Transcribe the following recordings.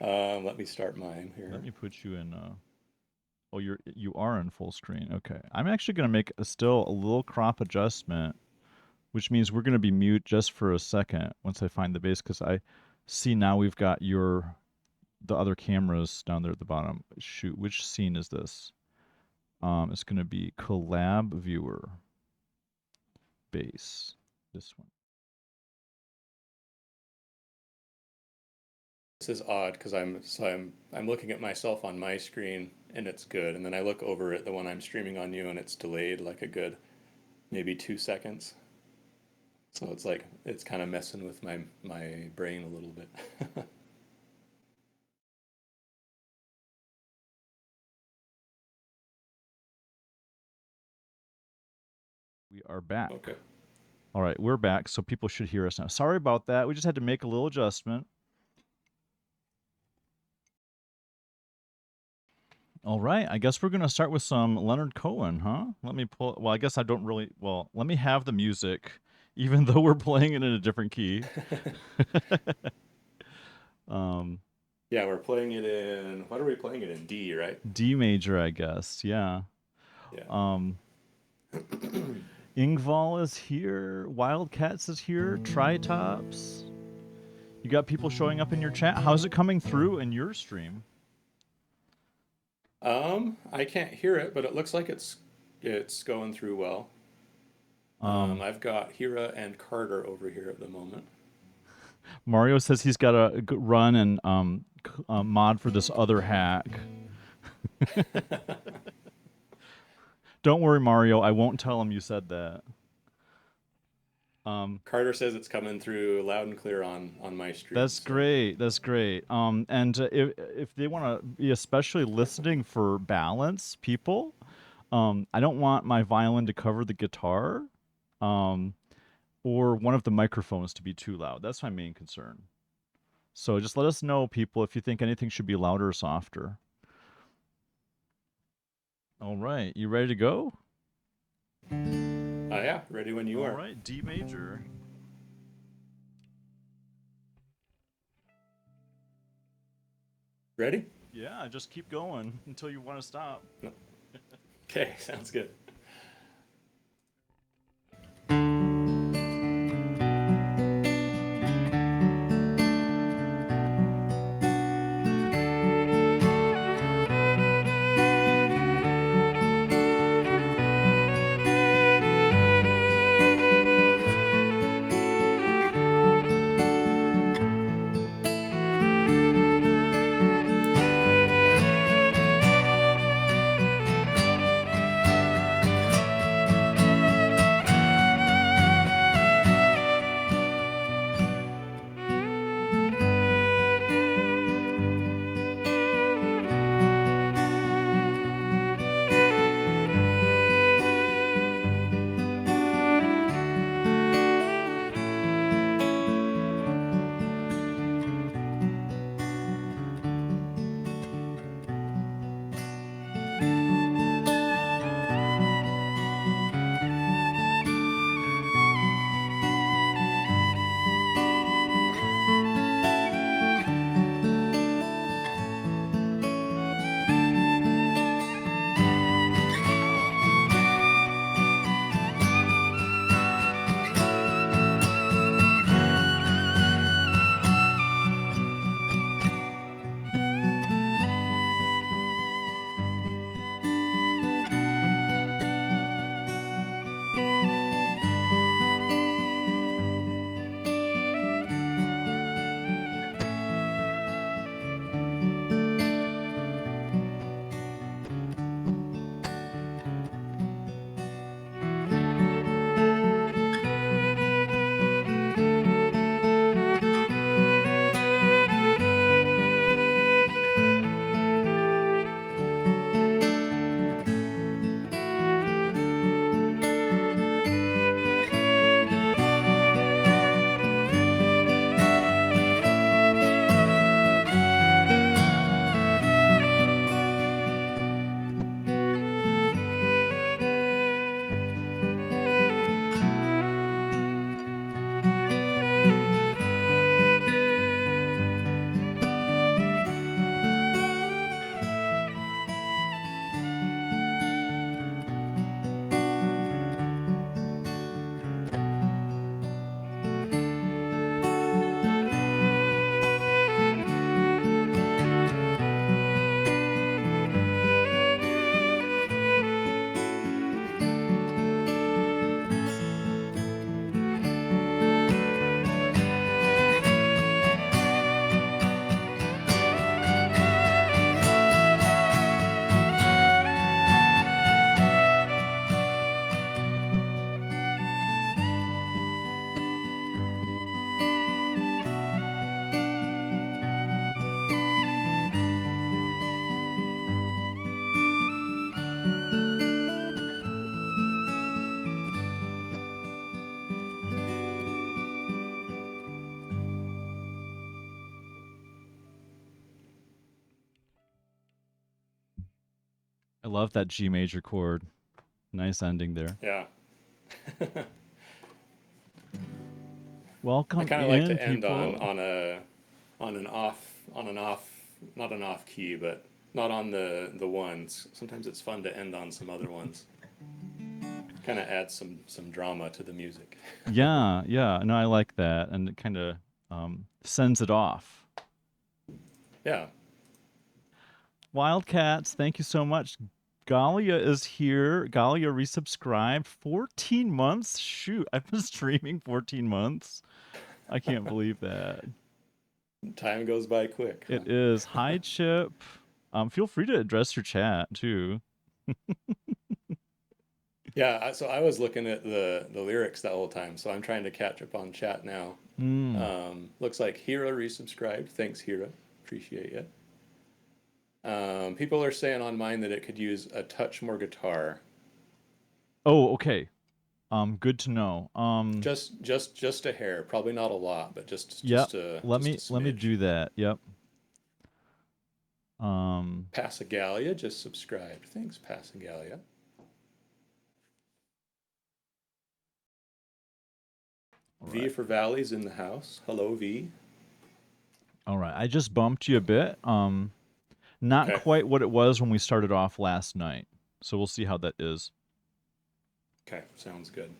Let me start mine here. Let me put you in. Oh, you are in full screen. Okay, I'm actually gonna make still a little crop adjustment, which means we're gonna be mute just for a second once I find the base, because I see now we've got the other cameras down there at the bottom. Shoot, which scene is this? It's gonna be collab viewer base. This one. This is odd because I'm looking at myself on my screen and it's good, and then I look over at the one I'm streaming on you and it's delayed like a good maybe 2 seconds. So it's like it's kind of messing with my brain a little bit. We are back. Okay. All right, we're back, so people should hear us now. Sorry about that. We just had to make a little adjustment. All right, I guess we're going to start with some Leonard Cohen, huh? Let me pull. Well, I guess I don't really. Well, let me have the music, even though we're playing it in a different key. um, Yeah, we're playing it in, what are we playing it in? D, right? D major, I guess. Yeah. Yeah. Um, Ingval is here. Wildcats is here. Tritops. You got people showing up in your chat. How's it coming through in your stream? I can't hear it, but it looks like it's going through well. Um, I've got Hira and Carter over here at the moment. Mario says he's got to run and mod for this other hack. Don't worry, Mario. I won't tell him you said that. Carter says it's coming through loud and clear on my stream. That's So great. That's great. And if they want to be especially listening for balance, people, I don't want my violin to cover the guitar, um, or one of the microphones to be too loud. That's my main concern. So just let us know, people, if you think anything should be louder or softer. All right, you ready to go? yeah, ready when you All are. right, D major. Ready? Yeah, just keep going until you want to stop. No. Okay, sounds good. I love that G major chord. Nice ending there. Yeah. I Welcome kind of like in, to end people. on an off, not an off key, but not on the ones. Sometimes it's fun to end on some other ones. Kind of adds some drama to the music. Yeah, yeah. No, I like that, and it kind of sends it off. Yeah. Wildcats, thank you so much. Galia is here. Galia resubscribed. 14 months? Shoot, I've been streaming 14 months. I can't believe that. Time goes by quick, huh? It is. Hi, Chip. Feel free to address your chat too. Yeah, so I was looking at the lyrics the whole time, so I'm trying to catch up on chat now. Mm. Looks like Hira resubscribed. Thanks, Hira. Appreciate it. People are saying on mine that it could use a touch more guitar. Oh, okay. Good to know. Just a hair, probably not a lot, but Yep. just a Let me smidge. do that. Yep. Um, Passagalia just subscribed. Thanks, Passagalia. all V right. for Valleys in the house. Hello, V. All right. I just bumped you a bit. Not Okay. quite what it was when we started off last night. So we'll see how that is. Okay, sounds good.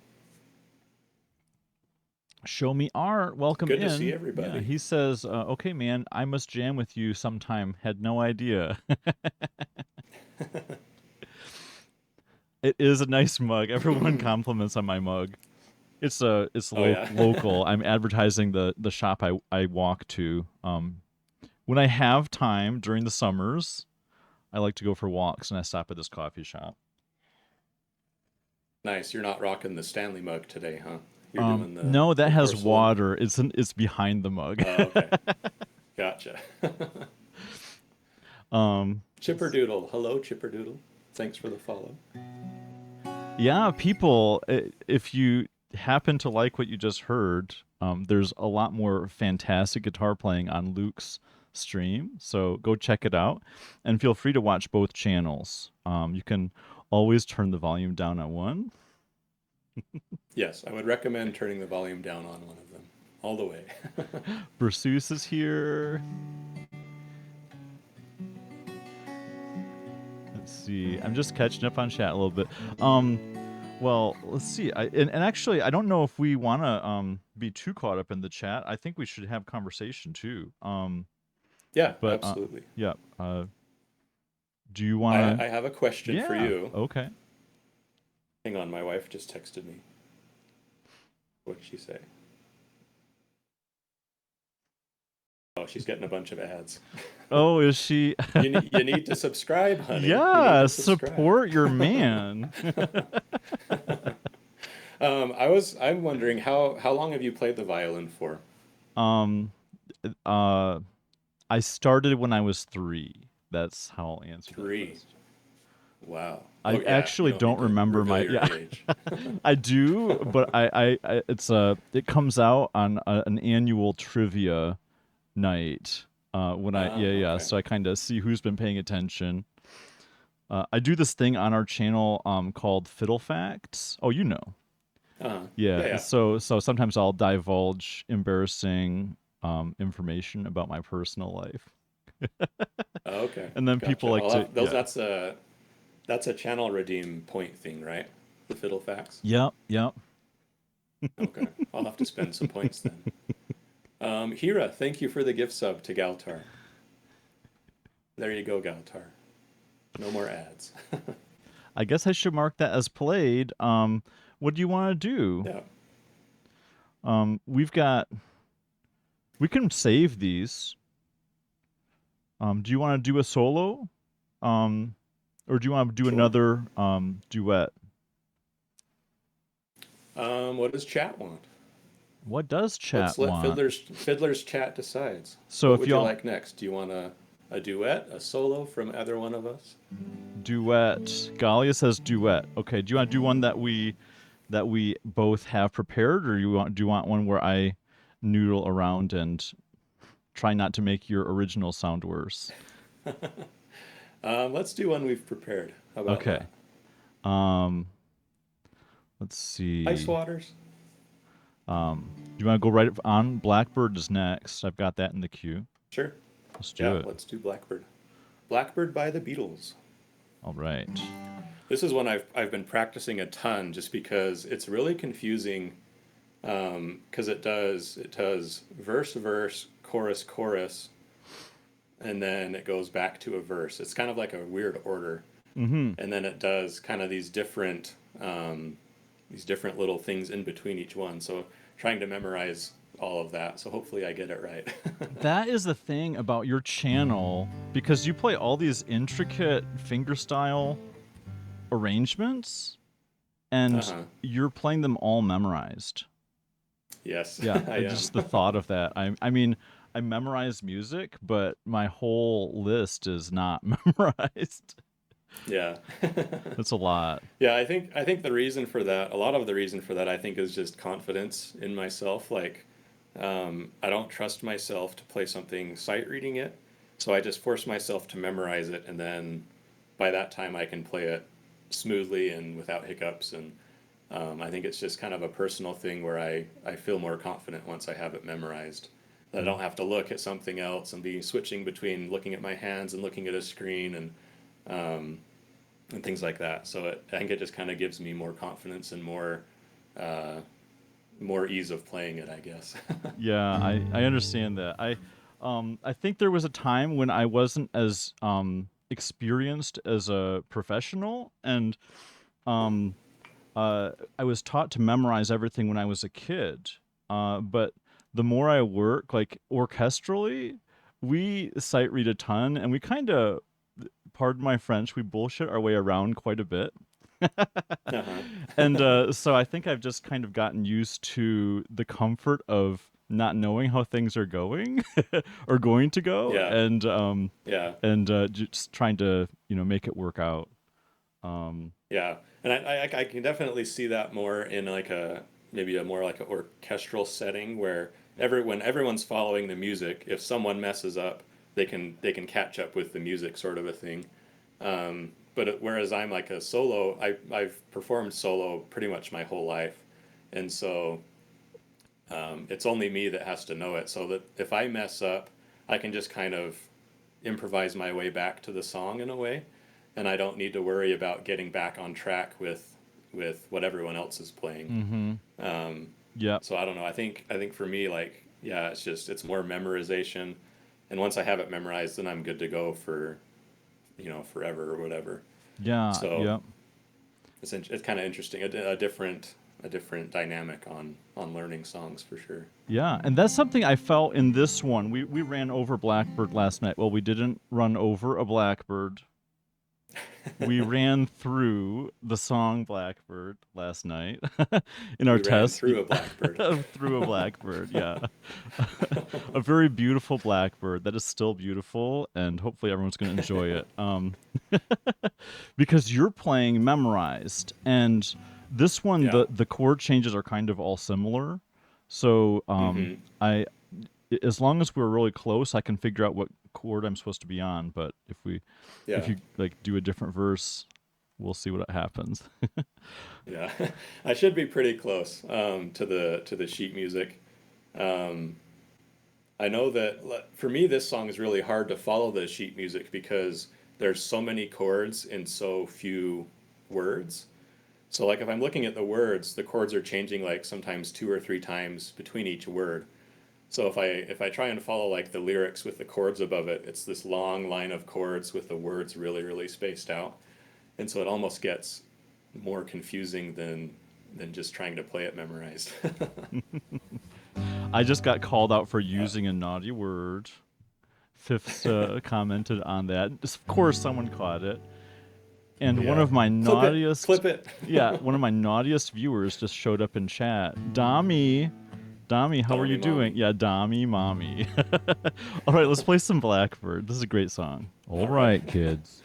Show me art. Welcome Good to see in. Yeah, everybody. he says, okay, man, I must jam with you sometime. Had no idea. It is a nice mug. Everyone compliments on my mug. It's Oh yeah. local. I'm advertising the shop I walk to. When I have time during the summers, I like to go for walks and I stop at this coffee shop. Nice. You're not rocking the Stanley mug today, huh? You're doing No, that the has porcelain. water. It's behind the mug. Oh, okay. Gotcha. um, Chipperdoodle. Hello, Chipperdoodle. Thanks for the follow. yeah, people, if you happen to like what you just heard, there's a lot more fantastic guitar playing on Luke's stream. So go check it out and feel free to watch both channels. You can always turn the volume down on one. Yes, I would recommend turning the volume down on one of them all the way. Berceus is here. Let's see. I'm just catching up on chat a little bit. Well, let's see. And actually, I don't know if we want to be too caught up in the chat. I think we should have conversation too. Yeah, But absolutely. yeah. Do you want to? I have a question for Yeah. you. Okay. Hang on, my wife just texted me. What'd she say? Oh, she's getting a bunch of ads. Oh, is she? You need to subscribe, honey. You need Yeah. to subscribe. Support your man. I'm wondering how long have you played the violin for? um. Uh. I started when I was 3. That's how I'll answer that 3. question. Wow. I Oh yeah, you actually don't need don't to remember reveal my your yeah. age. I do, but it comes out on an annual trivia night. When I Ah, yeah yeah, okay. so I kind of see who's been paying attention. I do this thing on our channel called Fiddle Facts. Oh, you know. Yeah, Yeah, yeah. so sometimes I'll divulge embarrassing information about my personal life, Oh, okay, and then people gotcha. like I'll to have those. yeah. That's a channel redeem point thing, right? The fiddle facts. Yep, yep. Okay, I'll have to spend some points then. Hira, thank you for the gift sub to Galtar. There you go, Galtar. No more ads. I guess I should mark that as played. What do you want to do? Yeah. We've got. We can save these. Do you want to do a solo? Um, or do you want to do Sure. another duet? What does chat want? What does Let's chat let want? Fiddler's chat decides. So What if would you y'all like next? Do you want a duet, a solo from either one of us? duet, Galia says duet. Okay, do you want to do one that we both have prepared, or do you want one where I noodle around and try not to make your original sound worse? Let's do one we've prepared. How about Okay. that? Um, let's Ice see. Waters? Do you want to go right on? Blackbird is next. I've got that in the queue. Sure. Let's do Yeah, it. let's do Blackbird. Blackbird by the Beatles. All right. This is one I've been practicing a ton just because it's really confusing because it does verse verse chorus chorus and then it goes back to a verse. It's kind of like a weird order, Mm-hmm. and then it does kind of these different little things in between each one. So trying to memorize all of that. So hopefully I get it right. That is the thing about your channel because you play all these intricate fingerstyle arrangements Uh and huh. you're playing them all memorized. Yes, Yeah, I am. just the thought of that. I mean, I memorize music, but my whole list is not memorized. Yeah. That's a lot. Yeah, I think the reason for that, a lot of the reason for that, I think, is just confidence in myself. Like, I don't trust myself to play something sight reading it, so I just force myself to memorize it, and then by that time I can play it smoothly and without hiccups. And I think it's just kind of a personal thing where I feel more confident once I have it memorized. That I Mm. don't have to look at something else and be switching between looking at my hands and looking at a screen and things like that. So I think it just kind of gives me more confidence and uh, more ease of playing it, I guess. Yeah, I understand that. I think there was a time when I wasn't as experienced as a professional and um I was taught to memorize everything when I was a kid. But the more I work, like orchestrally, we sight read a ton, and we kind of, pardon my French, we bullshit our way around quite a bit. Uh-huh. And so I think I've just kind of gotten used to the comfort of not knowing how things are going or going to go, Yeah, yeah, and just trying to make it work out. Um, yeah. And I can definitely see that more in like a maybe a more like an orchestral setting where when everyone's following the music, if someone messes up, they can catch up with the music, sort of a thing. Whereas I'm like a solo, I've performed solo pretty much my whole life, and so it's only me that has to know it. So that if I mess up, I can just kind of improvise my way back to the song in a way, and I don't need to worry about getting back on track with what everyone else is playing. mm-hmm. Yep. So I don't know. I think for me, like, yeah, it's more memorization, and once I have it memorized, then I'm good to go for forever or whatever. Yeah. So Yep. it's kind of interesting, a different dynamic on learning songs for sure. Yeah, and that's something I felt in this one. We ran over Blackbird last night. Well, we didn't run over a blackbird. We ran through the song Blackbird last night in our We ran test through a blackbird. through a blackbird. Yeah. A very beautiful blackbird that is still beautiful and hopefully everyone's going to enjoy it. Because you're playing memorized and this one Yeah. the chord changes are kind of all similar. So Mm-hmm. I as long as we're really close, I can figure out what chord I'm supposed to be on. But if Yeah. you like do a different verse, we'll see what happens. Yeah. I should be pretty close to the sheet music. Um, I know that for me, this song is really hard to follow the sheet music because there's so many chords in so few words. So like if I'm looking at the words, the chords are changing like sometimes two or three times between each word. So if I try and follow like the lyrics with the chords above it, it's this long line of chords with the words really really spaced out. And so it almost gets more confusing than just trying to play it memorized. I just got called out for using a naughty word. Fifths commented on that. Just, of course, someone caught it. And one Yeah. of my Clip it. naughtiest, Clip it. yeah, one of my naughtiest viewers just showed up in chat. Dami, how are you Dommy doing? mommy. Yeah, Dami, mommy. All right, let's play some Blackbird. This is a great song. All All right. right, kids.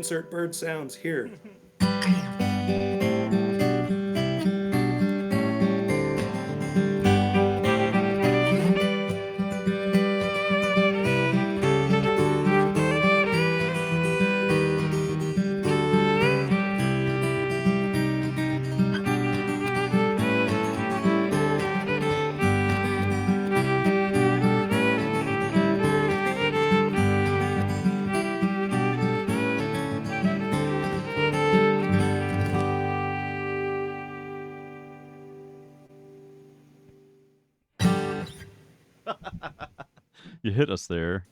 insert bird sounds here. You hit us there.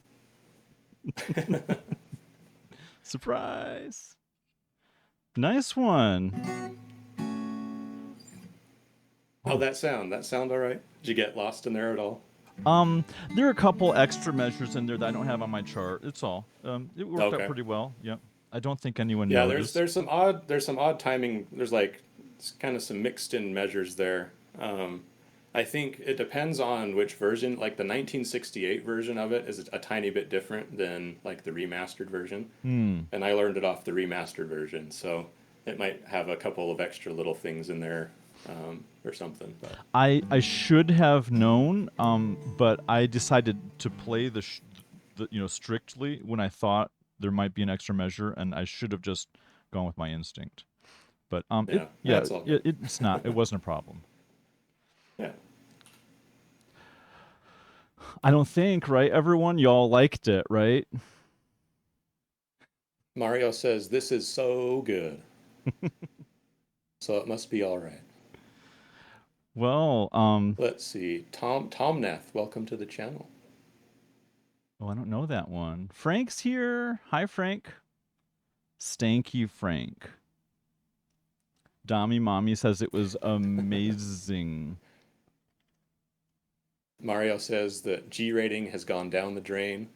Surprise. Nice one. How'd that sound? That sound all right? Did you get lost in there at all? There are a couple extra measures in there that I don't have on my chart. It's all. It worked out Okay. pretty well. Yep. I don't think anyone Yeah, noticed. there's some odd timing. There's like kind of some mixed in measures there. I think it depends on which version. Like the 1968 version of it is a tiny bit different than like the remastered version, Hmm. and I learned it off the remastered version, so it might have a couple of extra little things in there, or something. But I should have known, but I decided to play the strictly when I thought there might be an extra measure, and I should have just gone with my instinct. But yeah, that's all good. it's not. It wasn't a problem. Yeah. I don't think, right? Everyone, y'all liked it, right? Mario says this is so good, so it must be all right. Well, Let's see. Tomnath, welcome to the channel. oh, I don't know that one. Frank's here. Hi, Frank. Stanky Frank. Dommy Mommy says it was amazing. Mario says that G rating has gone down the drain.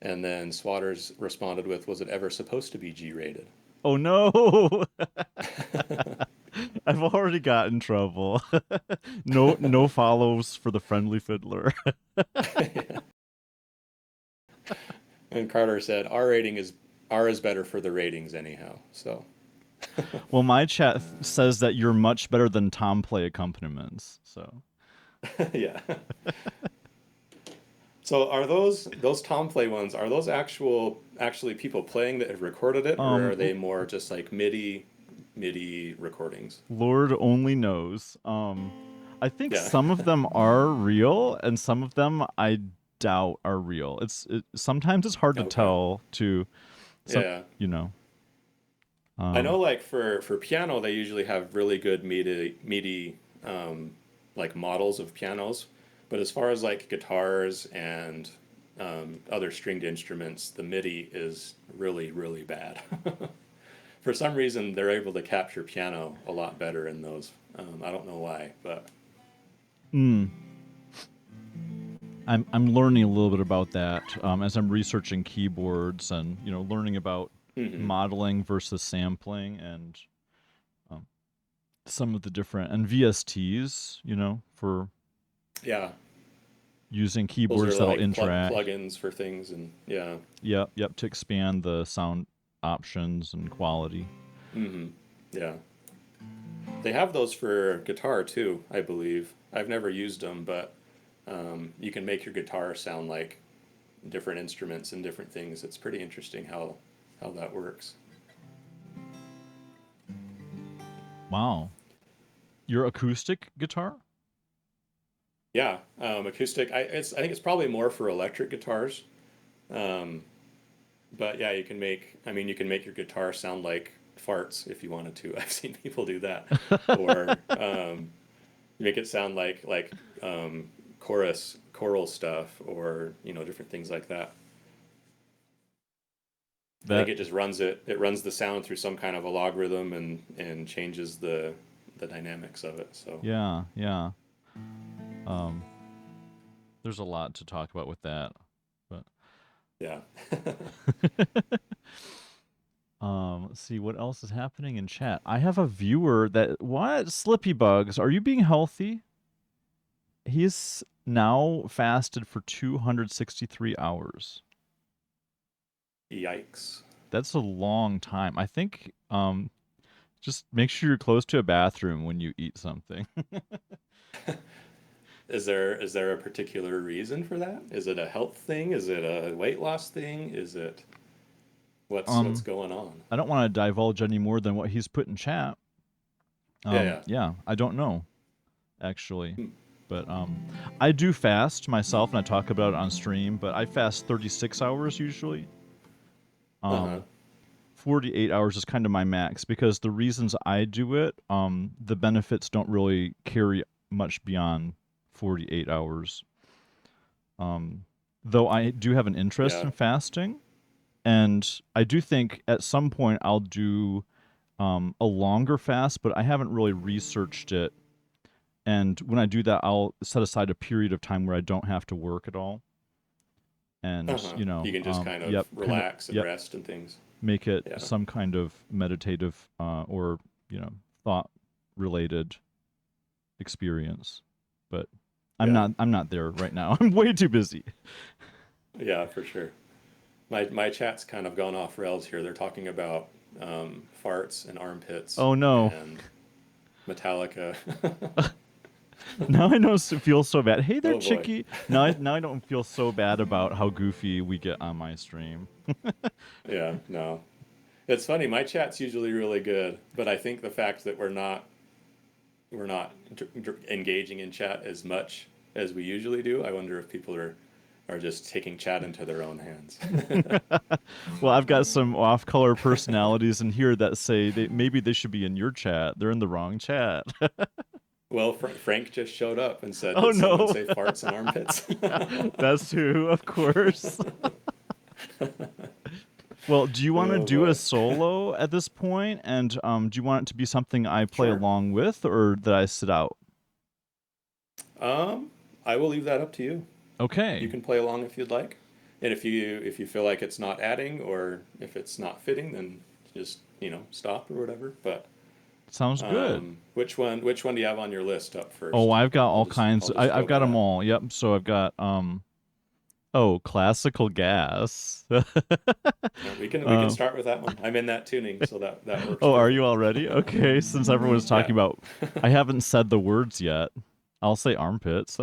And then Swatters responded with, "Was it ever supposed to be G rated?" Oh no! I've already got in trouble. No follows for the friendly fiddler. And Carter said, R is better for the ratings anyhow. So Well, my chat says that you're much better than Tom play accompaniments. So yeah. So are those Tom play ones? Are those actually people playing that have recorded it, or are they more just like MIDI recordings? Lord only knows. I think Yeah. some of them are real, and some of them I doubt are real. Sometimes it's hard to Okay. tell. Some Yeah. you know. I know like for piano they usually have really good MIDI like models of pianos, but as far as like guitars and other stringed instruments, the MIDI is really really bad. For some reason, they're able to capture piano a lot better in those. I don't know why, but Mm, I'm learning a little bit about that as I'm researching keyboards and learning about hmm modeling versus sampling and um, some of the different and VSTs, for yeah, using those are keyboards that'll like interact. plugins for things, and yeah, Yep, to expand the sound options and quality. hmm yeah. They have those for guitar too, I believe. I've never used them, but you can make your guitar sound like different instruments and different things. It's pretty interesting how that works. Wow, your acoustic guitar? Yeah, acoustic. I think it's probably more for electric guitars. Um, but yeah, you can make. I mean, you can make your guitar sound like farts if you wanted to. I've seen people do that, or make it sound like choral stuff, or different things like that. I think That it just runs the sound through some kind of a logarithm and changes the dynamics of it. So yeah. Um, there's a lot to talk about with that, but yeah. let's see what else is happening in chat. I have a viewer that what Slippy Bugs, are you being healthy? He's now fasted for 263 hours. Yikes. That's a long time. I think just make sure you're close to a bathroom when you eat something. Is there a particular reason for that? Is it a health thing? Is it a weight loss thing? Is it what's um going on? I don't want to divulge any more than what he's put in chat. Yeah, yeah. Yeah, I don't know actually. Hmm. But I do fast myself and I talk about it on stream, but I fast 36 hours usually. Uh-huh. Um 48 hours is kind of my max because the reasons I do it, the benefits don't really carry much beyond 48 hours. Um, though I do have an interest Yeah. in fasting, and I do think at some point I'll do a longer fast, but I haven't really researched it. And when I do that, I'll set aside a period of time where I don't have to work at all, and Uh-huh. You can just kind of yep, kind of, relax and yep, rest and things. make it Yeah. some kind of meditative or thought related experience. But Yeah. I'm not there right now. I'm way too busy. Yeah, for sure. My chat's kind of gone off rails here. They're talking about farts and armpits Oh no. and Metallica. Now I don't feel so bad. Hey there, Oh boy. Chicky. Now I don't feel so bad about how goofy we get on my stream. Yeah, no. It's funny, my chat's usually really good, but I think the fact that we're not engaging in chat as much as we usually do, I wonder if people are just taking chat into their own hands. Well, I've got some off-color personalities in here that say maybe they should be in your chat. They're in the wrong chat. Well, Frank just showed up and said, Oh "Did someone no. say farts and armpits?" Yeah, that's who, of course. Well, do you want to Oh do a boy. solo at this point? And do you want it to be something I play Sure. along with, or that I sit out? Um, I will leave that up to you. You Okay, can play along if you'd like, and if you feel like it's not adding or if it's not fitting, then just stop or whatever. But sounds good. which one do you have on your list up Oh, first? I've got I'll all just kinds. I'll just I've go by got them that. all. Yep. So I've got classical gas. Yeah, we can uh, start with that one. I'm in that tuning, so that works oh, are you perfect. already? Okay. Since everyone's Yeah. talking about, I haven't said the words yet. I'll say armpits.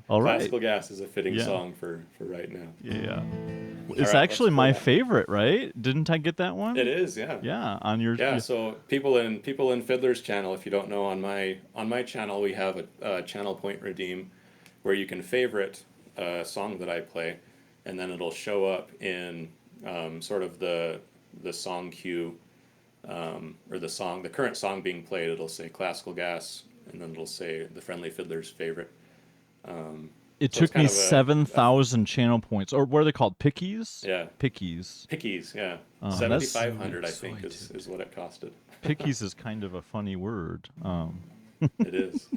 All right. Classical Gas is a fitting Yeah. song for right now. Yeah. All It's right, let's actually play my that one. favorite, right? Didn't I get that It one? is, yeah. Yeah, on your Yeah, yeah. so people in Fiddler's channel, if you don't know, on my channel we have a channel point redeem where you can favorite a song that I play, and then it'll show up in sort of the song queue or the current song being played. It'll say Classical Gas, and then it'll say the Friendly Fiddler's favorite. Um, It so it's took me kind of a 7,000 channel points, or what are they called? Pickies? yeah, Pickies. pickies, yeah, That's 7,500 I think is what it costed. pickies is kind of a funny word. It is.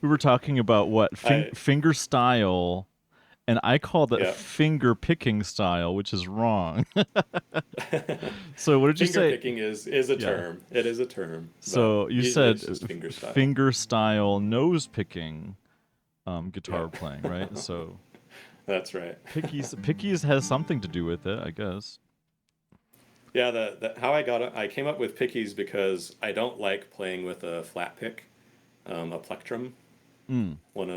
We were talking about what I finger style, and I called it yeah. finger picking style, which is wrong. So what did you Finger say? picking is a Yeah. term. It is a term, but So you usually said it's just finger style. finger style nose picking Yeah, guitar playing, right? So that's right. pickies has something to do with it, I guess. Yeah, the how I got it, I came up with pickies because I don't like playing with a flat pick, a plectrum, Mm. one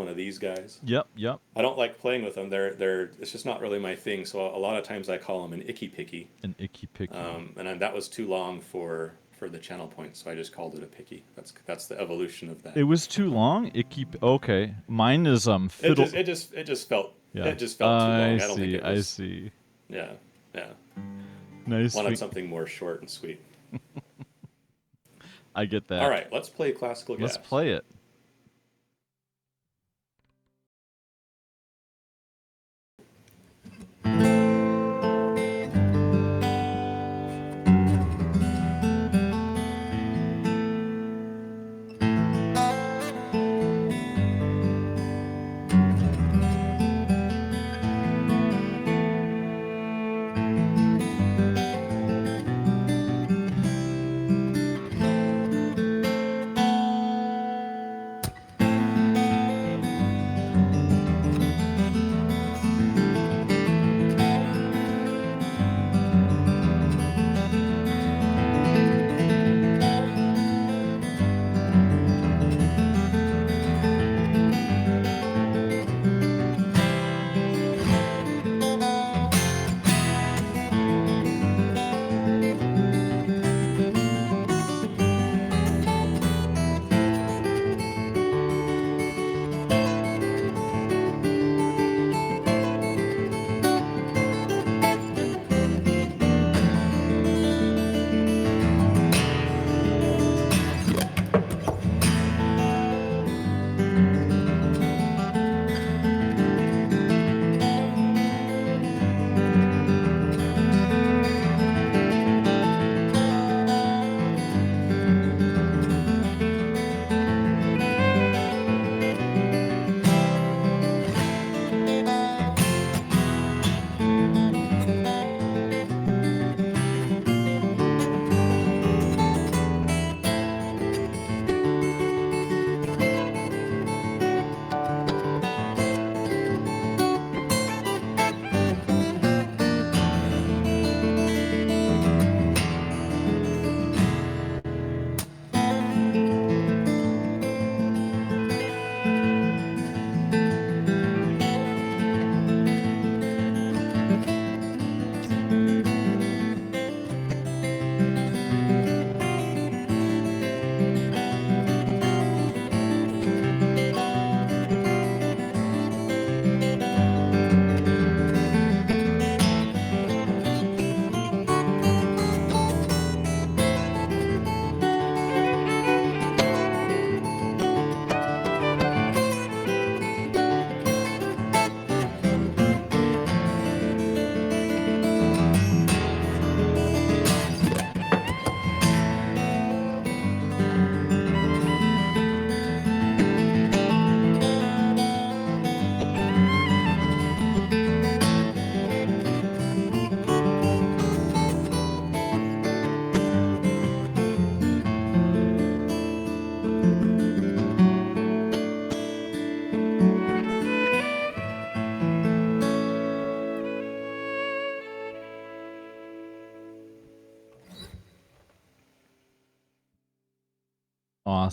of these guys. Yep, yep. I don't like playing with them. They're it's just not really my thing. So a lot of times I call them an icky picky, An icky picky. that was too long for the channel point, so I just called it a picky. That's the evolution of that. It was too long. Icky. Okay, mine is It fiddle. just it just it just felt Yeah. it just felt too I long. I don't think see. it I was. see. Yeah, yeah. Nice. Wanted something more short and sweet. I get All that. right, let's play Classical Let's Gas. play it.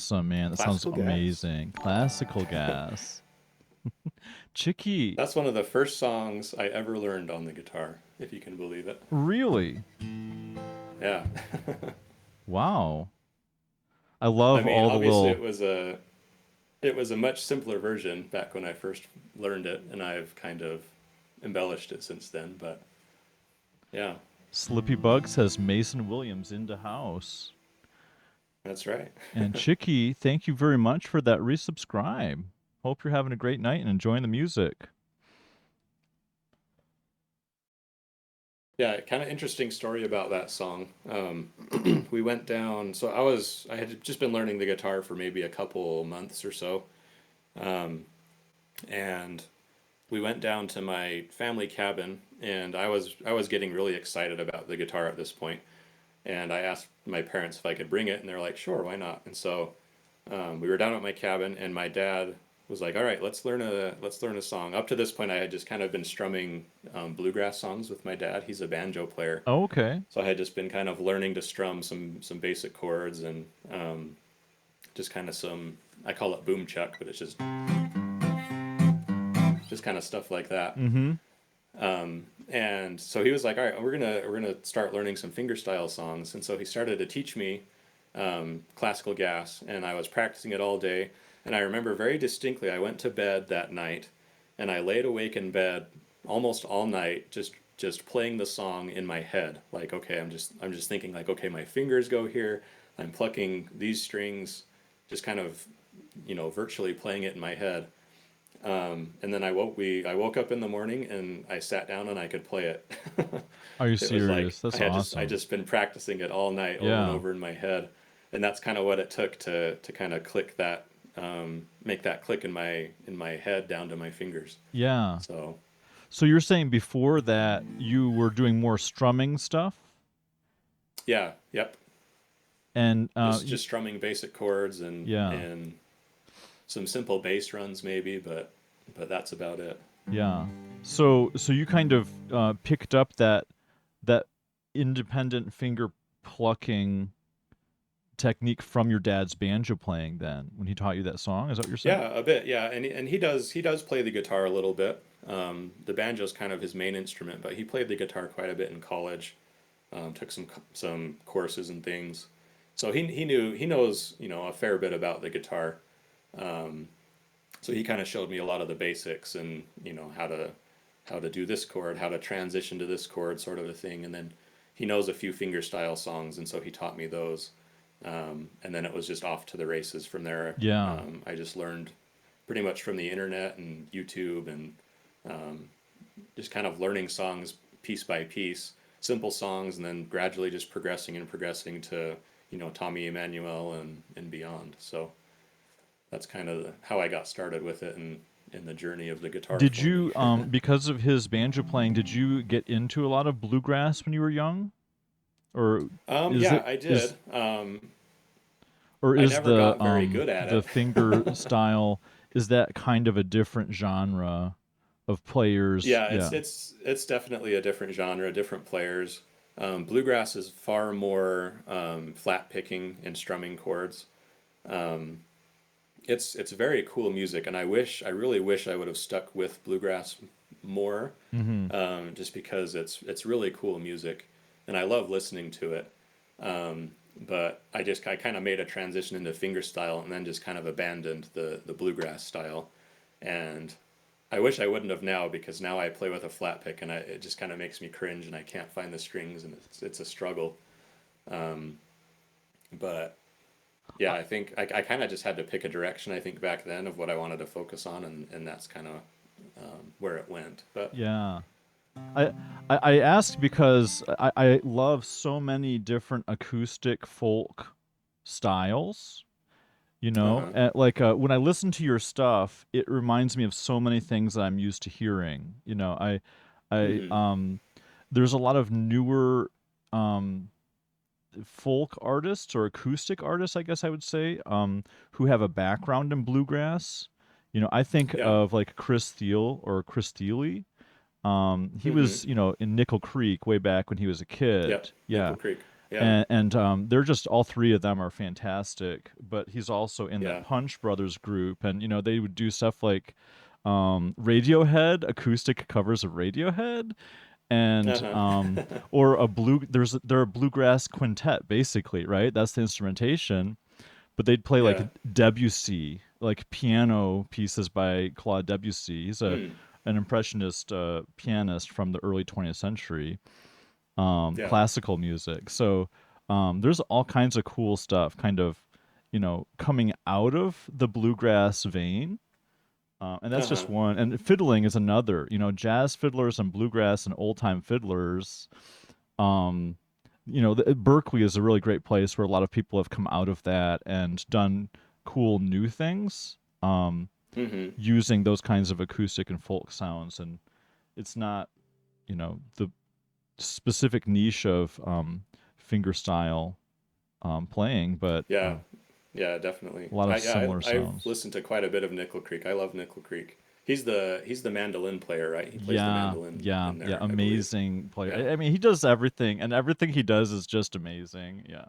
awesome, man. That sounds Classical gas. amazing. Classical gas. Chicky, That's one of the first songs I ever learned on the guitar, if you can believe it. really? Yeah. Wow. I I love mean, all the obviously little it was a much simpler version back when I first learned it, and I've kind of embellished it since then, but yeah, Slippy Bug says Mason Williams into house. that's right. And Chicky, thank you very much for that resubscribe. Hope you're having a great night and enjoying the music. Yeah, kind of interesting story about that song. We went down, so I had just been learning the guitar for maybe a couple months or so. Um, and we went down to my family cabin, and I was getting really excited about the guitar at this point. And I asked my parents if I could bring it, and they're like, "Sure, why not?" And so we were down at my cabin, and my dad was like, "All right, let's learn a song." Up to this point, I had just kind of been strumming bluegrass songs with my dad. He's a banjo player, Oh, okay. so I had just been kind of learning to strum some basic chords and just kind of some, I call it boom chuck, but it's just kind of stuff like that. Mm-hmm. And so he was like, "All right, we're gonna start learning some fingerstyle songs." And so he started to teach me classical gas, and I was practicing it all day. And I remember very distinctly, I went to bed that night, and I laid awake in bed almost all night, just playing the song in my head. Like, okay, I'm just thinking like, okay, my fingers go here. I'm plucking these strings, just kind of, virtually playing it in my head. And then I woke up in the morning and I sat down and I could play it. Are you It was like serious? That's I awesome. just been practicing it all night over and Yeah. over in my head, and that's kind of what it took to kind of click that, make that click in my head down to my fingers. Yeah. So So you're saying before that you were doing more strumming stuff? yeah, yep, And just strumming basic chords yeah. and some simple bass runs maybe, but that's about it. Yeah. So you kind of picked up that independent finger plucking technique from your dad's banjo playing then when he taught you that song. Is that what you're saying? Yeah, a bit. Yeah, and he does play the guitar a little bit. The banjo's kind of his main instrument, but he played the guitar quite a bit in college. Took some courses and things, so he knows a fair bit about the guitar. Um, so he kind of showed me a lot of the basics and how to do this chord, how to transition to this chord, sort of a thing. And then he knows a few fingerstyle songs, and so he taught me those. And then it was just off to the races from there. Yeah. I just learned pretty much from the internet and YouTube and just kind of learning songs piece by piece, simple songs, and then gradually just progressing and progressing to Tommy Emmanuel and beyond. So that's kind of how I got started with it and in the journey of the guitar Did for me. you because of his banjo playing, did you get into a lot of bluegrass when you were young? Or is Yeah, it I is did. or I is never got very good at the it. finger style, is that kind of a different genre of players? Yeah, Yeah. it's definitely a different genre, different players. Bluegrass is far more flat picking and strumming chords. Um, it's very cool music, and I really wish I would have stuck with bluegrass more, Mm-hmm. just because it's really cool music, and I love listening to it. But I kind of made a transition into fingerstyle, and then just kind of abandoned the bluegrass style, and I wish I wouldn't have now because now I play with a flat pick, and it just kind of makes me cringe, and I can't find the strings, and it's a struggle. Um, but yeah, I think I kind of just had to pick a direction, I think, back then of what I wanted to focus on, and that's kind of where it went. But Yeah. I, I asked because I love so many different acoustic folk styles. You know, uh-huh. like when I listen to your stuff, it reminds me of so many things that I'm used to hearing. You know, I Hmm. there's a lot of newer um, folk artists or acoustic artists, I guess I would say, who have a background in bluegrass. You know, I think Yeah. of like Chris Thiel or Chris Thiele. He Hmm. was, in Nickel Creek way back when he was a Yep. kid. Yeah. Nickel Creek. Yeah. They're just all three of them are fantastic. But he's also in that Yeah. Punch Brothers group, and they would do stuff like Radiohead acoustic covers of Radiohead, and Uh-huh. or they're a bluegrass quintet basically, right? That's the instrumentation, but they'd play like Yeah. Debussy, like piano pieces by Claude Debussy. He's a Hmm. an impressionist pianist from the early 20th century, Yeah. classical music. So there's all kinds of cool stuff, kind of, coming out of the bluegrass vein. And that's Uh-huh. just one. And fiddling is another. Jazz fiddlers and bluegrass and old time fiddlers. Um, Berkeley is a really great place where a lot of people have come out of that and done cool new things, Mm-hmm. using those kinds of acoustic and folk sounds. And it's not, the specific niche of fingerstyle playing, but Yeah. Yeah, definitely. a lot of Yeah, similar I've sounds. listened to quite a bit of Nickel Creek. I love Nickel Creek. He's the mandolin player, right? He plays the Yeah, mandolin yeah, in yeah. there, I believe. Amazing player. Yeah. I mean, he does everything, and everything he does is just amazing. Yeah,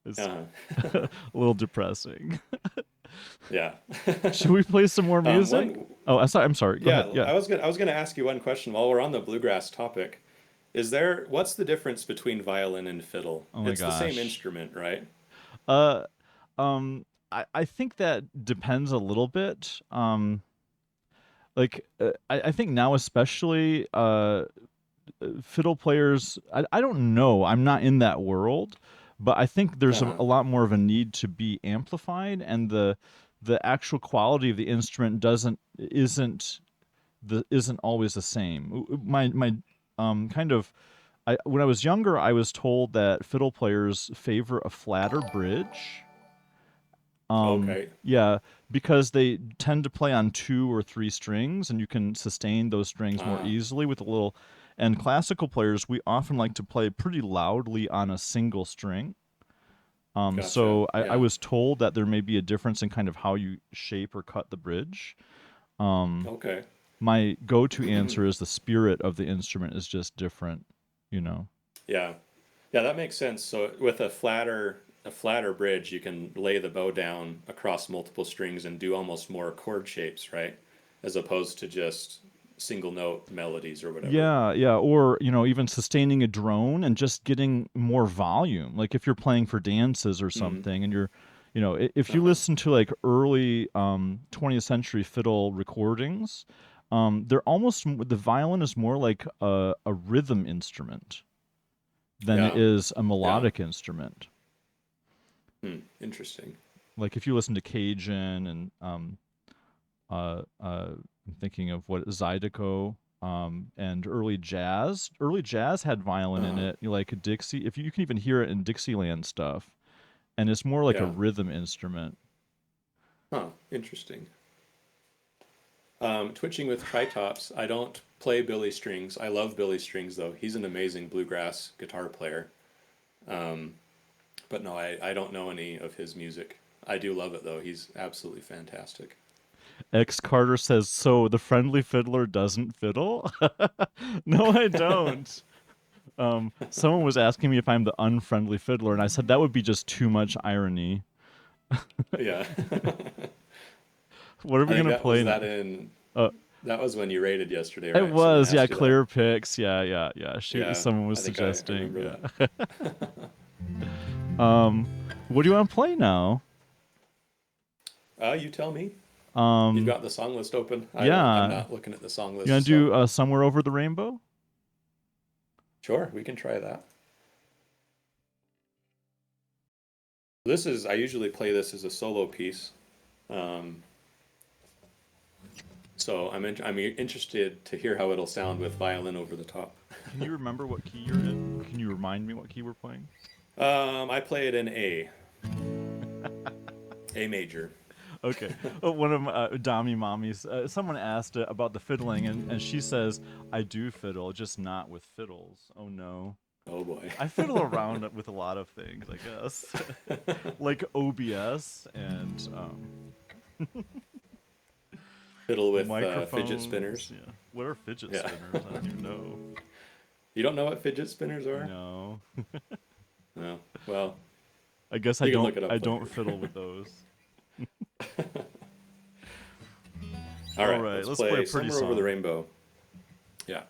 it's Uh-huh. a little depressing. Yeah. Should we play some more music? One Oh, I'm sorry. Go ahead. Yeah, Yeah. I was gonna ask you one question while we're on the bluegrass topic. What's the difference between violin and fiddle? Oh my It's the same gosh. instrument, right? Uh, I think that depends a little bit. I think now especially, fiddle players. I don't know. I'm not in that world, but I think there's a, Uh-huh. a lot more of a need to be amplified, and the actual quality of the instrument isn't always the same. My kind of when I was younger, I was told that fiddle players favor a flatter bridge. Okay. Yeah, because they tend to play on two or three strings, and you can sustain those strings more Uh, easily with a little. And classical players, we often like to play pretty loudly on a single string. gotcha. So I Yeah. was told that there may be a difference in kind of how you shape or cut the bridge. Um, Okay. my go-to answer is the spirit of the instrument is just different, you know. Yeah. Yeah, that makes sense. So with a flatter bridge, you can lay the bow down across multiple strings and do almost more chord shapes, right? As opposed to just single note melodies or whatever. Yeah, yeah, or even sustaining a drone and just getting more volume. Like if you're playing for dances or Mm. something, and if you Uh-huh. listen to like early 20th century fiddle recordings, they're the violin is more like a rhythm instrument than it Yeah. is a Yeah. melodic instrument. Hmm. Interesting. Like if you listen to Cajun and I'm thinking of what Zydeco, and early jazz. Early jazz had violin in Uh-huh. it, like a Dixie. If you can even hear it in Dixieland stuff, and it's more like a Yeah. rhythm instrument. Huh. Interesting. Twitching with tritops. I don't play Billy Strings. I love Billy Strings though. He's an amazing bluegrass guitar player. Um, but no, I don't know any of his music. I do love it though. He's absolutely fantastic. X Carter says, "So the friendly fiddler doesn't fiddle?" No, I don't. Someone was asking me if I'm the unfriendly fiddler, and I said that would be just too much irony. Yeah. What are I we think gonna play now? Uh, that was when you raided yesterday, it right? Someone was, yeah, asked you that. clear picks, yeah, yeah, yeah. Yeah, Someone was I think I suggesting, remember yeah. that. Um, what do you want to play now? You tell me. You've Um, got the song list open. I'm yeah, not looking at the song you want list, to so do "Somewhere Over the Rainbow"? sure, we can try that. I usually play this as a solo piece. Um, so I'm interested to hear how it'll sound with violin over the top. Can you remember what key you're in? Can you remind me what key we're playing? I play it in A major. Okay. One of my, Dami mommies, someone asked about the fiddling, and she says, "I do fiddle, just not with fiddles." Oh no. Oh boy. I fiddle around with a lot of things, I guess, like OBS and Fiddle with fidget microphones. spinners. Yeah. What are fidget Yeah. spinners? I don't even know. You don't know what fidget spinners are? No. No. Well, I guess you can look it I up don't later. fiddle with those. All All right, right, let's let's play a play pretty Somewhere Over the song. Rainbow. Yeah.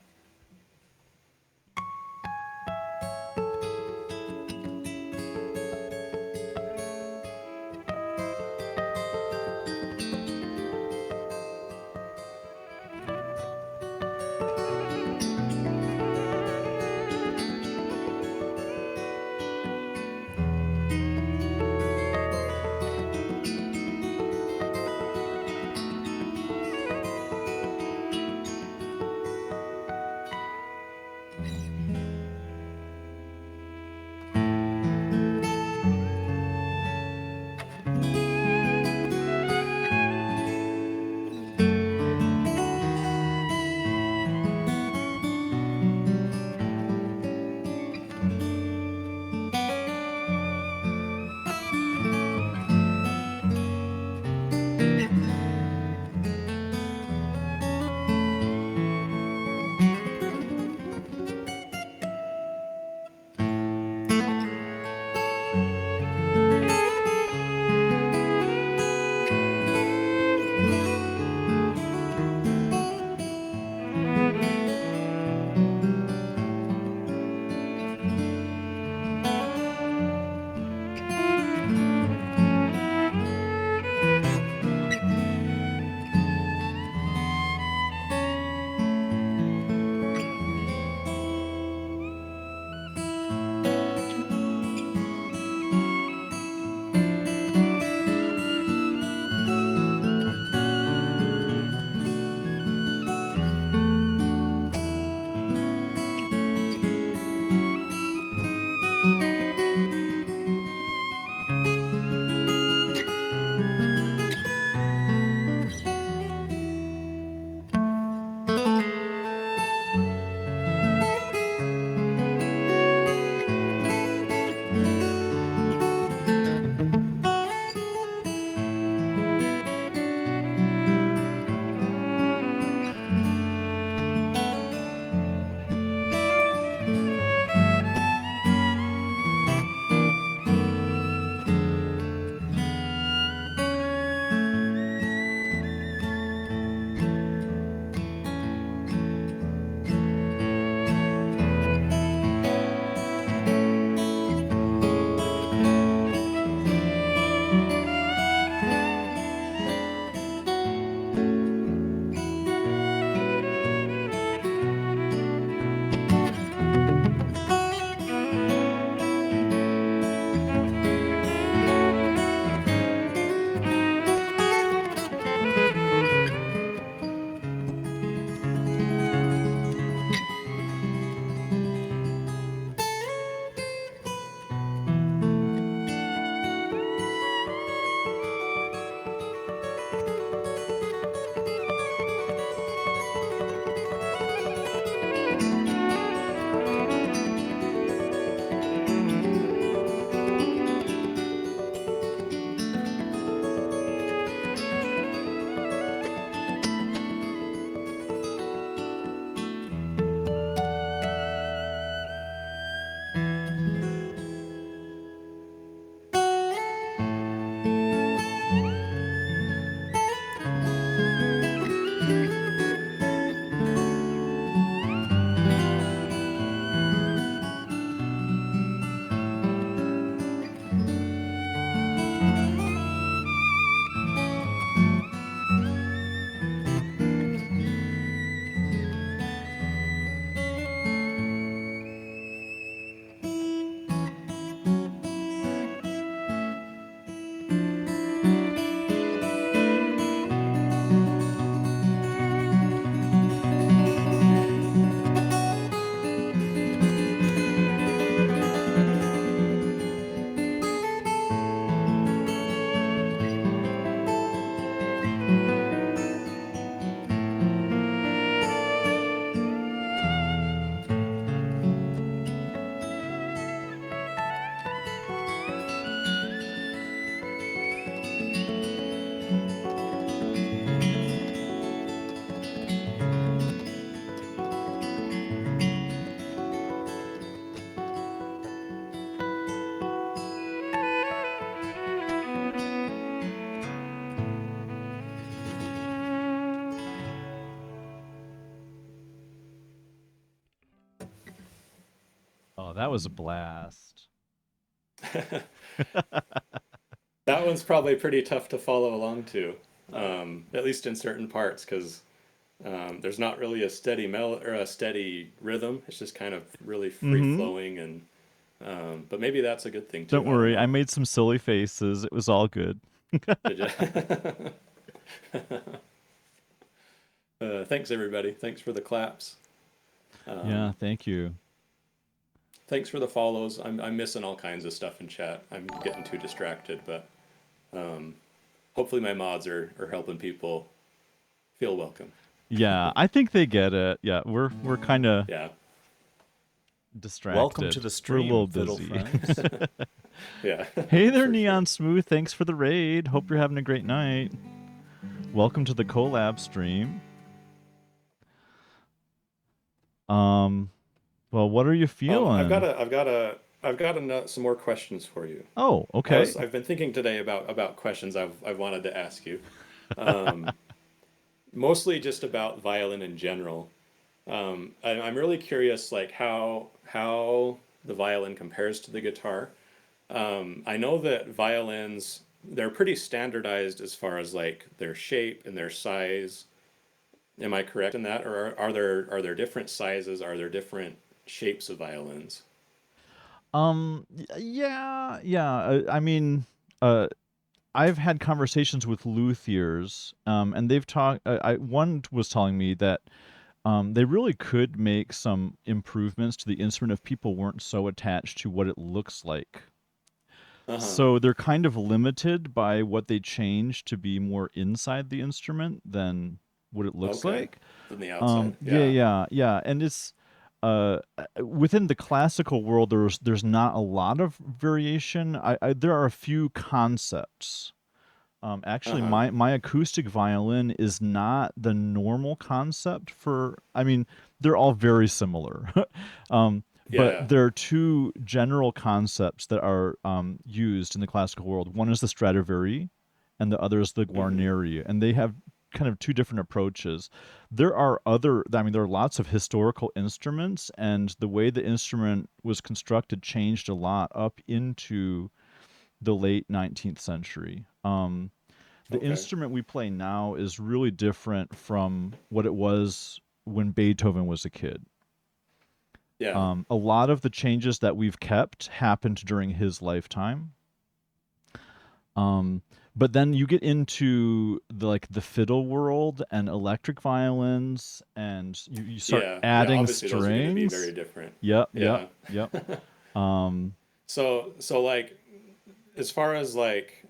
Oh, that was a blast. That one's probably pretty tough to follow along to, at least in certain parts, because there's not really a steady or a steady rhythm. It's just kind of really free Mm-hmm. flowing, and but maybe that's a good thing Don't too. I don't worry, I know. made some silly faces. It was all good. Did you? Thanks everybody. Thanks for the claps. Yeah, Um, thank you. Thanks for the follows. I'm missing all kinds of stuff in chat. I'm getting too distracted, but um, hopefully my mods are helping people feel welcome. Yeah, I think they get it. Yeah, we're kind of Yeah, Welcome to distracted. the We're a stream, little fiddle busy. friends. yeah, Hey there, for sure. Neon Smooth. Thanks for the raid. Hope you're having a great night. Welcome to the Collab stream. Um, well, what are you feeling? I've got some more questions for you. Oh, okay. I've been thinking today about questions I've wanted to ask you. Um, Mostly just about violin in general. I'm really curious, like how the violin compares to the guitar. I know that violins they're pretty standardized as far as like their shape and their size. Am I correct in that, or are there different sizes? Are there different shapes of violins? Yeah, yeah. I mean, uh, I've had conversations with luthiers, and they've talked. One was telling me that they really could make some improvements to the instrument if people weren't so attached to what it looks like. Uh huh. So they're kind of limited by what they change to be more inside the instrument than what it looks Okay. like. From the outside. Yeah, Yeah. yeah, yeah, and it's within the classical world. There's not a lot of variation. There are a few concepts. Uh Actually, huh. my acoustic violin is not the normal concept for. I mean, they're all very similar, but Yeah. there are two general concepts that are used in the classical world. One is the Stradivari, and the other is the Mm-hmm. Guarneri, and they have kind of two different approaches. There are other. I mean, there are lots of historical instruments, and the way the instrument was constructed changed a lot up into the late 19th century. The Okay. instrument we play now is really different from what it was when Beethoven was a kid. Yeah. A lot of the changes that we've kept happened during his lifetime. Um, but then you get into the fiddle world and electric violins, and you start Yeah. Yeah. adding Obviously, those are going to be very strings. different. Yep, yep, Yeah. yep. Um, So like as far as like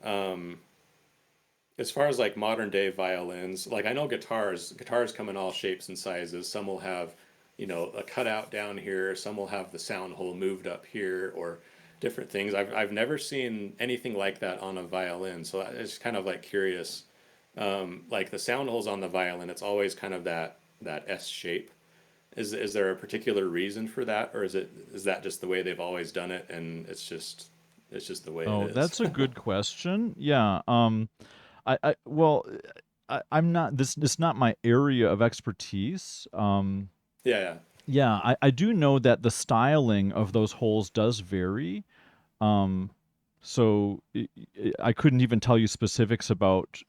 modern day violins, like I know guitars come in all shapes and sizes. Some will have, a cutout down here, some will have the sound hole moved up here or different things. I've never seen anything like that on a violin. So it's kind of like curious. Like the sound holes on the violin, it's always kind of that S shape. Is there a particular reason for that, or is that just the way they've always done it and it's just the way it oh, is? that's a good question. Yeah. Well, I'm not this. It's not my area of expertise. Yeah, Yeah, I do know that the styling of those holes does vary. Um, so I couldn't even tell you specifics about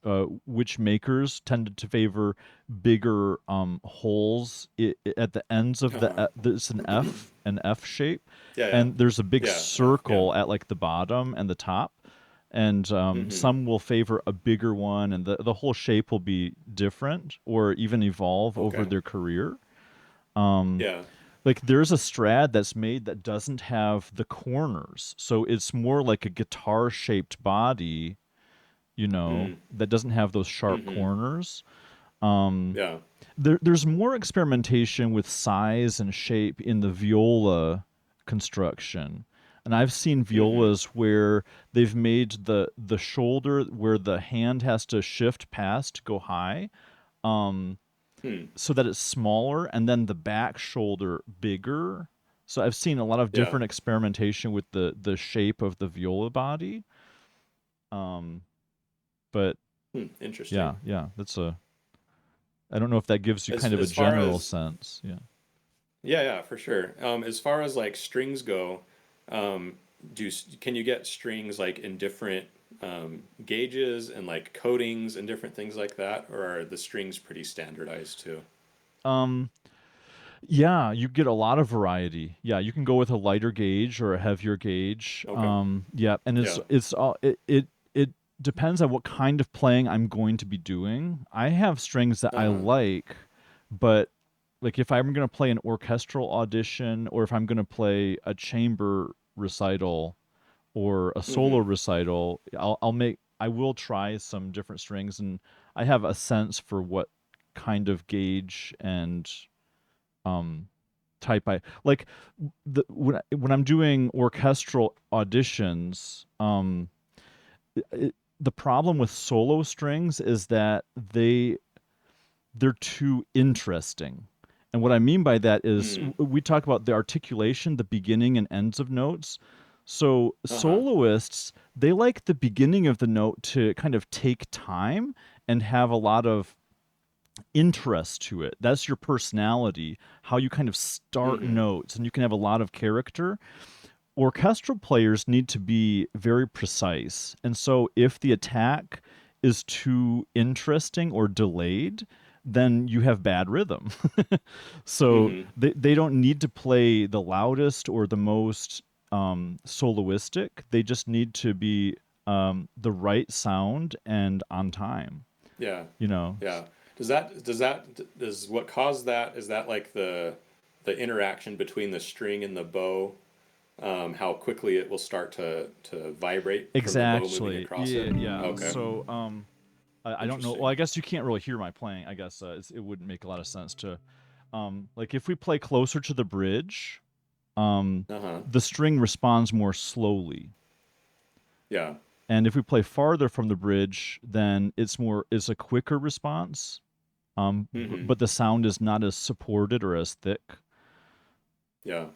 which makers tended to favor bigger holes at the ends of yeah. the. Uh-huh. There's an F shape, Yeah, yeah. and there's a big Yeah, F, yeah. circle at like the bottom and the top. And Mm-hmm. some will favor a bigger one, and the whole shape will be different or even evolve over Okay. their career. Um, Yeah. like there's a Strad that's made that doesn't have the corners, so it's more like a guitar shaped body, Mm. that doesn't have those sharp Mm-hmm. corners. um Yeah. there's more experimentation with size and shape in the viola construction, and I've seen Mm-hmm. violas where they've made the shoulder where the hand has to shift past to go high, um Hmm. so that it's smaller, and then the back shoulder bigger. So I've seen a lot of Yeah. different experimentation with the shape of the viola body. Um, but Hmm. Interesting. yeah, yeah, that's a. I don't know if that gives you As kind of a as far general as sense. Yeah. Yeah, yeah, for sure. As far as like strings go, can you get strings like in different gauges and like coatings and different things like that, or are the strings pretty standardized too? Um, yeah, you get a lot of variety. Yeah, you can go with a lighter gauge or a heavier gauge. Okay. Yeah, and Yeah. it's all it depends on what kind of playing I'm going to be doing. I have strings that I Uh-huh. like, but like if I'm going to play an orchestral audition or if I'm going to play a chamber recital or a solo Mm-hmm. recital, I will try some different strings, and I have a sense for what kind of gauge and um type I like. When I'm doing orchestral auditions, the problem with solo strings is that they're too interesting. And what I mean by that is Mm. we talk about the articulation, the beginning and ends of notes. So Uh-huh. soloists, they like the beginning of the note to kind of take time and have a lot of interest to it. That's your personality, how you kind of start Mm-hmm. notes, and you can have a lot of character. Orchestral players need to be very precise. And so if the attack is too interesting or delayed, then you have bad rhythm. So Mm-hmm. they don't need to play the loudest or the most soloistic. They just need to be the right sound and on time, Yeah. you know. Yeah. Does what caused that, is that like the interaction between the string and the bow, how quickly it will start to vibrate from the bow moving Exactly. across Yeah, it? yeah. Okay. So, I don't know. Well, Interesting. I guess you can't really hear my playing. I guess it wouldn't make a lot of sense to, like if we play closer to the bridge, um, Uh-huh. the string responds more slowly, Yeah. and if we play farther from the bridge, then it's a quicker response. Mm-hmm. But the sound is not as supported or as thick. Yeah.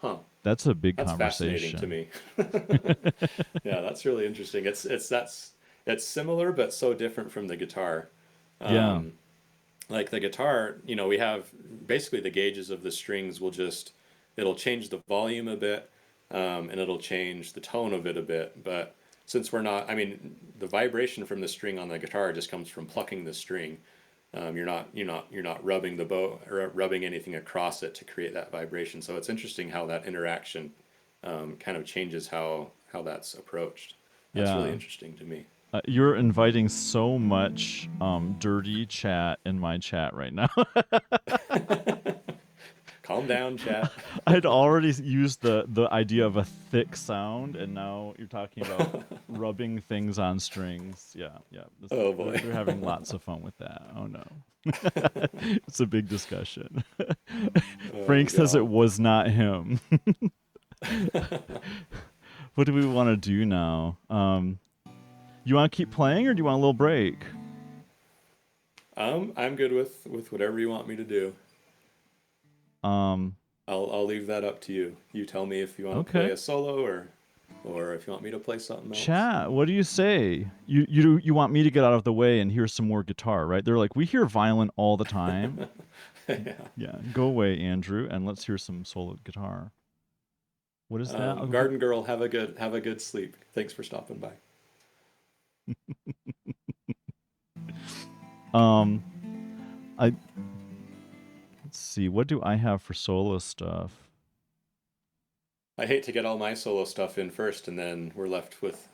Huh. That's a big That's fascinating to conversation. me. Yeah, that's really interesting. It's similar but so different from the guitar. Yeah, Um, like the guitar, we have basically the gauges of the strings will just it'll change the volume a bit, and it'll change the tone of it a bit. But since we're not, I mean, the vibration from the string on the guitar just comes from plucking the string. You're not rubbing the bow or rubbing anything across it to create that vibration. So it's interesting how that interaction kind of changes how that's approached. That's really yeah. interesting to me. You're inviting so much dirty chat in my chat right now. Calm down, chat. I'd already used the idea of a thick sound, and now you're talking about rubbing things on strings. Yeah, yeah. Oh They're, boy. they're having lots of fun with that. Oh no, it's a big discussion. Oh Frank says it god. was not him. What do we want to do now? You want to keep playing, or do you want a little break? I'm good with whatever you want me to do. Um, I'll leave that up to you. You tell me if you want to play okay. a solo or if you want me to play something else. Chat, what do you say? You want me to get out of the way and hear some more guitar, right? They're like, we hear violin all the time. Yeah. Yeah, go away, Andrew, and let's hear some solo guitar. What is that? Garden Girl, have a good sleep. Thanks for stopping by. Um, I let's see. What do I have for solo stuff? I hate to get all my solo stuff in first, and then we're left with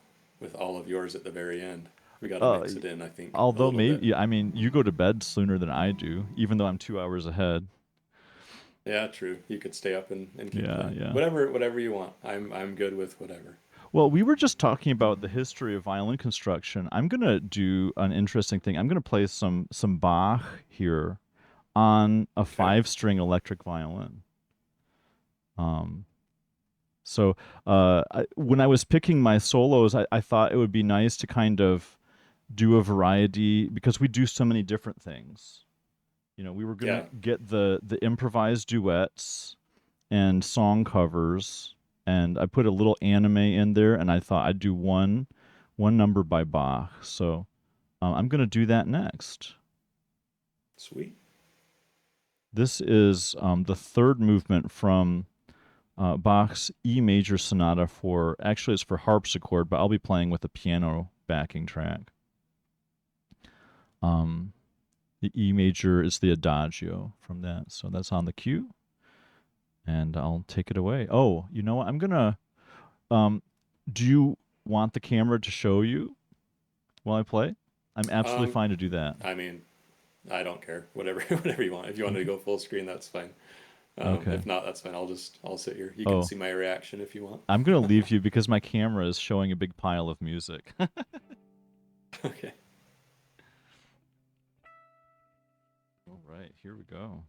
all of yours at the very end. We got to Uh, mix it in, I think, a Although little bit. maybe, yeah, I mean, you go to bed sooner than I do, even though I'm 2 hours ahead. Yeah, true. You could stay up and keep Yeah, playing. yeah. Whatever you want. I'm good with whatever. Well, we were just talking about the history of violin construction. I'm gonna do an interesting thing. I'm gonna play some Bach here on a Okay. 5 string electric violin. Um, so when I was picking my solos, I thought it would be nice to kind of do a variety because we do so many different things. We were gonna Yeah. get the improvised duets and song covers, and I put a little anime in there, and I thought I'd do one number by Bach. So I'm gonna do that next. Sweet. This is the third movement from Bach's E major sonata for, actually it's for harpsichord, but I'll be playing with a piano backing track. The E major is the adagio from that, so that's on the cue, and I'll take it away. Oh, you know what? I'm gonna. Do you want the camera to show you while I play? I'm absolutely Um, fine to do that. I mean, I don't care. Whatever, whatever you want. If you want to go full screen, that's fine. Okay. If not, that's fine. I'll sit here. You can Oh, see my reaction if you want. I'm gonna leave you because my camera is showing a big pile of music. Okay. All right, here we go.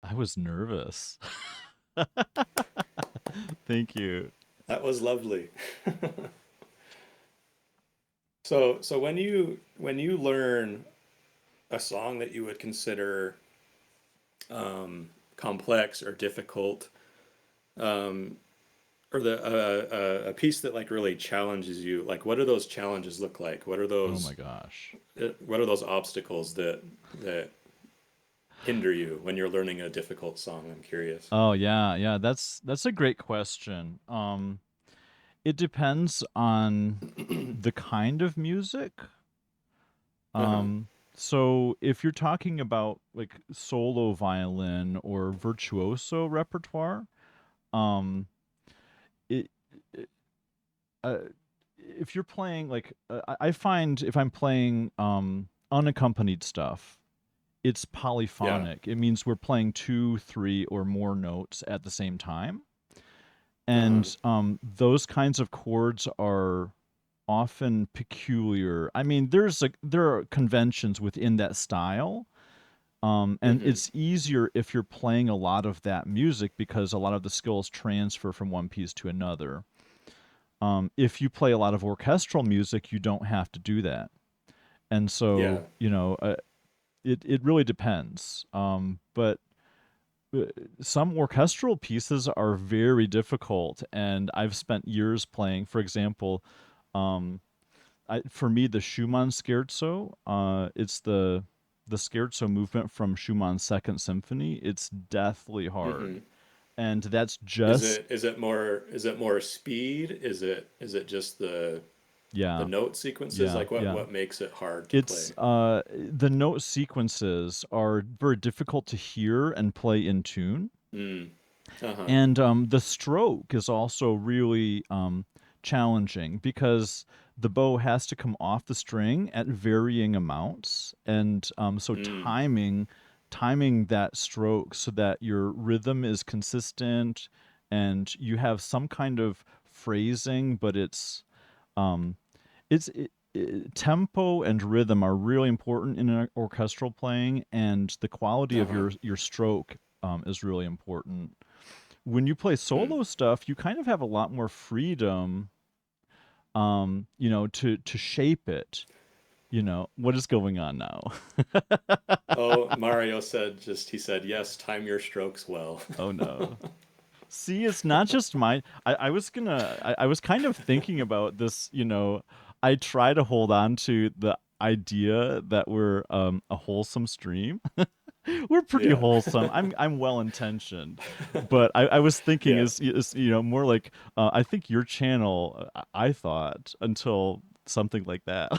I was nervous. Thank you. That was lovely. So when you learn a song that you would consider complex or difficult, um, or a piece that like really challenges you, like what do those challenges look like? Oh my gosh. What are those obstacles that hinder you when you're learning a difficult song? I'm curious. Oh yeah, yeah, that's a great question. It depends on the kind of music. Uh-huh. Um, so if you're talking about like solo violin or virtuoso repertoire, um, it, it if you're playing like I find if I'm playing unaccompanied stuff, it's Yeah. polyphonic. It means we're playing two, three, or more notes at the same time. Uh-huh. And those kinds of chords are often peculiar. I mean, there are conventions within that style, and Mm-hmm. it's easier if you're playing a lot of that music because a lot of the skills transfer from one piece to another. If you play a lot of orchestral music, you don't have to do that, and Yeah. so it really depends. But uh, some orchestral pieces are very difficult, and I've spent years playing. For example, um, for me, the Schumann Scherzo, it's the scherzo movement from Schumann's Second Symphony. It's deathly hard, Mm-hmm. and that's Is just it more speed? Is it just the yeah, note sequences? yeah, Like what yeah. what makes it hard to It's play? the note sequences are very difficult to hear and play in tune. Mm. Uh-huh. And the stroke is also really challenging because the bow has to come off the string at varying amounts, and so Mm. timing that stroke so that your rhythm is consistent and you have some kind of phrasing, but um, tempo and rhythm are really important in an orchestral playing, and the quality of Uh-huh. your stroke is really important. When you play Hmm. solo stuff, you kind of have a lot more freedom, to shape it. What is going on now? Oh, Mario he said, yes, time your strokes well. Oh no. See, it's not just mine. I was kind of thinking about this, I try to hold on to the idea that we're a wholesome stream. We're pretty Yeah. wholesome. I'm well intentioned, but I was thinking Yeah. is more like I think your channel. I thought until something like that.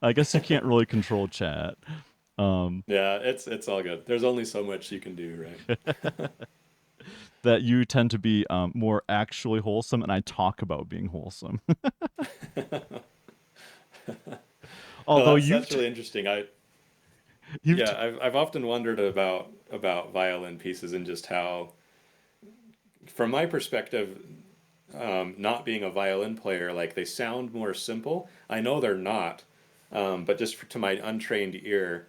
I guess you can't really control chat. Um, Yeah, it's all good. There's only so much you can do, right? that you tend to be more actually wholesome, and I talk about being wholesome. No, Although that's really interesting. you've Yeah, t- I've often wondered about violin pieces and just how, from my perspective, not being a violin player, like they sound more simple. I know they're not, but just to my untrained ear,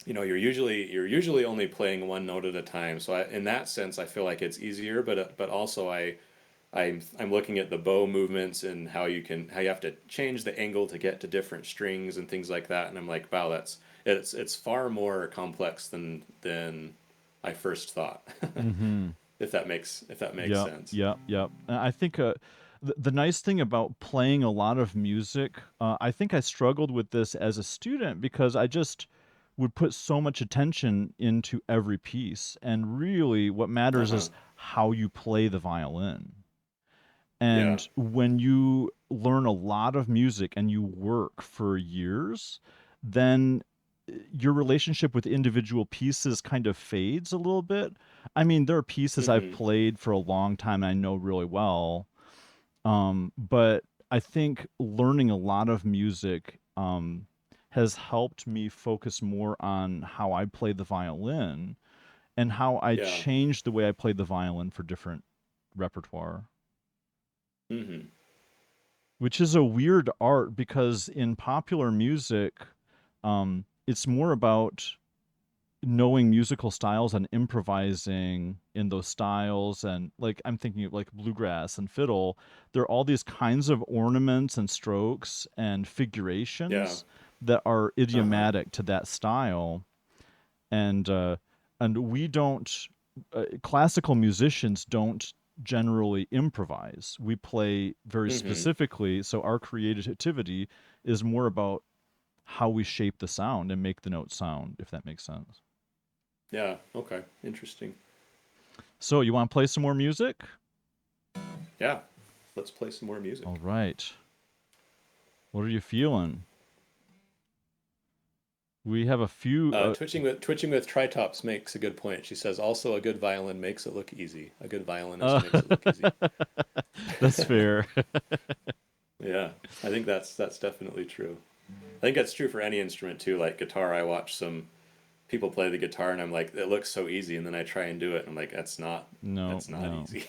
you're usually only playing one note at a time. So in that sense, I feel like it's easier. But also I'm looking at the bow movements and how you have to change the angle to get to different strings and things like that. And I'm like, wow, it's far more complex than I first thought. Mhm. if that makes Yep, sense. yep, yep. And I think the nice thing about playing a lot of music, I think I struggled with this as a student because I just would put so much attention into every piece. And really, what Uh matters huh. is how you play the violin. Yeah. And when you learn a lot of music and you work for years, then your relationship with individual pieces kind of fades a little bit. I mean, there are pieces I've Mm-hmm. played for a long time and I know really well. But I think learning a lot of music has helped me focus more on how I play the violin and how I Yeah. change the way I play the violin for different repertoire. Mm-hmm. Which is a weird art because in popular music, it's more about knowing musical styles and improvising in those styles, and like I'm thinking of like bluegrass and fiddle, there are all these kinds of ornaments and strokes and Yeah. figurations that are Uh-huh. idiomatic to that style. and we don't classical musicians don't generally improvise. We play very Mm-hmm. specifically, so our creativity is more about how we shape the sound and make the note sound, if that makes sense. Yeah. Okay. Interesting. So you want to play some more music? Yeah. Let's play some more All music. right. What are you feeling? We have a few. Twitching with tritops makes a good point. She says also a good violin makes it look easy. A good violinist Uh, makes it look easy. that's fair. Yeah, I think that's definitely true. I think that's true for any instrument too. Like guitar, I watch some people play the guitar, and I'm like, it looks so easy, and then I try and do it, and I'm like, No, that's not no. easy.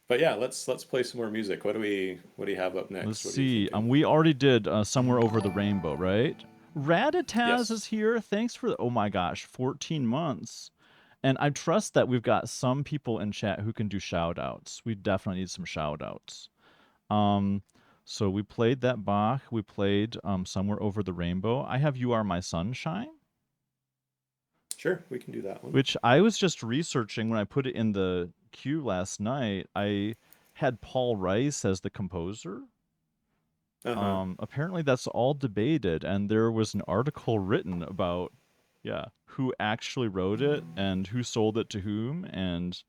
But yeah, let's play some more music. What do you have up Let's next? What are you see. thinking? We already did Somewhere Over the Rainbow, right? Raditaz is Yes. here. Thanks for oh my gosh, 14 months. And I trust that we've got some people in chat who can do shout outs. We definitely need some shout outs. Um, so we played that Bach. We played Somewhere Over the Rainbow. I have You Are My Sunshine, Sure, we can do that one. which I was just researching when I put it in the queue last night. I had Paul Rice as the composer. Uh-huh. Apparently that's all debated, and there was an article written about, yeah, who actually wrote it and who sold it to whom, and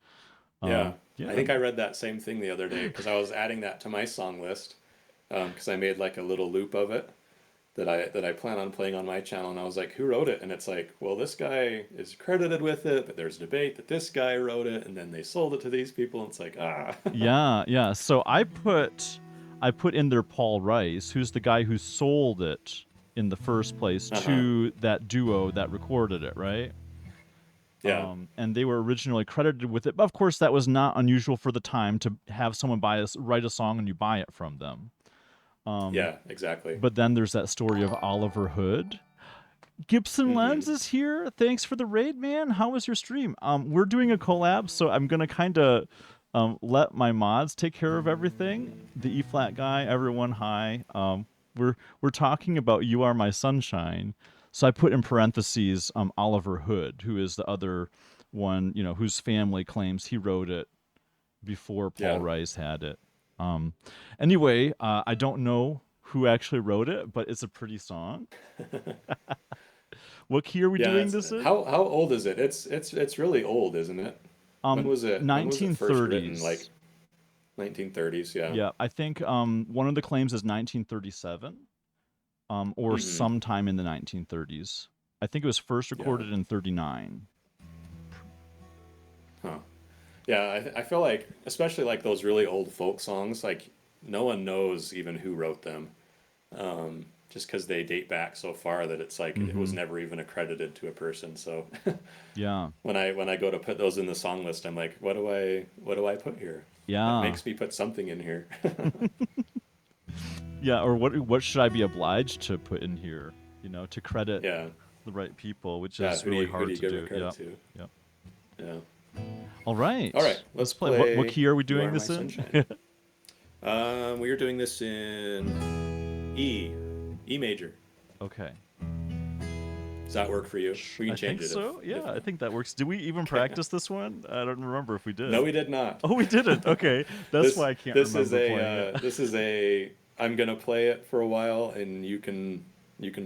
Yeah. I yeah, think I read that same thing the other day because I was adding that to my song list because I made like a little loop of it that I plan on playing on my channel, and I was like, who wrote it? And it's like, well, this guy is credited with it, but there's debate that this guy wrote it, and then they sold it to these people, and it's like, ah. yeah, yeah. So I put in there Paul Rice, who's the guy who sold it in the first place Uh-huh. to that duo that recorded it, right? Yeah. And they were originally credited with it. But of course, that was not unusual for the time to have someone write a song and you buy it from them. Um, Yeah, exactly. but then there's that story of Oliver Hood. Gibson Mm-hmm. Lens is here. Thanks for the raid, man. How was your stream? We're doing a collab, so I'm gonna kind of let my mods take care of everything. The E flat guy, everyone, hi. We're talking about "You Are My Sunshine," so I put in parentheses Oliver Hood, who is the other one, whose family claims he wrote it before Paul Yeah. Rice had it. Um, anyway, I don't know who actually wrote it, but it's a pretty song. What key are we Yeah, doing it's this in? how old is it? It's really old, isn't it? When was it first written? Like 1930s. 1930s, yeah. Yeah, I think one of the claims is 1937, or Mm-hmm. sometime in the 1930s. I think it was first Yeah. recorded in 39. Huh. Yeah, I feel like, especially like those really old folk songs, like no one knows even who wrote them, just because they date back so far that it's like it was Mm-hmm. never even accredited to a person. So Yeah, when I go to put those in the song list, I'm like, what do I put here? That yeah, makes me put something in here. yeah. Or what should I be obliged to put in here? To credit Yeah, the right people, which yeah. is Who do really you who do hard you to give the do. credit Yep, to? yep. Yeah. All All right, right, let's let's play. What play key are we "You doing Are My this in? Sunshine." We are doing this in E, E major. Okay. Does that work for you? We I can think change it so. if Yeah, I think that works. Did we even okay. practice this one? I don't remember if we No, did. we did not. Oh, we didn't. Okay, that's This why I can't this is remember a playing it. I'm gonna play it for a while, and you can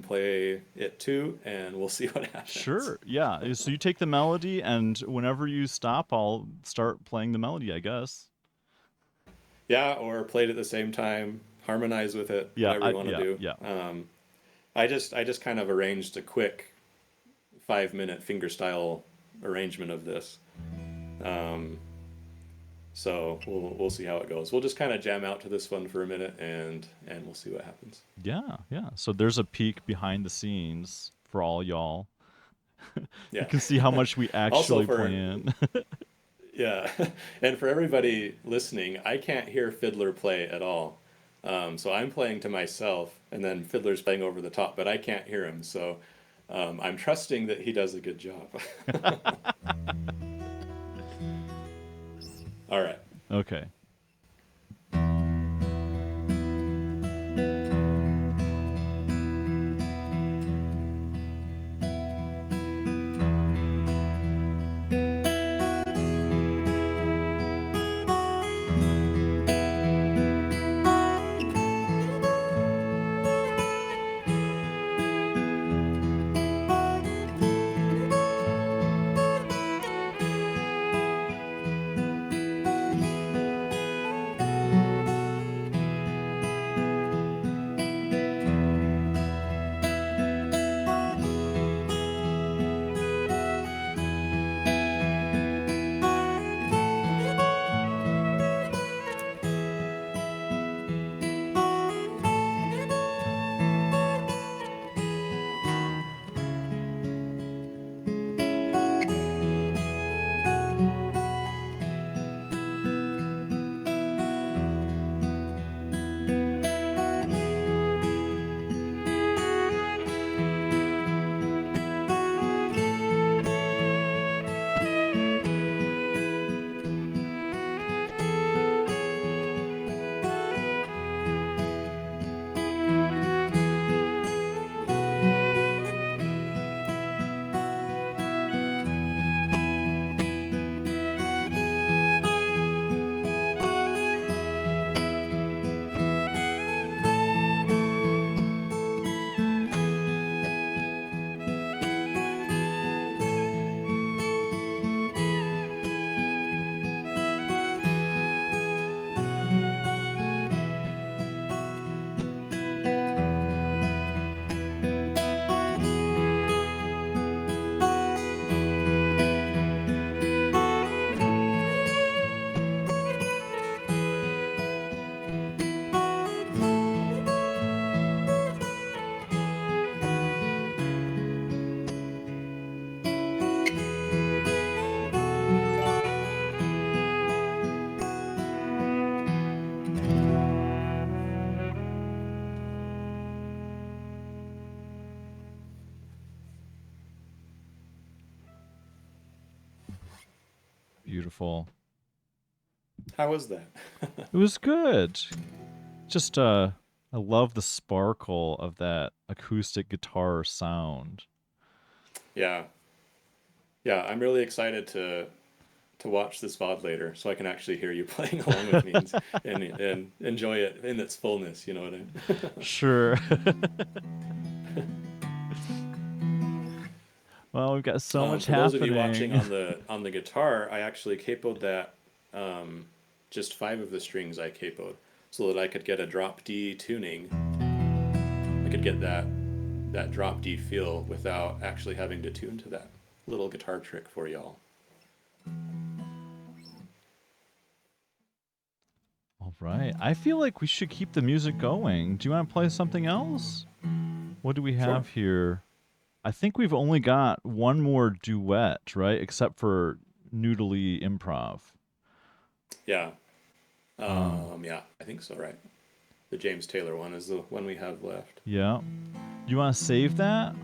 play it too, and we'll see what happens. Sure. Yeah. So you take the melody, and whenever you stop, I'll start playing the melody, I guess. Yeah, or play it at the same time, harmonize with it, Yeah. whatever you want to Yeah. do. Yeah. I just kind of arranged a quick 5-minute fingerstyle arrangement of this. Um, so we'll see how it goes. We'll just kind of jam out to this one for a minute, and we'll see what happens. Yeah. Yeah. So there's a peek behind the scenes for all y'all. You Yeah. can see how much we Also actually for plan. yeah, and for everybody listening, I can't hear Fiddler play at all. So I'm playing to myself, and then Fiddler's playing over the top, but I can't hear him. So I'm trusting that he does a good job. All right. Okay. Beautiful. How was that? It was good. Just I love the sparkle of that acoustic guitar sound. Yeah. Yeah, I'm really excited to watch this VOD later so I can actually hear you playing along with me and enjoy it in its fullness, you know what I mean? Sure. Well, we've got so much For those of you watching happening. on the guitar, I actually capoed that just 5 of the strings I capoed so that I could get a drop D tuning. I could get that drop D feel without actually having to tune to that little guitar trick for y'all. All right. I feel like we should keep the music going. Do you want to play something else? What do we Sure. have here? I think we've only got one more duet, right? Except for Noodly Improv. Yeah. Um, Yeah, I think so, right? The James Taylor one is the one we have left. yeah. You want to save that?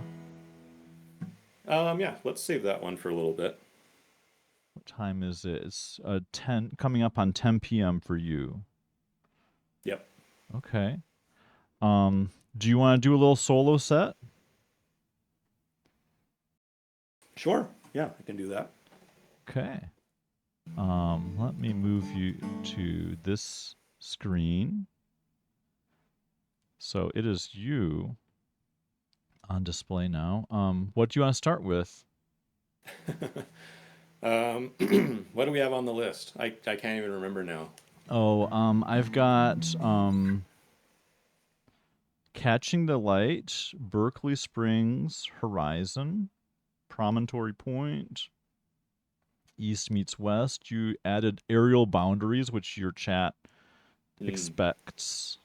Yeah, let's save that one for a little bit. What time is it? It's 10 coming up on 10 p.m. for you. Yep. Okay. Do you want to do a little solo set? Sure. Yeah, I can do that. Okay. Let me move you to this screen. So it is you on display now. What do you want to start with? What do we have on the list? I can't even remember now. Oh, I've got Catching the Light, Berkeley Springs, Horizon, Promontory Point, East meets West. You added Aerial Boundaries, which your chat Mm, expects,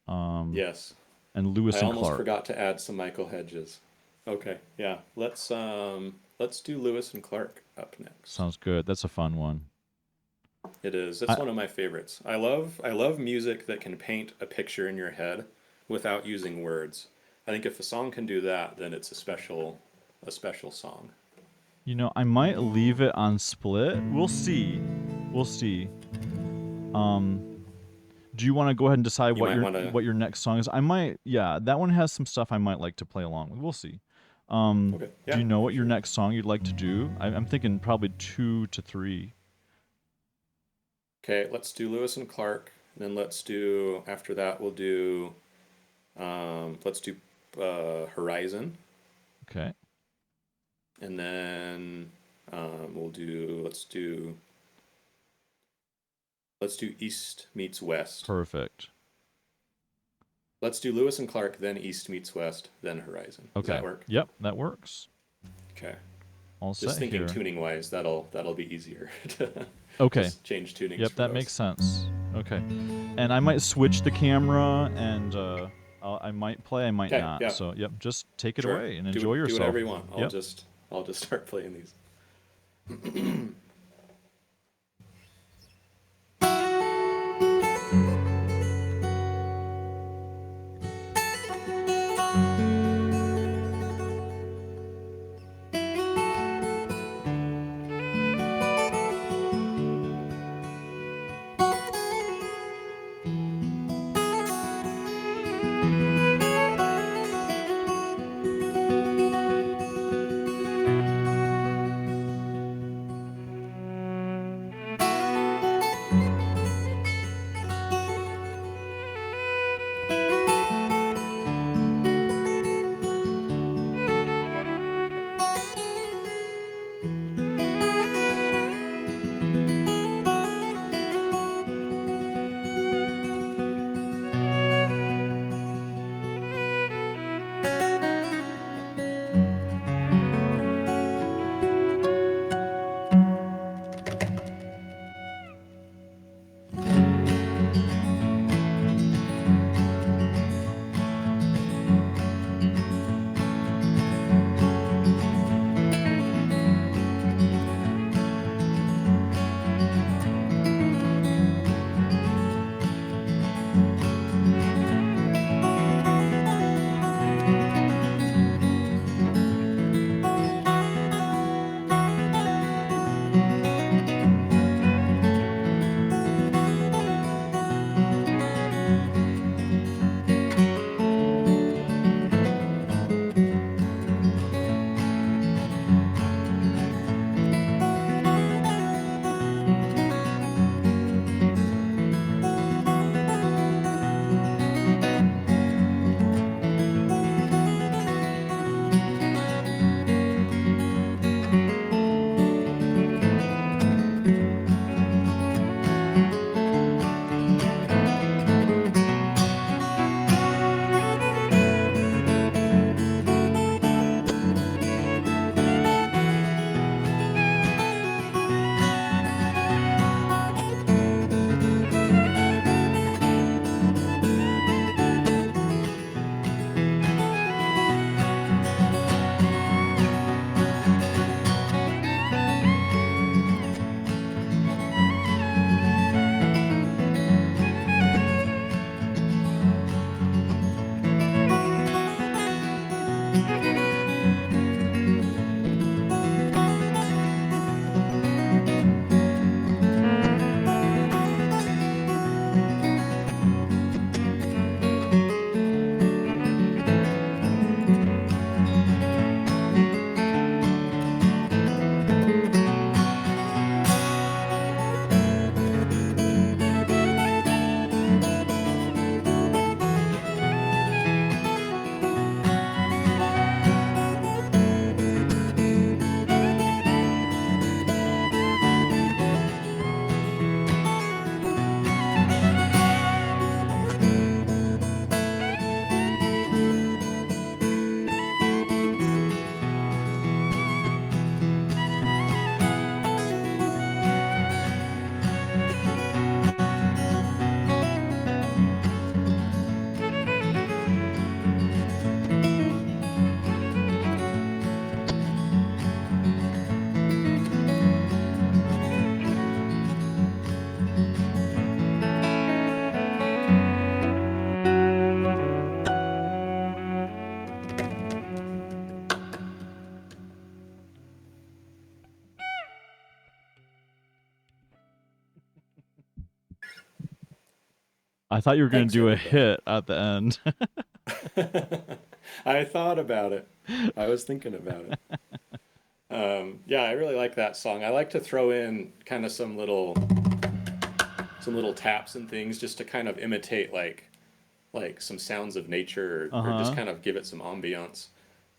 um, yes. and Lewis I and almost Clark. forgot to add some Michael Hedges. Okay, yeah. Let's do Lewis and Clark up next. Sounds good. That's a fun one. It is. It's I, one of my favorites. I love music that can paint a picture in your head without using words. I think if a song can do that, then it's a special song. I might leave it on split. We'll see. We'll see. Um, do you want to go ahead and decide You might want to. what your next song is? I might. Yeah, that one has some stuff I might like to play along with. We'll see. Okay. Do Yeah, you know for what your sure. next song you'd like to do? I'm thinking probably 2 to 3. Okay, let's do Lewis and Clark. Then let's do after that we'll do let's do Horizon, Okay. and then let's do East meets West. Perfect. Let's do Lewis and Clark, then East meets West, then Horizon. Does Okay. that work? Yep, that works. Okay. All Just set thinking here. tuning wise, that'll be easier to Okay. just change tunings Yep, for that makes those. sense. Okay. And I might switch the camera and I might play, I might Okay, not. yeah, So, yep, just take it sure. away and Do enjoy it. Do yourself. whatever you want. I'll Yep. just I'll just start playing these. I thought you were going to Thanks, do a everybody. hit at the end. I thought about it. I was thinking about it. Yeah, I really like that song. I like to throw in kind of some little taps and things just to kind of imitate like some sounds of nature or just Uh-huh. kind of give it some ambiance.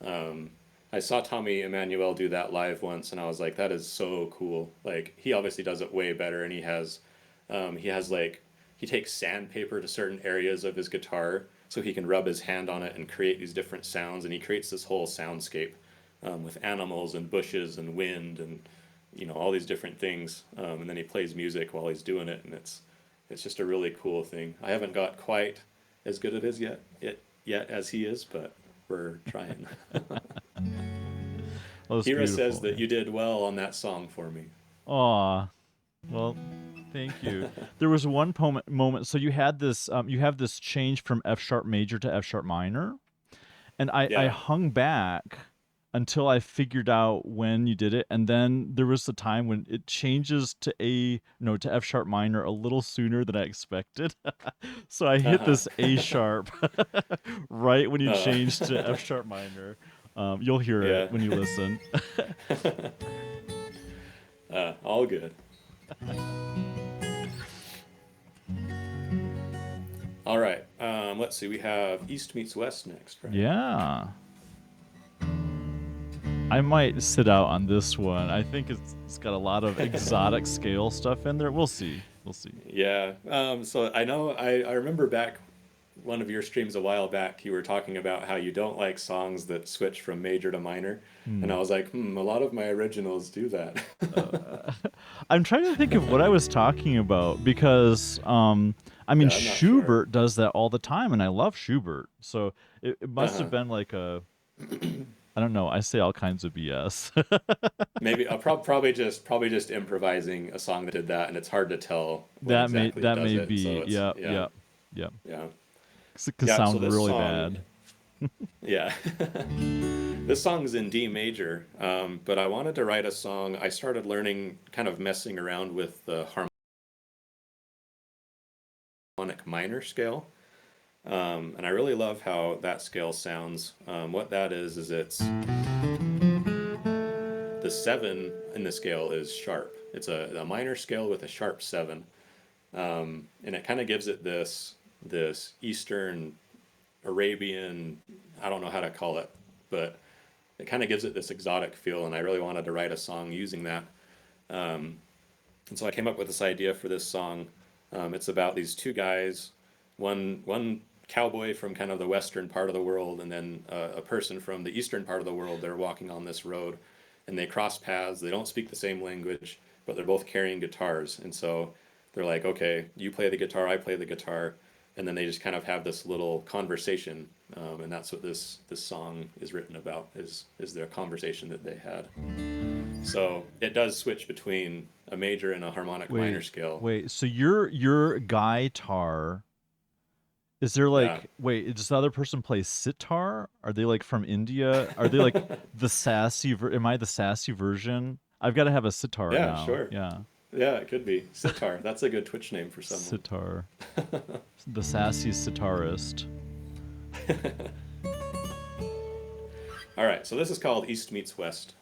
Um, I saw Tommy Emmanuel do that live once, and I was like, that is so cool. Like he obviously does it way better, and he has like he takes sandpaper to certain areas of his guitar so he can rub his hand on it and create these different sounds, and he creates this whole soundscape with animals and bushes and wind and all these different things. And then he plays music while he's doing it, and it's just a really cool thing. I haven't got quite as good at it yet as he is, but we're trying. Well, that's Kira says beautiful. that you did well on that song for me. Aw. Well, thank you. There was one moment. So you have this change from F sharp major to F sharp minor, and I Yeah. hung back until I figured out when you did it, and then there was a time when it changes to A no to F sharp minor a little sooner than I expected. So I hit Uh this A sharp right when you huh. changed to F sharp minor. You'll hear it Yeah. when you listen. All good. All right. Let's see. We have East meets West next, right? Yeah. I might sit out on this one. I think it's got a lot of exotic scale stuff in there. We'll see. We'll see. Yeah. So I know I remember back one of your streams a while back, you were talking about how you don't like songs that switch from major to minor. And Hmm. I was like, a lot of my originals do that. Uh, I'm trying to think of what I was talking about because I mean Yeah, I'm not sure. Schubert does that all the time and I love Schubert. So it must have Uh-huh. been like a I don't know, I say all kinds of BS. Maybe probably just improvising a song that did that, and it's hard to tell when exactly it that does may it. And so be. it's Yep, yeah, yep, yep. yeah, 'Cause it could yeah. So sound this really song, bad. yeah, this song's in D major. But I wanted to write a song. I started learning, kind of messing around with the harmonic minor scale. And I really love how that scale sounds. What that is it's the seven in the scale is sharp. It's a minor scale with a sharp seven, and it kind of gives it this Eastern Arabian. I don't know how to call it, but it kind of gives it this exotic feel. And I really wanted to write a song using that. And so I came up with this idea for this song. It's about these two guys, one cowboy from kind of the western part of the world, and then a person from the eastern part of the world. They're walking on this road, and they cross paths. They don't speak the same language, but they're both carrying guitars. And so they're like, okay, you play the guitar, I play the guitar, and then they just kind of have this little conversation. And that's what this song is written about is their conversation that they had. So it does switch between a major and a harmonic minor Wait, scale. wait. So your guitar is there Yeah. like wait, does the other person play sitar? Are they like from India? Are they like the am I the sassy version? I've got to have a sitar Yeah, now. sure. Yeah. Yeah, it could be. Sitar. That's a good Twitch name for someone. Sitar. The sassy sitarist. All right, so this is called East Meets West.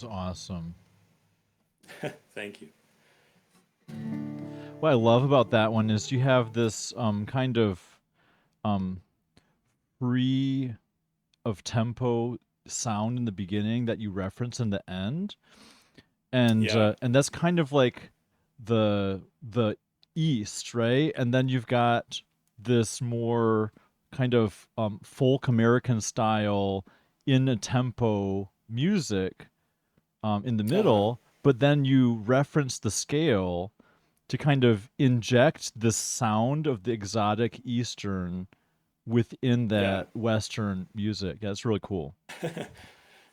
was awesome. Thank you. What I love about that one is you have this kind of um free of tempo sound in the beginning that you reference in the end, Yeah. and that's kind of like the east, right? And then you've got this more kind of folk American style in a tempo music in the Uh-huh. middle, but then you reference the scale to kind of inject the sound of the exotic Eastern within Yeah. that Western music. Yeah, it's really cool.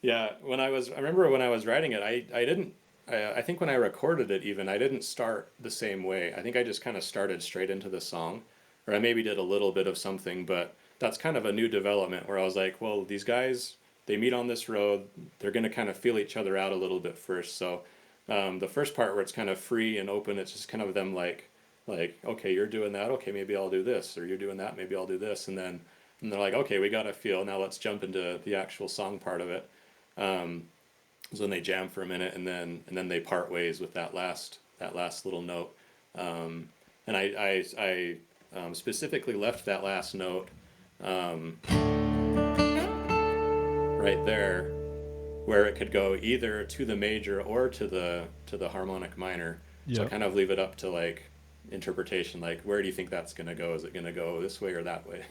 Yeah, I remember when I was writing it, I didn't, I think when I recorded it even, I didn't start the same way. I think I just kind of started straight into the song, or I maybe did a little bit of something, but that's kind of a new development where I was like, well, these guys, they meet on this road, they're going to kind of feel each other out a little bit first. So the first part where it's kind of free and open, it's just kind of them like, okay, you're doing that, okay, maybe I'll do this, or you're doing that, maybe I'll do this, and they're like, okay, we got to feel, now let's jump into the actual song part of it. Um, so then they jam for a minute, and then they part ways with that last little note. Um, and I specifically left that last note um, right there where it could go either to the major or to the harmonic minor. So I Yep. kind of leave it up to like interpretation. Like, where do you think that's gonna go? Is it gonna go this way or that way?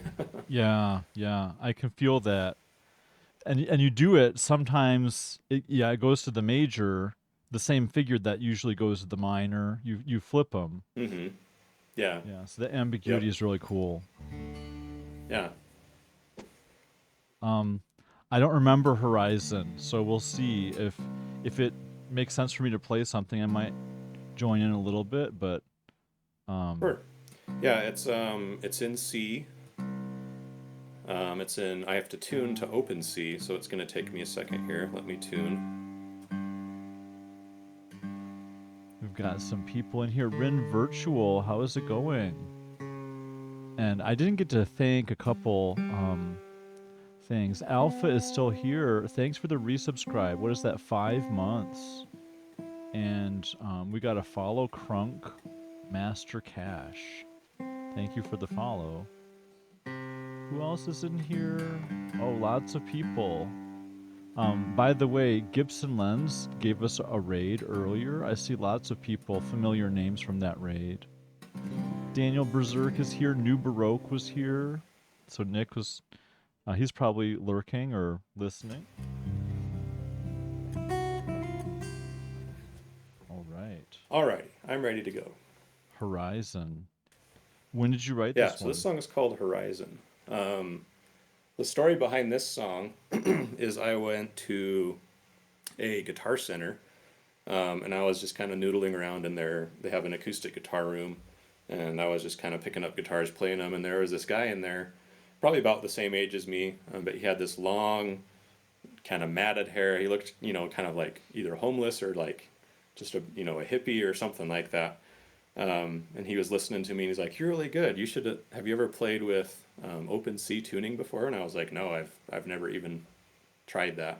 Yeah, yeah. I can feel that. And you do it sometimes yeah, it goes to the major, the same figure that usually goes to the minor. You flip them. Mm-hmm. Yeah. Yeah, so the ambiguity Yep. is really cool. Yeah. Um, I don't remember Horizon, so we'll see if it makes sense for me to play something. I might join in a little bit, but um, Sure. Yeah. It's in C. It's in. I have to tune to open C, so it's going to take me a second here. Let me tune. we've got some people in here. Rin Virtual, how is it going? And I didn't get to thank a couple things. Alpha is still here. Thanks for the resubscribe. What is that? 5 months. And we got a follow Crunk Master Cash. Thank you for the follow. Who else is in here? Oh, lots of people. By the way, Gibson Lens gave us a raid earlier. I see lots of people, familiar names from that raid. Daniel Berserk is here. New Baroque was here. So Nick was, he's probably lurking or listening. All right. Alrighty, I'm ready to go. Horizon. When did you write Yeah. this So this one? song is called Horizon. Um, the story behind this song is I went to a guitar center, and I was just kind of noodling around in there. They have an acoustic guitar room, and I was just kind of picking up guitars, playing them. And there was this guy in there, probably about the same age as me, but he had this long, kind of matted hair. He looked, kind of like either homeless or like just a hippie or something like that. And he was listening to me, and he's like, "You're really good. You should. Have you ever played with open C tuning before?" And I was like, "No, I've never even tried that."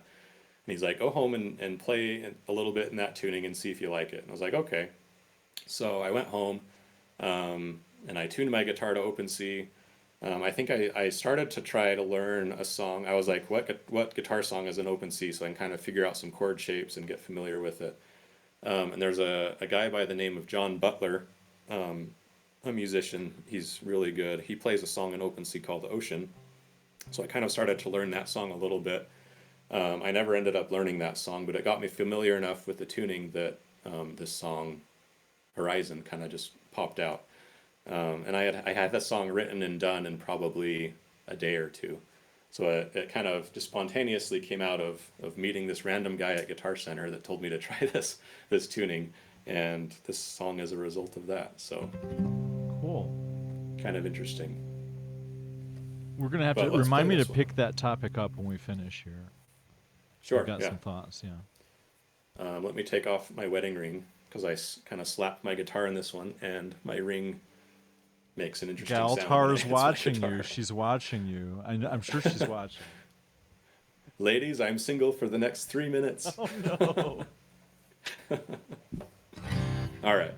And he's like, "Go home and play a little bit in that tuning and see if you like it." And I was like, "Okay." So I went home, and I tuned my guitar to open C. I think I started to try to learn a song. I was like, what guitar song is an open C, so I can kind of figure out some chord shapes and get familiar with it. And there's a guy by the name of John Butler, um, a musician. He's really good. He plays a song in open C called Ocean. So I kind of started to learn that song a little bit. I never ended up learning that song, but it got me familiar enough with the tuning that this song Horizon kind of just popped out. And I had that song written and done in probably a day or two. So it kind of just spontaneously came out of meeting this random guy at Guitar Center that told me to try this tuning, and this song is a result of that. So Cool. kind of interesting. We're gonna have to But let's play remind me to this one. pick that topic up when we finish here. I've Sure, got yeah. some thoughts. Yeah. Let me take off my wedding ring because I kind of slapped my guitar in this one, and my ring makes an interesting sound when it Galtar's hits my watching you. guitar. She's watching you. I'm sure she's watching. Ladies, I'm single for the next 3 minutes. Oh no. All right.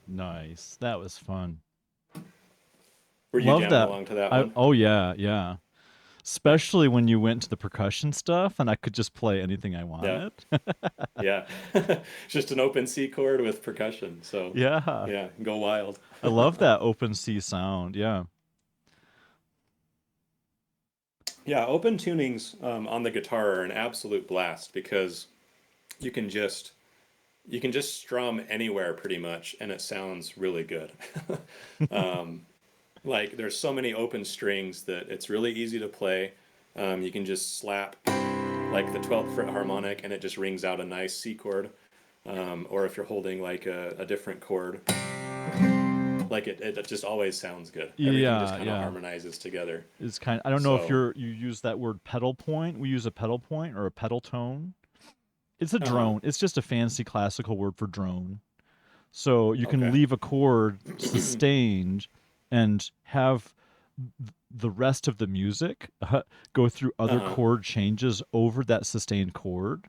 Nice. That was fun. Were you Love jamming that. along to that one? Oh yeah, yeah. Nice. Especially when you went to the percussion stuff and I could just play anything I Yeah. wanted. Yeah. It's just an open C chord with percussion. So, Yeah. yeah, go wild. I love that open C sound. Yeah. Yeah, open tunings on the guitar are an absolute blast because you can just you can just strum anywhere pretty much and it sounds really good. um, like there's so many open strings that it's really easy to play. You can just slap like the 12th fret harmonic and it just rings out a nice C chord. Or if you're holding like a different chord, like it just always sounds good. Everything just Yeah, kind of yeah. harmonizes together. It's kind I don't know if So, you use that word pedal point. We use a pedal point or a pedal tone. It's a uh-huh. drone. It's just a fancy classical word for drone. So you can Okay. leave a chord sustained and have the rest of the music go through other Uh-huh. chord changes over that sustained chord,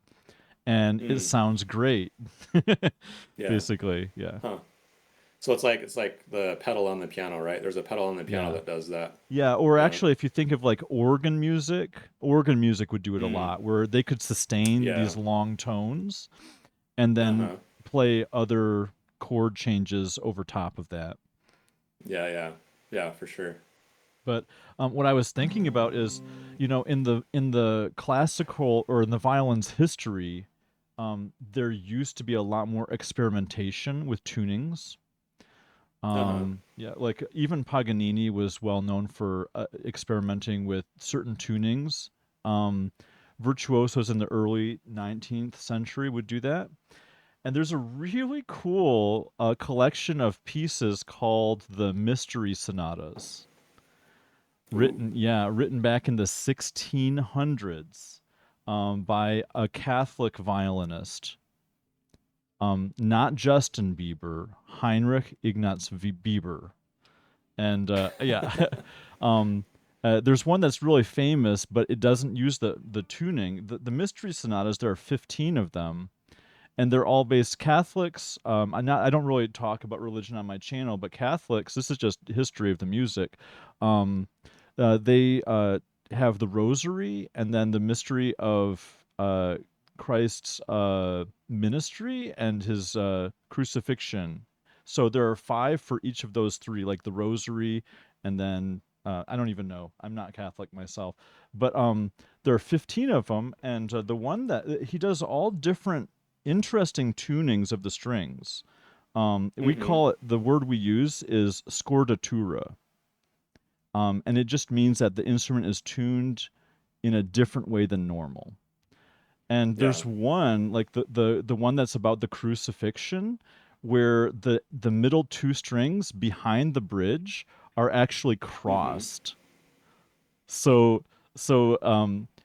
and it Mm, sounds great. yeah. Basically, yeah. Huh. So it's like the pedal on the piano, right? There's a pedal on the piano Yeah. that does that. Yeah, or Uh, actually if you think of like organ music would do it a mm, lot where they could sustain yeah. these long tones and then Uh-huh. play other chord changes over top of that. Yeah, yeah. Yeah, for sure. But what I was thinking about is, in the classical or in the violin's history, there used to be a lot more experimentation with tunings. Uh-huh. Yeah, like even Paganini was well known for experimenting with certain tunings. Um, virtuosos in the early 19th century would do that. And there's a really cool collection of pieces called the Mystery Sonatas, Ooh. written back in the 1600s by a Catholic violinist, not Justin Bieber, Heinrich Ignaz Bieber. And yeah, there's one that's really famous, but it doesn't use the tuning. The Mystery Sonatas, there are 15 of them, and they're all based Catholics. I don't really talk about religion on my channel, but Catholics. This is just history of the music. Um, they have the Rosary, and then the mystery of Christ's ministry and his crucifixion. So there are five for each of those three, like the Rosary, and then I don't even know. I'm not Catholic myself, but there are 15 of them, and the one that he does all different interesting tunings of the strings. We Mm-hmm. call it, the word we use is scordatura, and it just means that the instrument is tuned in a different way than normal. And Yeah. there's one, like the one that's about the crucifixion, where the middle two strings behind the bridge are actually Mm-hmm. crossed. So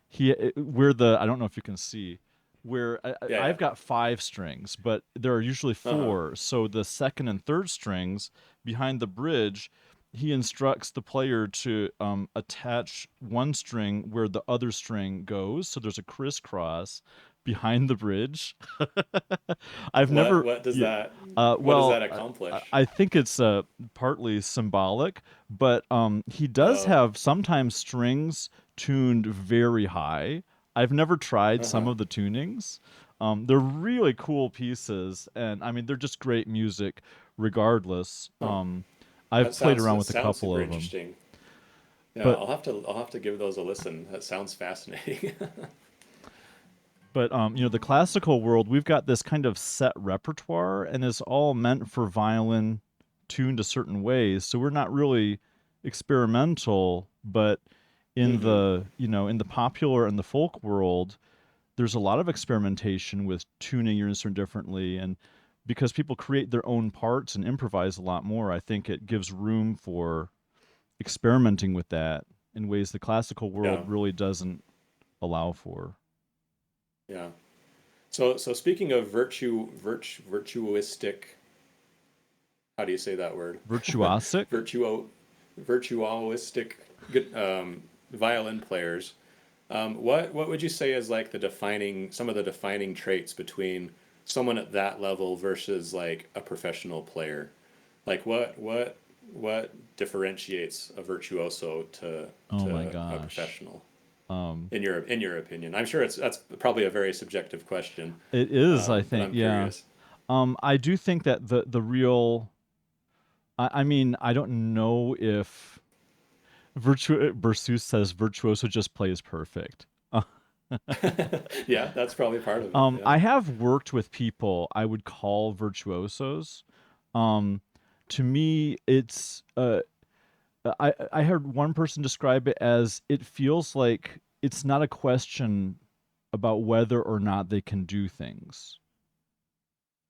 he where the, I don't know if you can see, where Yeah, yeah. I've got five strings, but there are usually Uh-huh. four. So the second and third strings behind the bridge, he instructs the player to attach one string where the other string goes. So there's a crisscross behind the bridge. I've What never, what does yeah. that what does Well, that accomplish? I think it's partly symbolic, but he does Oh. have sometimes strings tuned very high. I've never tried some Uh-huh. of the tunings. They're really cool pieces, and I mean they're just great music, regardless. Huh. I've played around That with a sounds couple super of them, interesting. Yeah, but I'll have to give those a listen. That sounds fascinating. the classical world, we've got this kind of set repertoire, and it's all meant for violin tuned a certain ways. So we're not really experimental, but in Mm-hmm. the popular and the folk world, there's a lot of experimentation with tuning your instrument differently, and because people create their own parts and improvise a lot more, I think it gives room for experimenting with that in ways the classical world Yeah. really doesn't allow for. Yeah. So speaking of virtuistic, how do you say that word? Virtuosic. Virtuo virtuoistic good violin players. What would you say is like some of the defining traits between someone at that level versus like a professional player? Like what differentiates a virtuoso Oh my to a gosh. professional Um, in your opinion? I'm sure that's probably a very subjective question, it is, I but think, I'm yeah. curious. I do think that the real, I mean, I don't know if Bersus says virtuoso just plays perfect. Yeah, that's probably part of it. Yeah. I have worked with people I would call virtuosos. Um, to me, it's I heard one person describe it as, it feels like it's not a question about whether or not they can do things.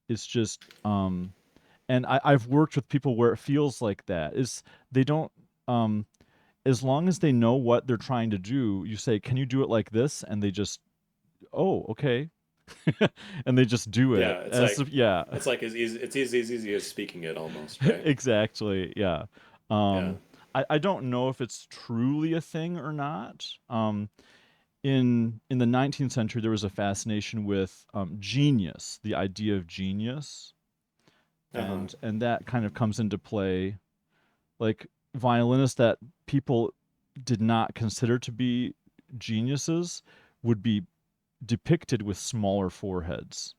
It's just and I've worked with people where it feels like that. Is they don't um as long as they know what they're trying to do, you say, "Can you do it like this?" And they just, "Oh, okay." And they just do it. Yeah, As if, yeah. it's like as easy as speaking it almost, right? Exactly. Yeah. Yeah. I don't know if it's truly a thing or not. In the 19th century, there was a fascination with genius, the idea of genius, Uh-huh. and that kind of comes into play. Like violinists that people did not consider to be geniuses would be depicted with smaller foreheads,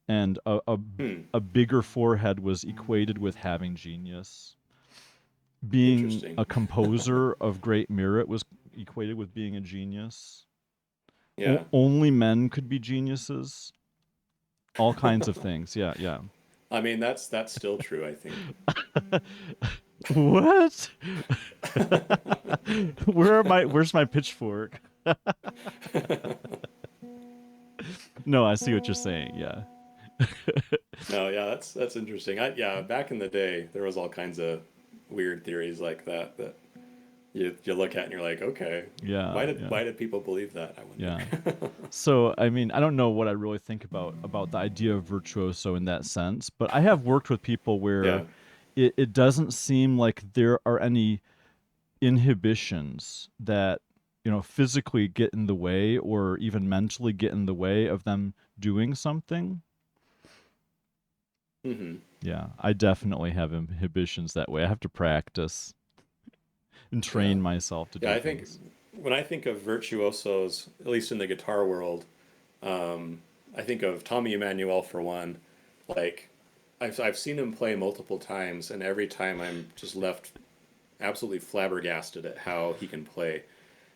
and Hmm. a bigger forehead was equated with having genius. Being Interesting. a composer of great merit was equated with being a genius. Yeah. Only men could be geniuses. All kinds of things. Yeah, yeah. I mean, that's still true, I think. What? Where's my pitchfork? No, I see what you're saying. Yeah. No, yeah, that's interesting. Yeah, back in the day, there was all kinds of weird theories like that that you look at and you're like, okay, Yeah, yeah. why did people believe that? I Yeah. wonder. So, I mean, I don't know what I really think about the idea of virtuoso in that sense, but I have worked with people Yeah. where it doesn't seem like there are any inhibitions that, physically get in the way or even mentally get in the way of them doing something. Hmm. Yeah, I definitely have inhibitions that way. I have to practice and Yeah. train myself to Yeah, do I think things. when I think of virtuosos, at least in the guitar world, um, I think of Tommy Emmanuel for one. Like, I've seen him play multiple times, and every time I'm just left absolutely flabbergasted at how he can play.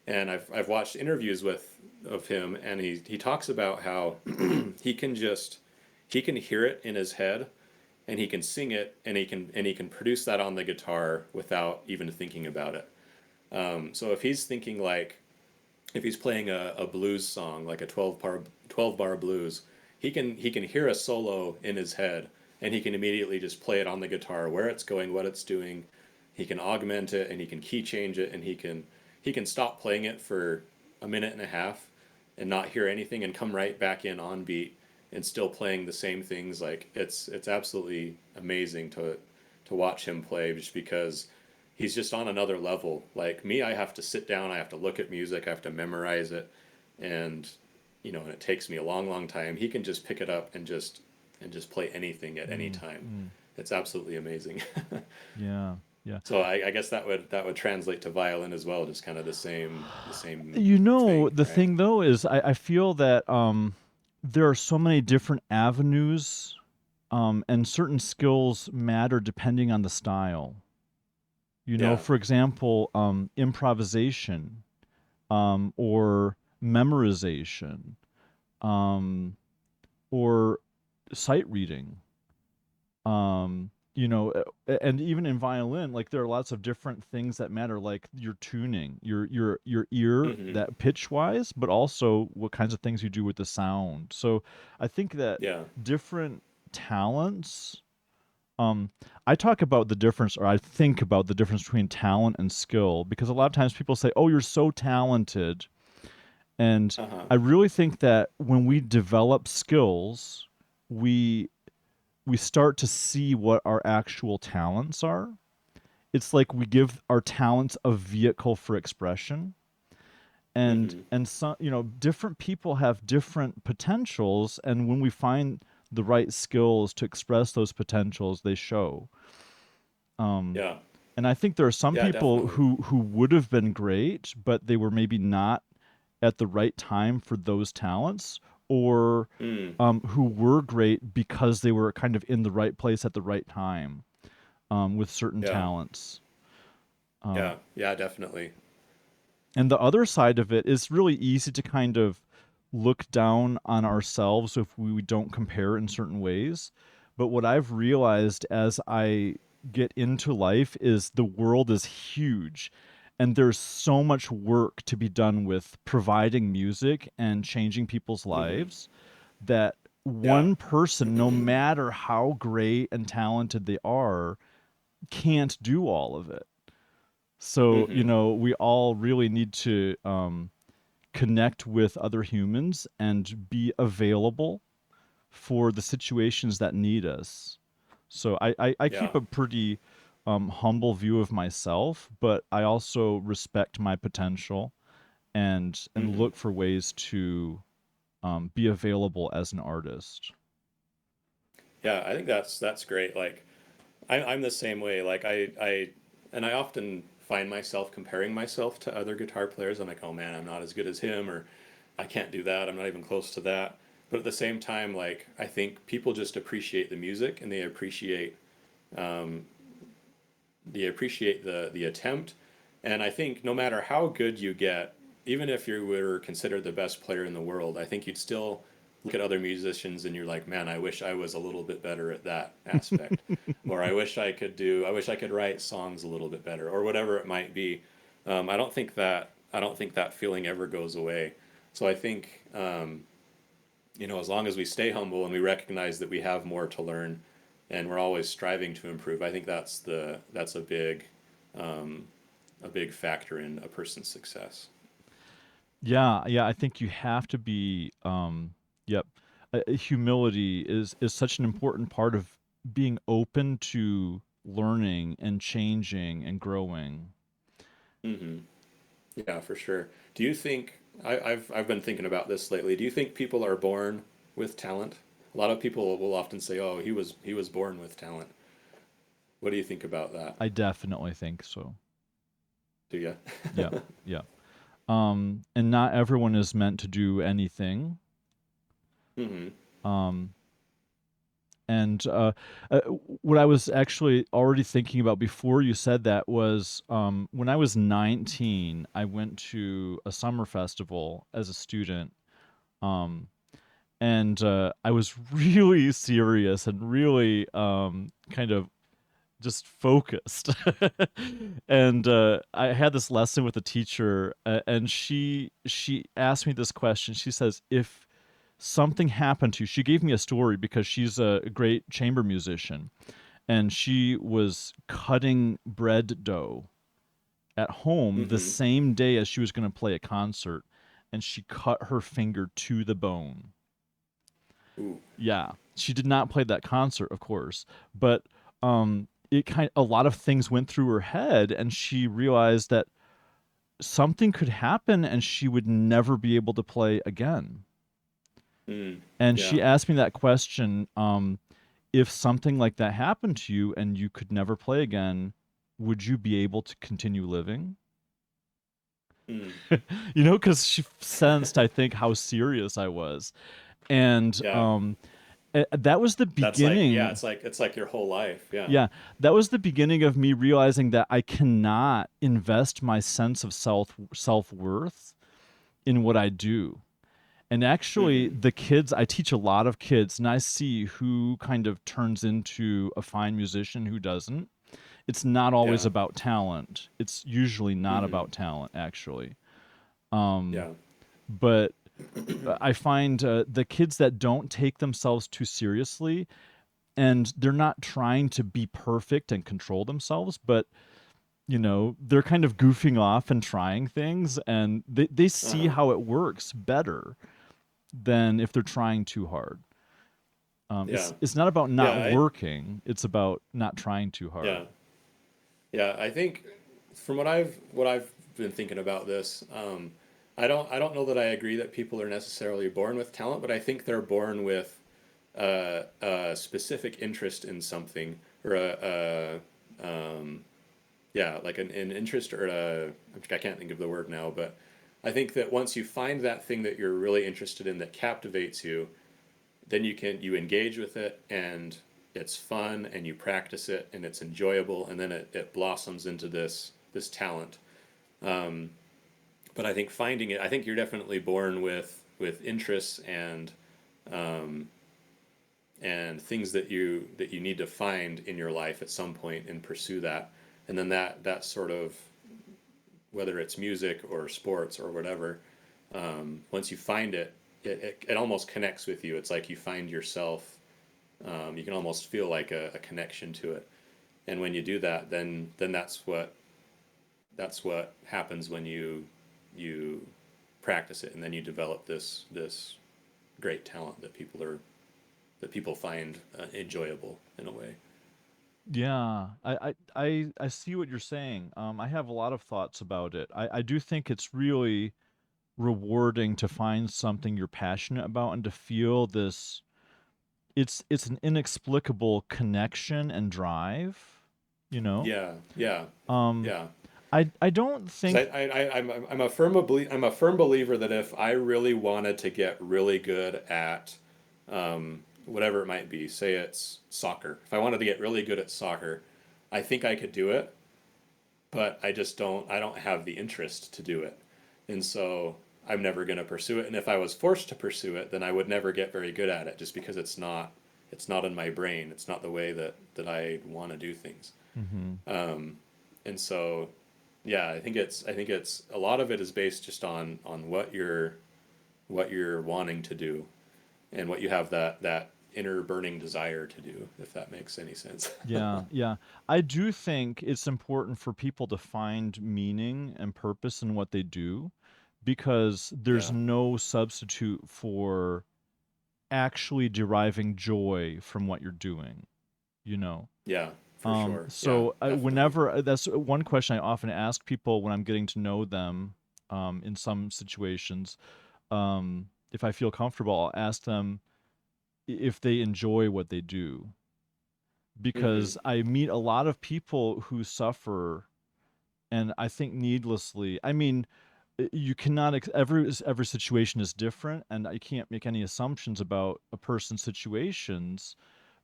And I've watched interviews with of him, and he talks about how he can just he can hear it in his head, and he can sing it, and he can produce that on the guitar without even thinking about it. So if he's thinking like if he's playing a blues song like a 12 bar blues, he can hear a solo in his head, and he can immediately just play it on the guitar where it's going, what it's doing. He can augment it, and he can key change it, and he can stop playing it for a minute and a half and not hear anything and come right back in on beat and still playing the same things. Like it's absolutely amazing to watch him play, just because he's just on another level. Like me, I have to sit down, I have to look at music, I have to memorize it, and and it takes me a long time. He can just pick it up and just play anything at any Mm, time. mm. It's absolutely amazing. Yeah, yeah. So I guess that would translate to violin as well, just kind of the same thing, The right? thing though is I feel that there are so many different avenues, and certain skills matter depending on the style. Yeah. For example, improvisation, or memorization, um, or sight reading. And even in violin, like there are lots of different things that matter, like your tuning, your ear, Hmm. that pitch wise, but also what kinds of things you do with the sound. So I think that Yeah. different talents, um I talk about the difference, or I think about the difference between talent and skill, because a lot of times people say, oh, you're so talented. And Uh huh. I really think that when we develop skills, we we start to see what our actual talents are. It's like we give our talents a vehicle for expression. And Hmm. some, different people have different potentials, and when we find the right skills to express those potentials, they show. Um Yeah. and I think there are some Yeah. people Definitely. who would have been great, but they were maybe not at the right time for those talents, or Mm. who were great because they were kind of in the right place at the right time, with certain Yeah. talents. Um, Yeah. Yeah. Definitely. and the other side of it is really easy to kind of look down on ourselves if we don't compare in certain ways. But what I've realized as I get into life is the world is huge, and there's so much work to be done with providing music and changing people's Hmm. lives, that Yeah. one person, no matter how great and talented they are, can't do all of it. So, Hmm. we all really need to connect with other humans and be available for the situations that need us. So I Yeah. keep a pretty humble view of myself, but I also respect my potential, and Hmm. look for ways to be available as an artist. Yeah. I think that's great. Like I'm the same way. Like and I often find myself comparing myself to other guitar players. I'm like, oh man, I'm not as good as him, or I can't do that. I'm not even close to that. But at the same time, like I think people just appreciate the music, and um, they appreciate the attempt. And I think no matter how good you get, even if you were considered the best player in the world, I think you'd still look at other musicians and you're like, man, I wish I was a little bit better at that aspect, or I wish I could write songs a little bit better, or whatever it might be. I don't think that feeling ever goes away. So I think, as long as we stay humble and we recognize that we have more to learn, and we're always striving to improve, I think that's um, a big factor in a person's success. Yeah, yeah, I think you have to be yep. Humility is such an important part of being open to learning and changing and growing. Hmm. Yeah, for sure. Do you think I've been thinking about this lately? Do you think people are born with talent? A lot of people will often say, "Oh, he was born with talent." What do you think about that? I definitely think so. Do you? Yep, yep. And not everyone is meant to do anything. Hmm. Um, and what I was actually already thinking about before you said that was when I was 19, I went to a summer festival as a student. Um, and I was really serious and really kind of just focused. And I had this lesson with a teacher, and she asked me this question. She says, "If something happened to you," she gave me a story because she's a great chamber musician, and she was cutting bread dough at home the Hmm. same day as she was going to play a concert, and she cut her finger to the bone. Ooh. Yeah, she did not play that concert, of course, but it kind a lot of things went through her head, and she realized that something could happen, and she would never be able to play again. Mm. And she Yeah. asked me that question: if something like that happened to you and you could never play again, would you be able to continue living? Mm. Because she sensed, I think, how serious I was, and Yeah. that was the That's like, yeah, beginning. it's like your whole life. Yeah. Yeah, that was the beginning of me realizing that I cannot invest my sense of self-worth in what I do. And actually, Hmm. the kids, I teach a lot of kids, and I see who kind of turns into a fine musician, who doesn't. It's not always Yeah. about talent. It's usually not Hmm. about talent, actually. Um, Yeah. but I find the kids that don't take themselves too seriously, and they're not trying to be perfect and control themselves, but they're kind of goofing off and trying things, and they see Uh-huh. how it works better than if they're trying too hard. Yeah. It's not about Yeah. not working, it's about not trying too hard. Yeah. Yeah. I think from what I've been thinking about this, I don't know that I agree that people are necessarily born with talent, but I think they're born with a specific interest in something, or yeah, like an interest, or I can't think of the word now, but I think that once you find that thing that you're really interested in that captivates you, then you engage with it, and it's fun, and you practice it, and it's enjoyable, and then it blossoms into this talent. Um, but I think finding it, I think you're definitely born with interests um, and things that you need to find in your life at some point and pursue that, and then that sort of, whether it's music or sports or whatever, once you find it, it almost connects with you. It's like you find yourself. You can almost feel like a connection to it, and when you do that, then that's what happens when you practice it, and then you develop this great talent that people find enjoyable in a way. Yeah, I see what you're saying. I have a lot of thoughts about it. I do think it's really rewarding to find something you're passionate about and to feel this. It's an inexplicable connection and drive, you know. Yeah, yeah, Um, yeah. I don't Because think. I'm a firm believer that if I really wanted to get really good at whatever it might be, say it's soccer. If I wanted to get really good at soccer, I think I could do it, but I don't have the interest to do it. And so I'm never going to pursue it. And if I was forced to pursue it, then I would never get very good at it, just because it's not in my brain. It's not the way that I want to do things. Mm-hmm. And so, yeah, I think it's a lot of it is based just on what you're wanting to do, and what you have that inner burning desire to do, if that makes any sense. Yeah, yeah. I do think it's important for people to find meaning and purpose in what they do, because there's Yeah. no substitute for actually deriving joy from what you're doing, you know. Yeah, for sure. Yeah, So definitely. whenever that's one question I often ask people when I'm getting to know them, in some situations. If I feel comfortable, I'll ask them if they enjoy what they do, Mm-hmm. because I meet a lot of people who suffer, and I think needlessly. I mean, you cannot every situation is different, and I can't make any assumptions about a person's situations,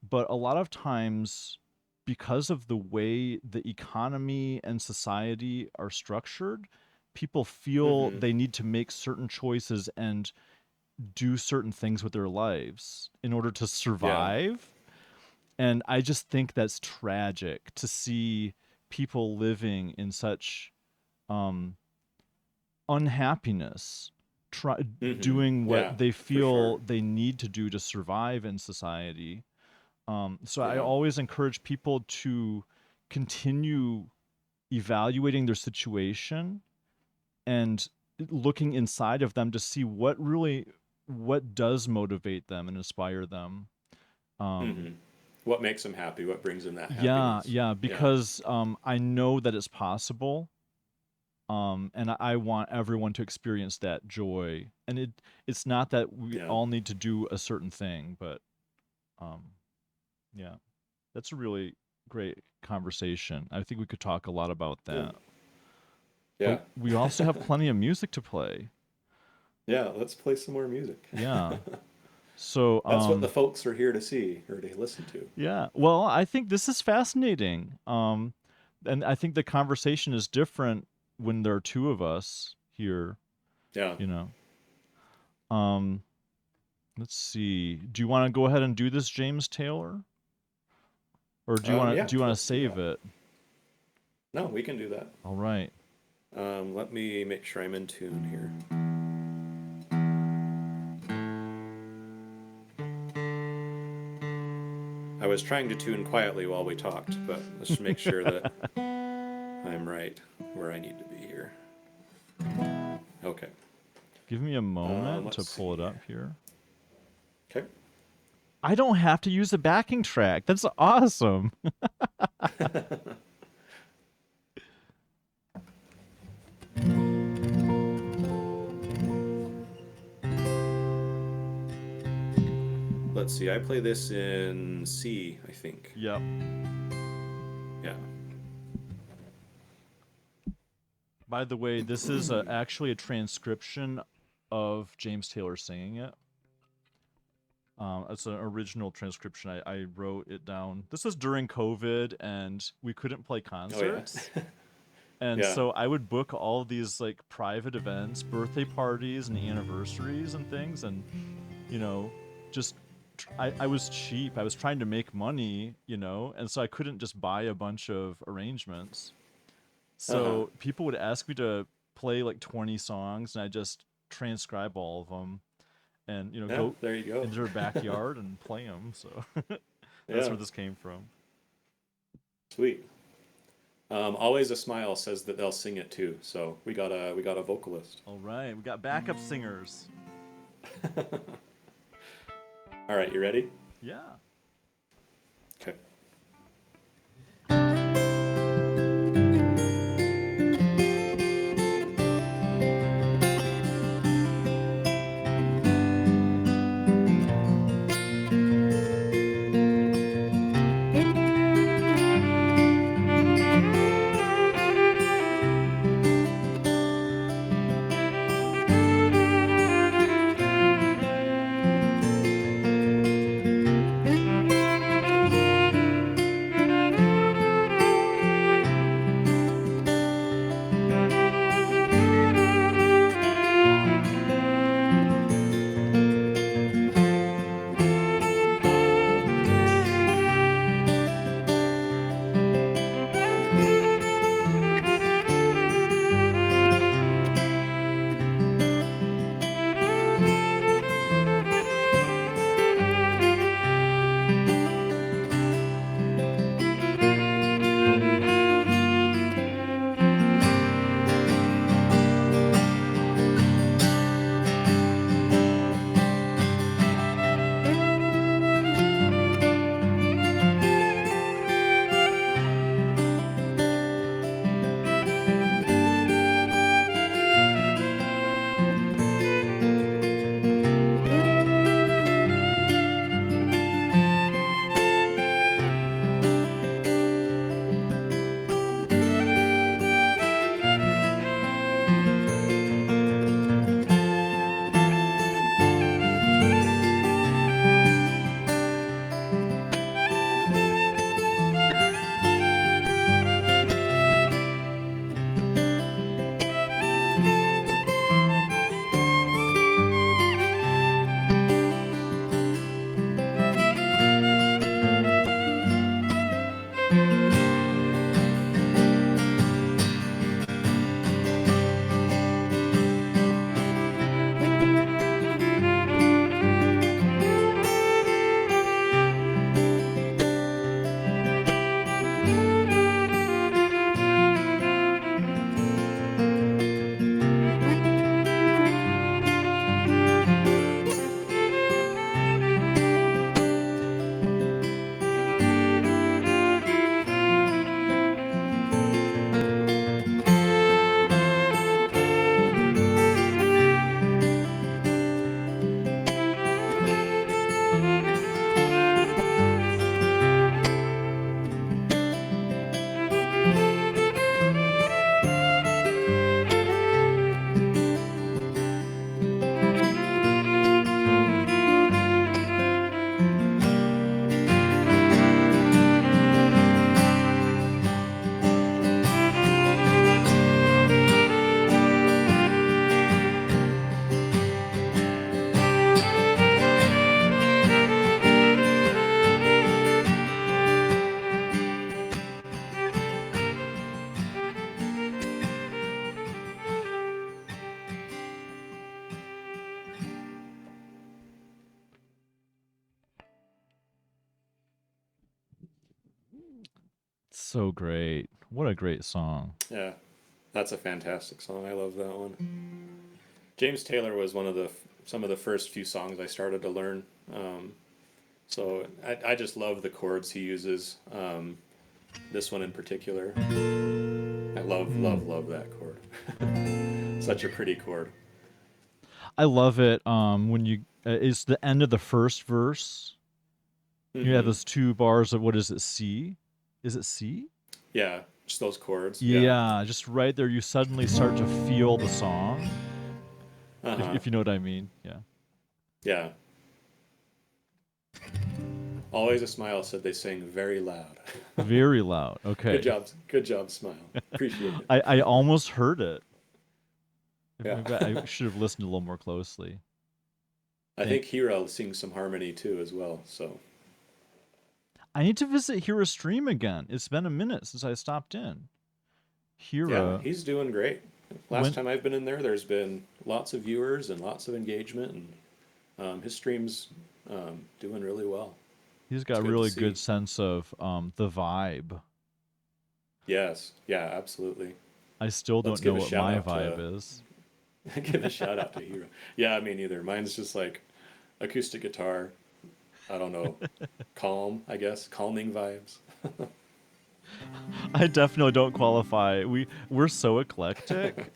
but a lot of times, because of the way the economy and society are structured, people feel Mm-hmm. they need to make certain choices and do certain things with their lives in order to Yeah. survive. And I just think that's tragic to see people living in such um, unhappiness, try, Mm-hmm. doing Yeah, what they for sure. feel they need to do to survive in society. So I Yeah. always encourage people to continue evaluating their situation and looking inside of them to see what does motivate them and inspire them. Um, Mm-hmm. What makes them happy? What brings them that yeah, happiness? yeah, Yeah. because I know that it's possible. And I want everyone to experience that joy. And it's not that we Yeah. all need to do a certain thing, but um, yeah, that's a really great conversation. I think we could talk a lot about Cool. that. But Yeah. we also have plenty of music to play. Yeah, let's play some more music. Yeah. So, That's what the folks are here to see or to listen to. yeah. Well, I think this is fascinating. And I think the conversation is different when there are two of us here, Yeah. you know. Um, let's see. Do you want to go ahead and do this, James Taylor? Or Yeah, do you want to let's do save that. it? No, we can do that. All right. Let me make sure I'm in tune here. I was trying to tune quietly while we talked, but let's just make sure that I'm right where I need to be here. Okay. Give me a moment to Let's pull it see. up here. Okay. I don't have to use a backing track. That's awesome. Let's see. I play this in C, I think. Yep. Yeah. By the way, this is actually a transcription of James Taylor singing it. It's an original transcription. I wrote it down. This was during COVID, and we couldn't play Oh yeah. concerts. And Yeah. so I would book all these like private events, birthday parties and anniversaries and things. And, you know, just I was cheap. I was trying to make money, and so I couldn't just buy a bunch of arrangements. Uh huh. So people would ask me to play like 20 songs, and I just transcribe all of them and, Yeah. go There you into go. their backyard and play them. So that's Yeah. where this came from. Sweet. Always a smile says that they'll sing it too. So we got a vocalist. All right, we got backup singers. All right, you ready? Yeah. Okay. So great. What a great song. Yeah, that's a fantastic song. I love that one. James Taylor was one of the some of the first few songs I started to learn. Um, so I just love the chords he uses. This one in particular, I love that chord. Such a pretty chord. I love it when you it's the end of the first verse. You have Hmm. those two bars of what is it, C? Is it C? Yeah, just those chords. Yeah. Yeah, just right there you suddenly start to feel the song. Uh huh. If you know what I mean. Yeah. Yeah. Always a smile said they sing very loud. Very loud. Good Okay. job. Good job, smile. Appreciate it. I almost heard it. Yeah. Maybe I should have listened a little more closely. I Thank think Hero sings some harmony too as well. So I need to visit Hira Stream again. It's been a minute since I stopped in. yeah, Hira, he's doing great. Last when time I've been in there, there's been lots of viewers and lots of engagement, and his stream's doing really well. he's It's got a good to really good see. sense of the vibe. Yes, yeah, absolutely. I still Let's don't know give a what shout my out vibe to is. give a shout out to Hero. Yeah, me neither. Mine's just like acoustic guitar. I don't know, calm. I guess calming vibes. I definitely don't qualify. We're so eclectic.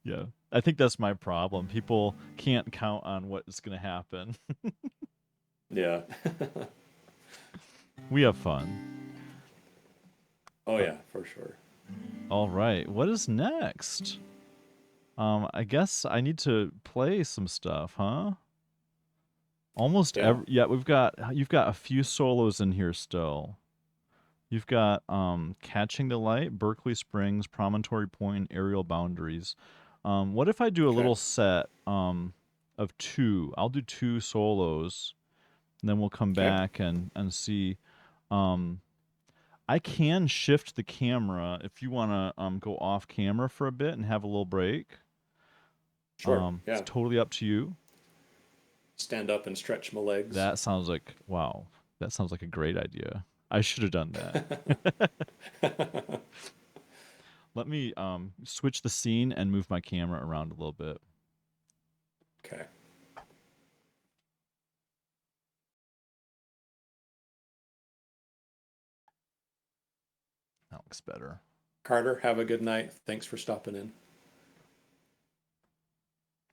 Yeah. I think that's my problem. People can't count on what is going to happen. Yeah. We have fun. Oh yeah, for sure. All right. What is next? I guess I need to play some stuff, huh? Almost Yeah. every yeah, you've got a few solos in here still. You've got Catching the Light, Berkeley Springs, Promontory Point, Aerial Boundaries. What if I do a Okay. little set of two? I'll do two solos, and then we'll come Okay. back and see. Um, I can shift the camera if you want to go off camera for a bit and have a little break. Sure. It's Yeah. totally up to you. Stand up and stretch my legs. That sounds like wow. That sounds like a great idea. I should have done that. Let me switch the scene and move my camera around a little bit. Okay. That looks better. Carter, have a good night. Thanks for stopping in.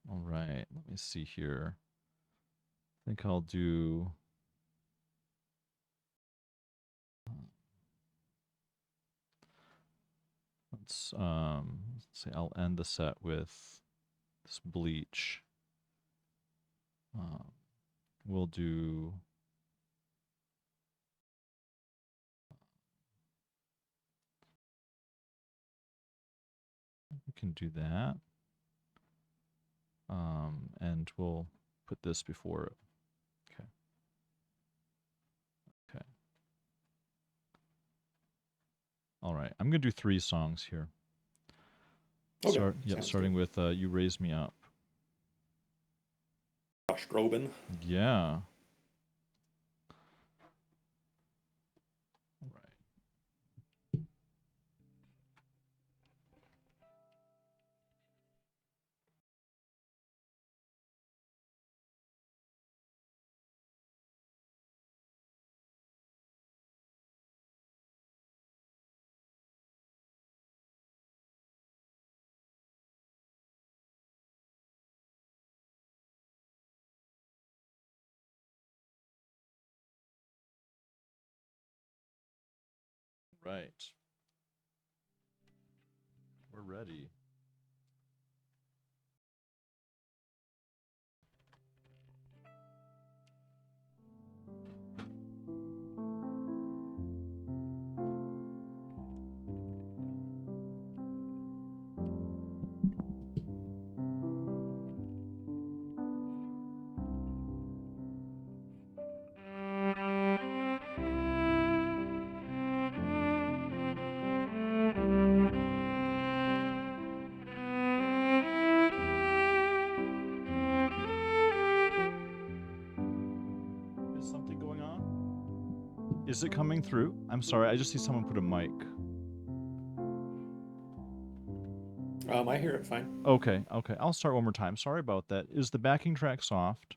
All right. Let me see here. I think I'll do let's say I'll end the set with this bleach. Um, we'll do we can do that. And we'll put this before it. Okay. I'm gonna do 3 songs here. Okay, Starting good. with "You Raise Me Up." Josh Groban. Yeah. Right. We're ready. Is something going on? Is it coming through? I'm sorry, I just see someone put a mic. I hear it fine. Okay. I'll start one more time. Sorry about that. Is the backing track soft?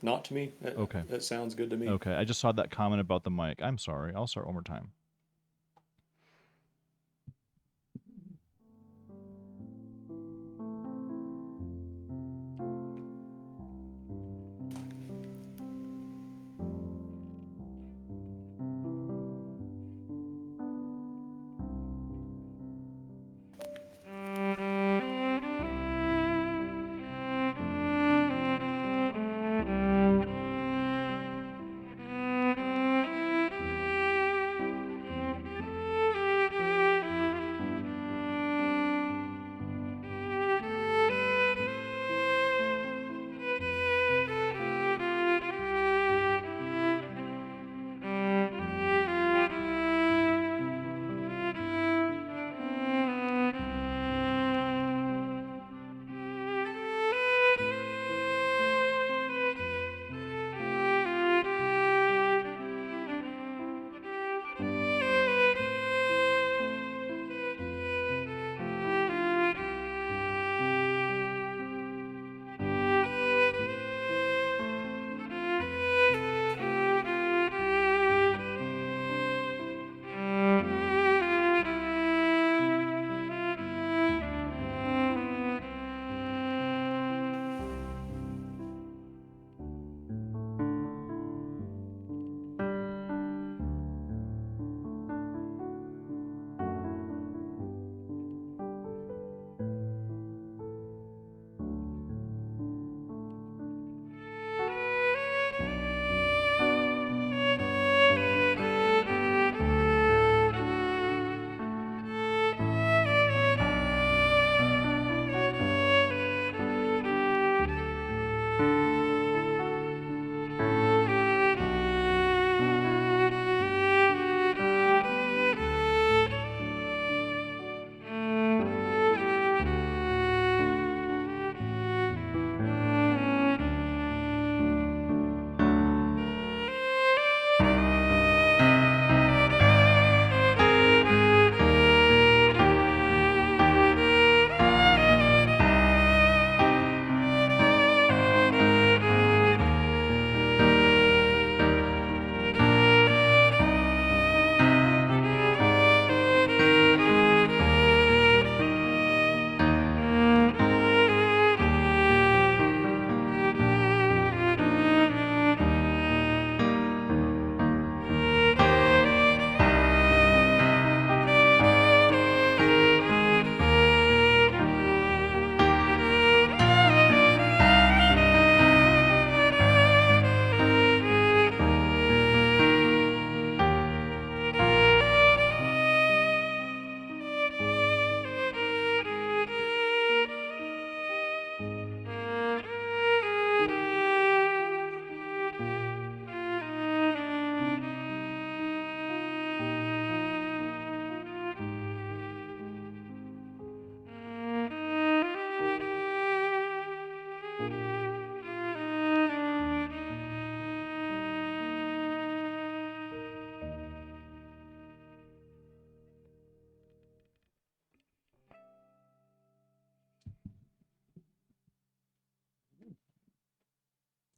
Not to me. Okay. It sounds good to me. Okay, I just saw that comment about the mic. I'm sorry. I'll start one more time.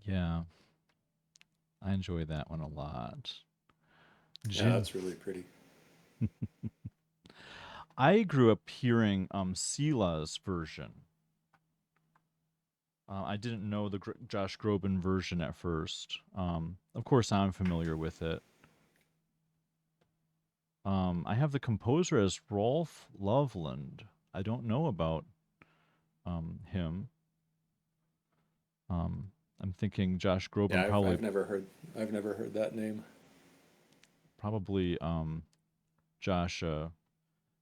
Yeah, I enjoy that one a lot. Yeah, Jin. that's really pretty. I grew up hearing Sila's version. I didn't know the Josh Groban version at first. Of course, I'm familiar with it. I have the composer as Rolf Loveland. I don't know about him. I'm thinking Josh Groban Yeah, I've never heard that name. probably Josh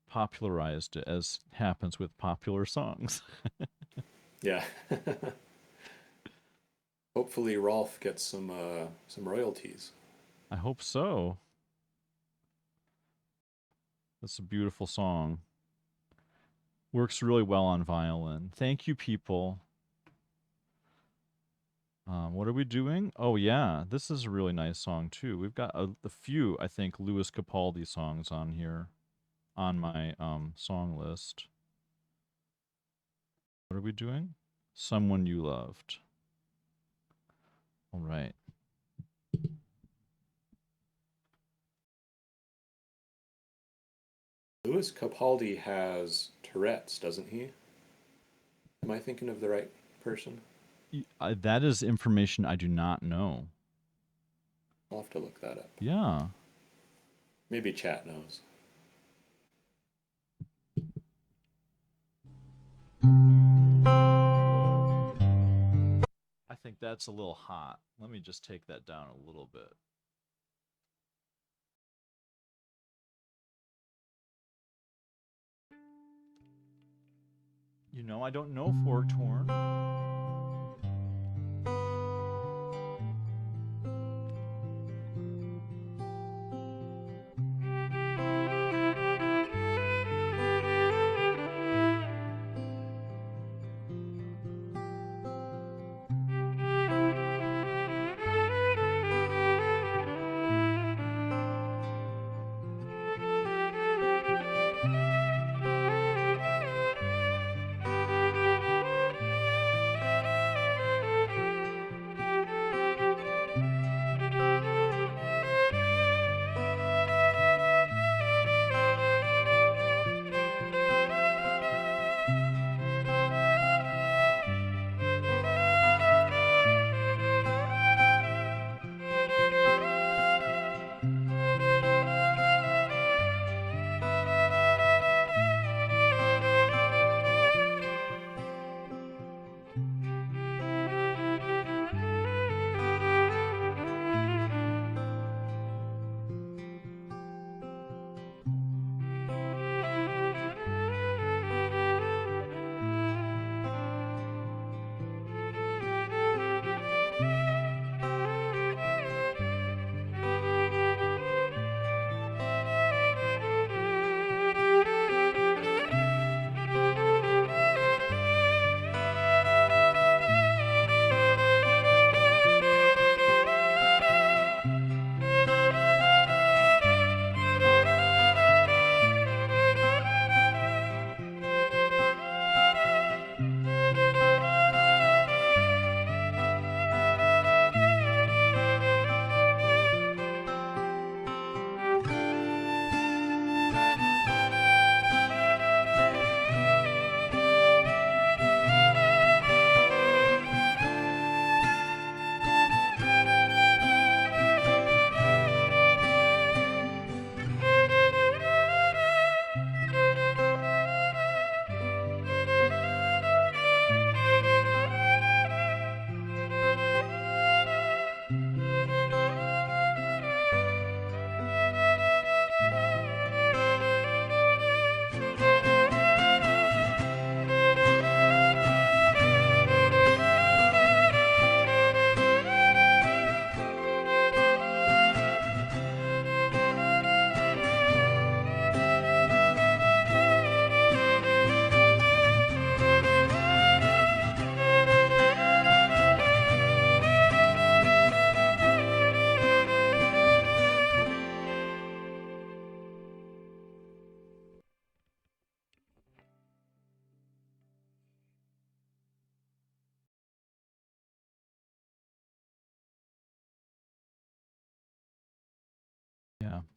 popularized it, as happens with popular songs. Yeah. Hopefully Rolf gets some royalties. I hope so. That's a beautiful song. Works really well on violin. Thank you, people. What are we doing? Oh yeah, this is a really nice song too. We've got a few, I think, Louis Capaldi songs on here on my song list. What are we doing? Someone You Loved. All right. Louis Capaldi has Tourette's, doesn't he? Am I thinking of the right person? That is information I do not know. I'll have to look that up. Yeah. Maybe chat knows. I think that's a little hot. Let me just take that down a little bit. You know, I don't know Forked Horn.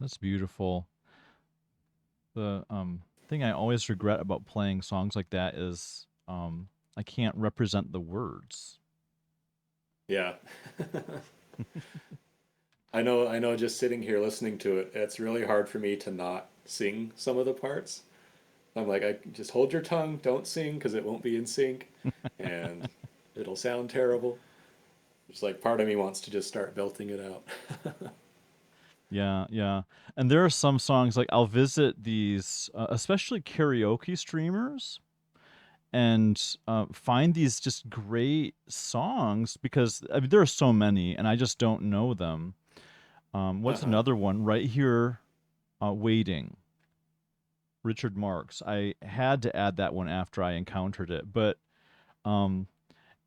that's beautiful. The thing I always regret about playing songs like that is I can't represent the words. Yeah. I know just sitting here listening to it, it's really hard for me to not sing some of the parts. I'm like, I just hold your tongue, don't sing because it won't be in sync and it'll sound terrible. It's like part of me wants to just start belting it out. Yeah, yeah. And there are some songs like I'll visit these, especially karaoke streamers, and find these just great songs because I mean there are so many, and I just don't know them. What's Uh-huh. another one? Right here, Waiting, Richard Marx. I had to add that one after I encountered it, but um,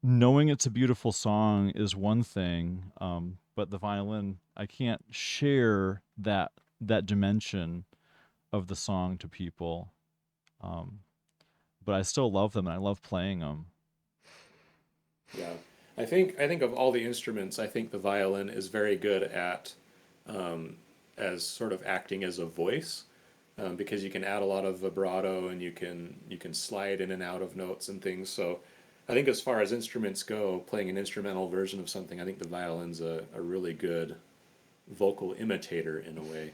knowing it's a beautiful song is one thing, but the violin, I can't share that dimension of the song to people. Um, but I still love them and I love playing them. Yeah. I think of all the instruments, I think the violin is very good at um, as sort of acting as a voice because you can add a lot of vibrato and you can slide in and out of notes and things. So I think as far as instruments go, playing an instrumental version of something, I think the violin's a really good vocal imitator in a way.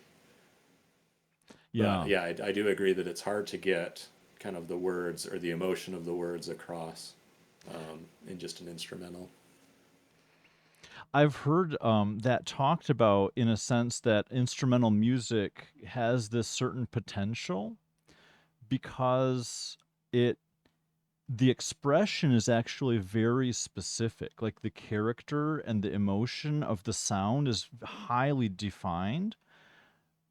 But Yeah, yeah, I do agree that it's hard to get kind of the words or the emotion of the words across in just an instrumental. I've heard that talked about in a sense that instrumental music has this certain potential because it the expression is actually very specific. Like the character and the emotion of the sound is highly defined,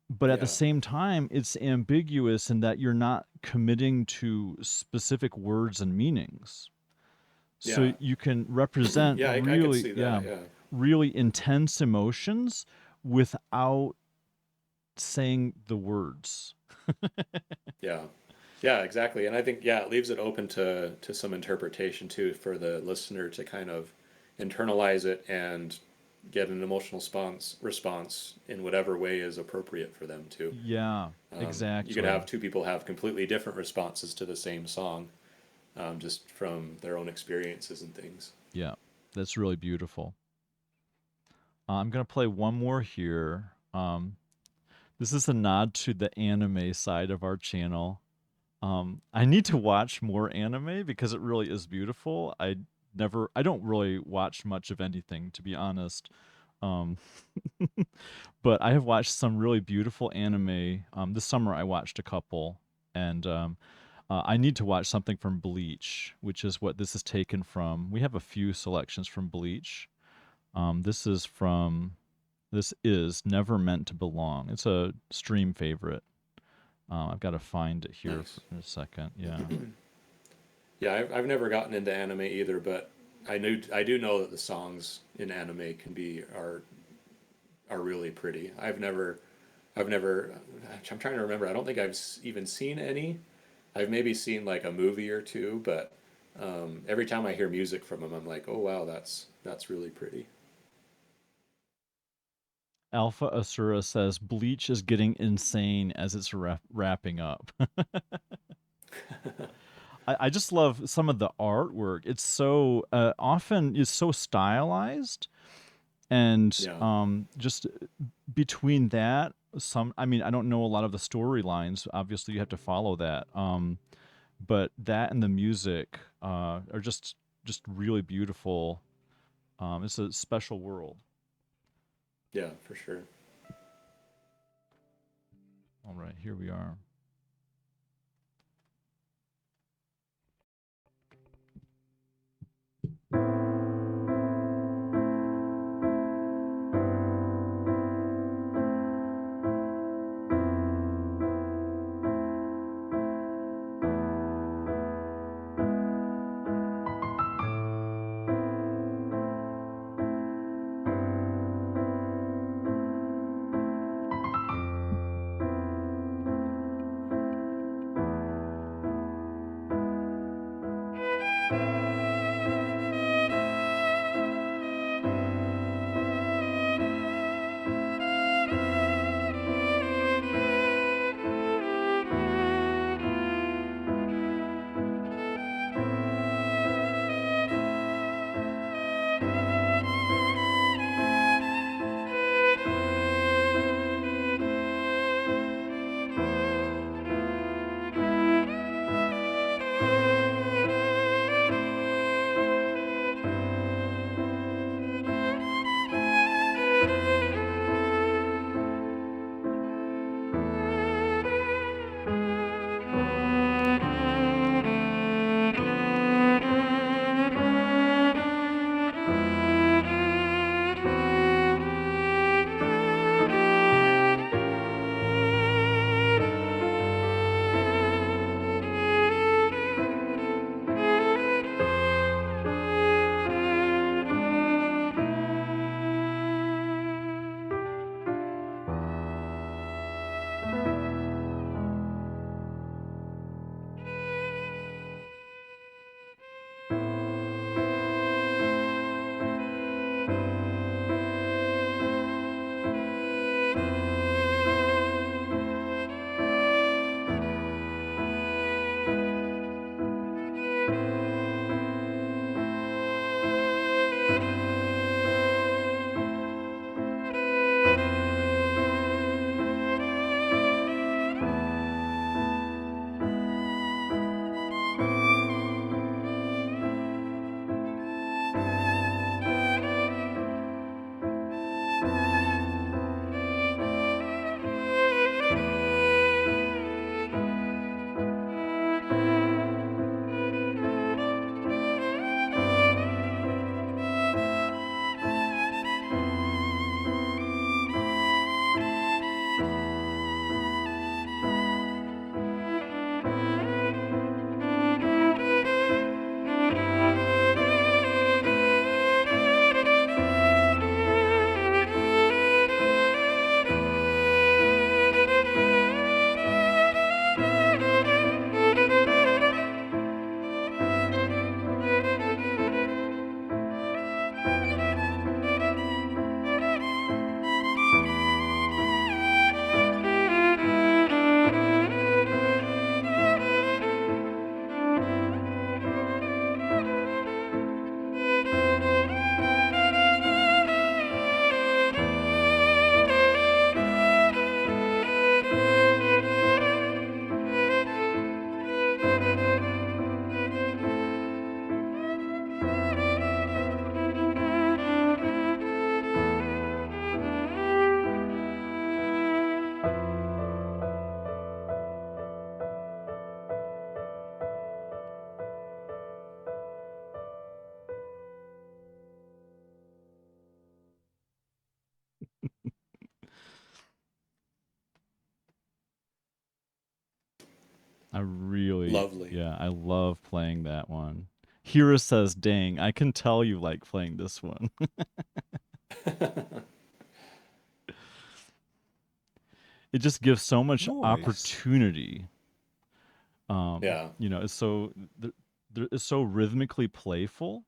but at the Yeah, same time, it's ambiguous in that you're not committing to specific words and meanings. So yeah, you can represent yeah. I could really, see yeah, that. Yeah, really intense emotions without saying the words. yeah, yeah. Exactly. And I think yeah, it leaves it open to some interpretation too for the listener to kind of internalize it and get an emotional response in whatever way is appropriate for them too. Yeah, You could have exactly. two people have completely different responses to the same song, just from their own experiences and things. Yeah, that's really beautiful. I'm going to play one more here. This is a nod to the anime side of our channel. I need to watch more anime because it really is beautiful. I don't really watch much of anything, to be honest. Um, but I have watched some really beautiful anime. This summer I watched a couple, and I need to watch something from Bleach, which is what this is taken from. We have a few selections from Bleach. This is from. This is Never Meant to Belong. It's a stream favorite. I've got to find it here Nice. for a second. Yeah. Yeah, I've never gotten into anime either, but I do know that the songs in anime can be are really pretty. I've never I'm trying to remember. I don't think even seen any. I've maybe seen like a movie or two, but every time I hear music from them, I'm like, oh wow, that's really pretty. Alpha Asura says Bleach is getting insane as it's wrapping up. I just love some of the artwork. It's so often is so stylized, and Yeah, just between that, some. I mean, I don't know a lot of the storylines. Obviously, you have to follow that. But that and the music are just really beautiful. It's a special world. yeah, for sure. All right, here we are. lovely. Yeah, I love playing that one. Hira says, "Dang, I can tell you like playing this one." It just gives so much Nice. opportunity. Yeah, It's it's so rhythmically playful,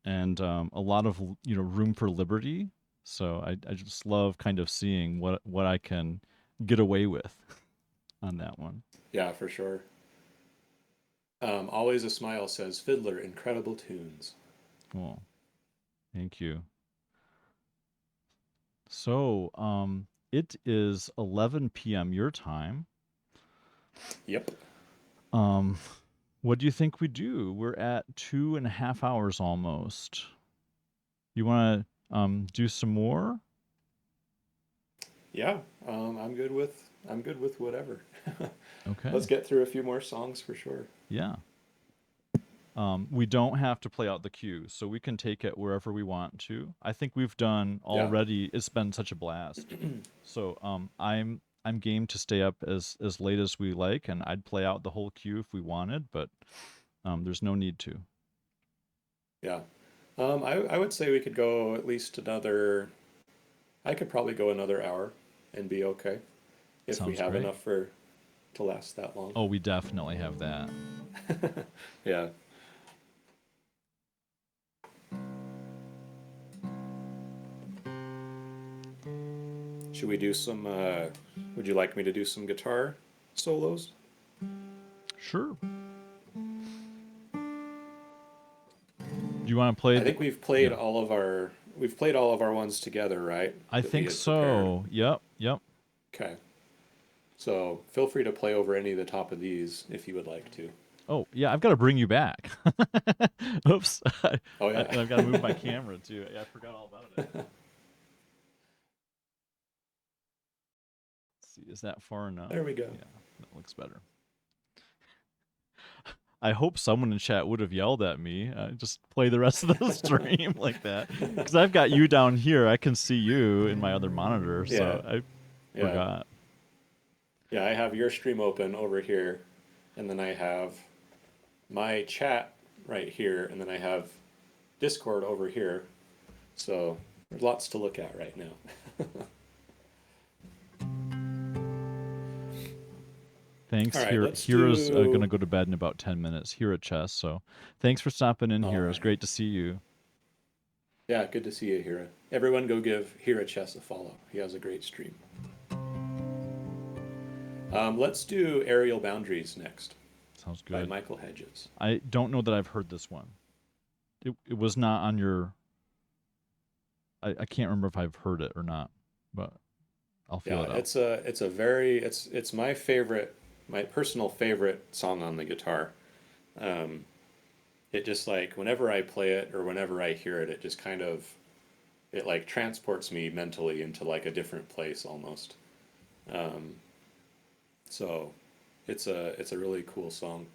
and a lot of room for liberty. So I just love kind of seeing what I can get away with on that one. yeah, for sure. Always a Smile says, Fiddler, incredible tunes. Cool. Thank you. So, it is 11 p.m. your time. Yep. Um, what do you think we do? We're at 2.5 hours almost. You want to do some more? Yeah, I'm good with whatever. Let's Okay. get through a few more songs for sure. Yeah. We don't have to play out the cue, so we can take it wherever we want to. I think we've done Yeah. already. It's been such a blast. So I'm game to stay up as late as we like, and I'd play out the whole queue if we wanted, but there's no need to. Yeah. I would say we could go at least another. I could probably go another hour and be okay if we Sounds have great. enough for to last that long. Oh, we definitely have that. Yeah. Should we do some? Would you like me to do some guitar solos? Sure. Do you want to play I think we've played Yeah. all of our we've played all of our ones together, right? I That we think had prepared. so. Yep. Yep. Okay. So feel free to play over any of the top of these if you would like to. Oh, yeah, I've got to bring you back. Oops. Oh yeah. And I've got to move my camera too. Yeah, I forgot all about it. Let's see, is that far enough? There we go. Yeah, that looks better. I hope someone in chat would have yelled at me. Just play the rest of the stream like that. Because I've got you down here. I can see you in my other monitor. So Yeah. I Yeah. forgot. Yeah, I have your stream open over here, and then I have my chat right here, and then I have Discord over here. So there's lots to look at right now. Thanks. All right, let's Hira's going to do. go to bed in about 10 minutes. Hira Chess. So thanks for stopping in All here. It was right. great to see you. Yeah, good to see you, Hira. Everyone go give Hira Chess a follow. He has a great stream. Let's do Aerial Boundaries next Sounds by good. Michael Hedges. I don't know that I've heard this one. It was not on your. I can't remember if I've heard it or not, but I'll feel Yeah, it out. it's my favorite, my personal favorite song on the guitar. Um, it just like whenever I play it or whenever I hear it, it just kind of it like transports me mentally into like a different place almost. Um, so it's a really cool song.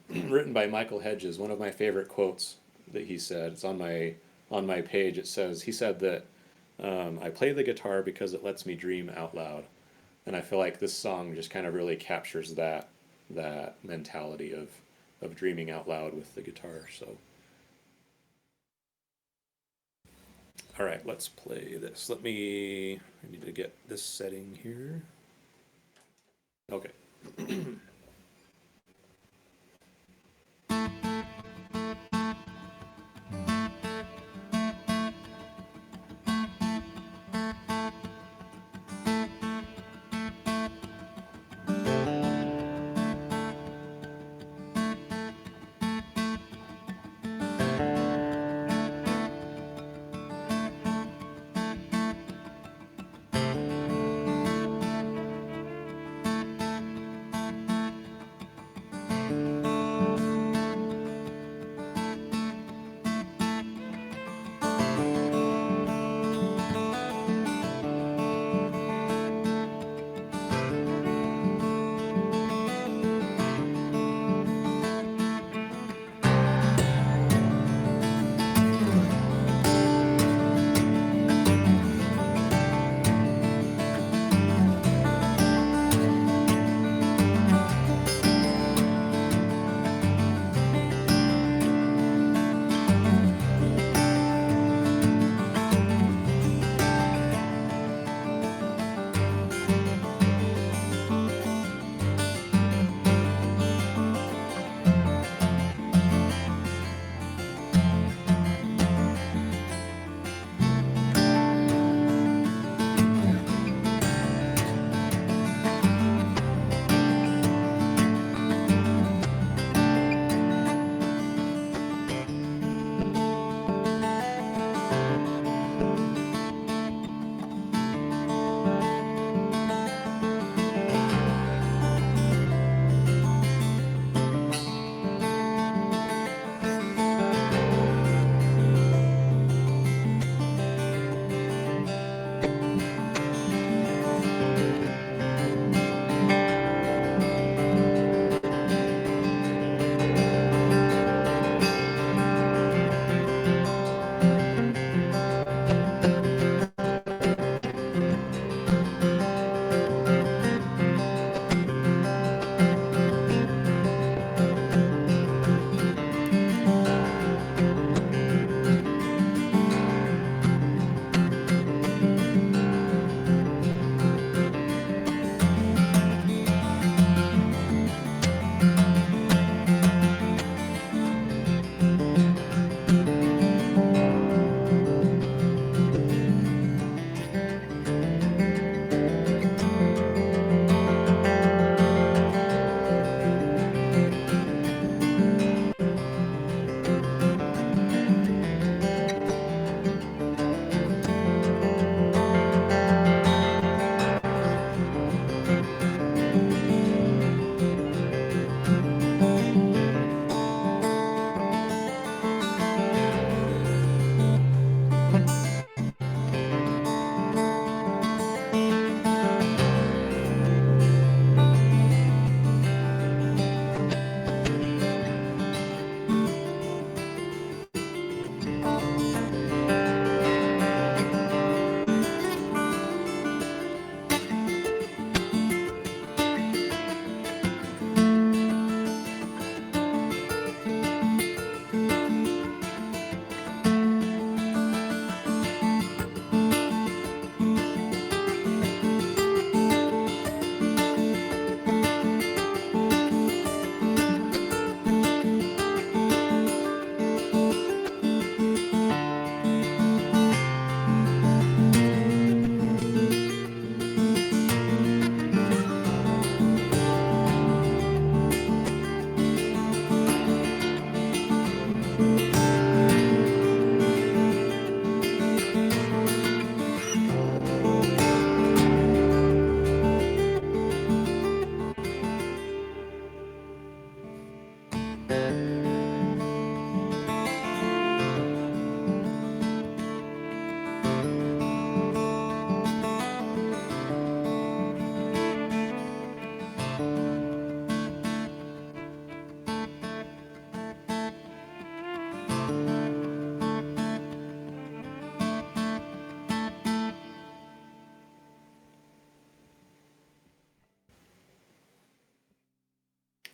Written by Michael Hedges. One of my favorite quotes that he said. It's on my page. It says he said that I play the guitar because it lets me dream out loud, and I feel like this song just kind of really captures that mentality of dreaming out loud with the guitar. So, all right, let's play this. I need to get this setting here. Okay.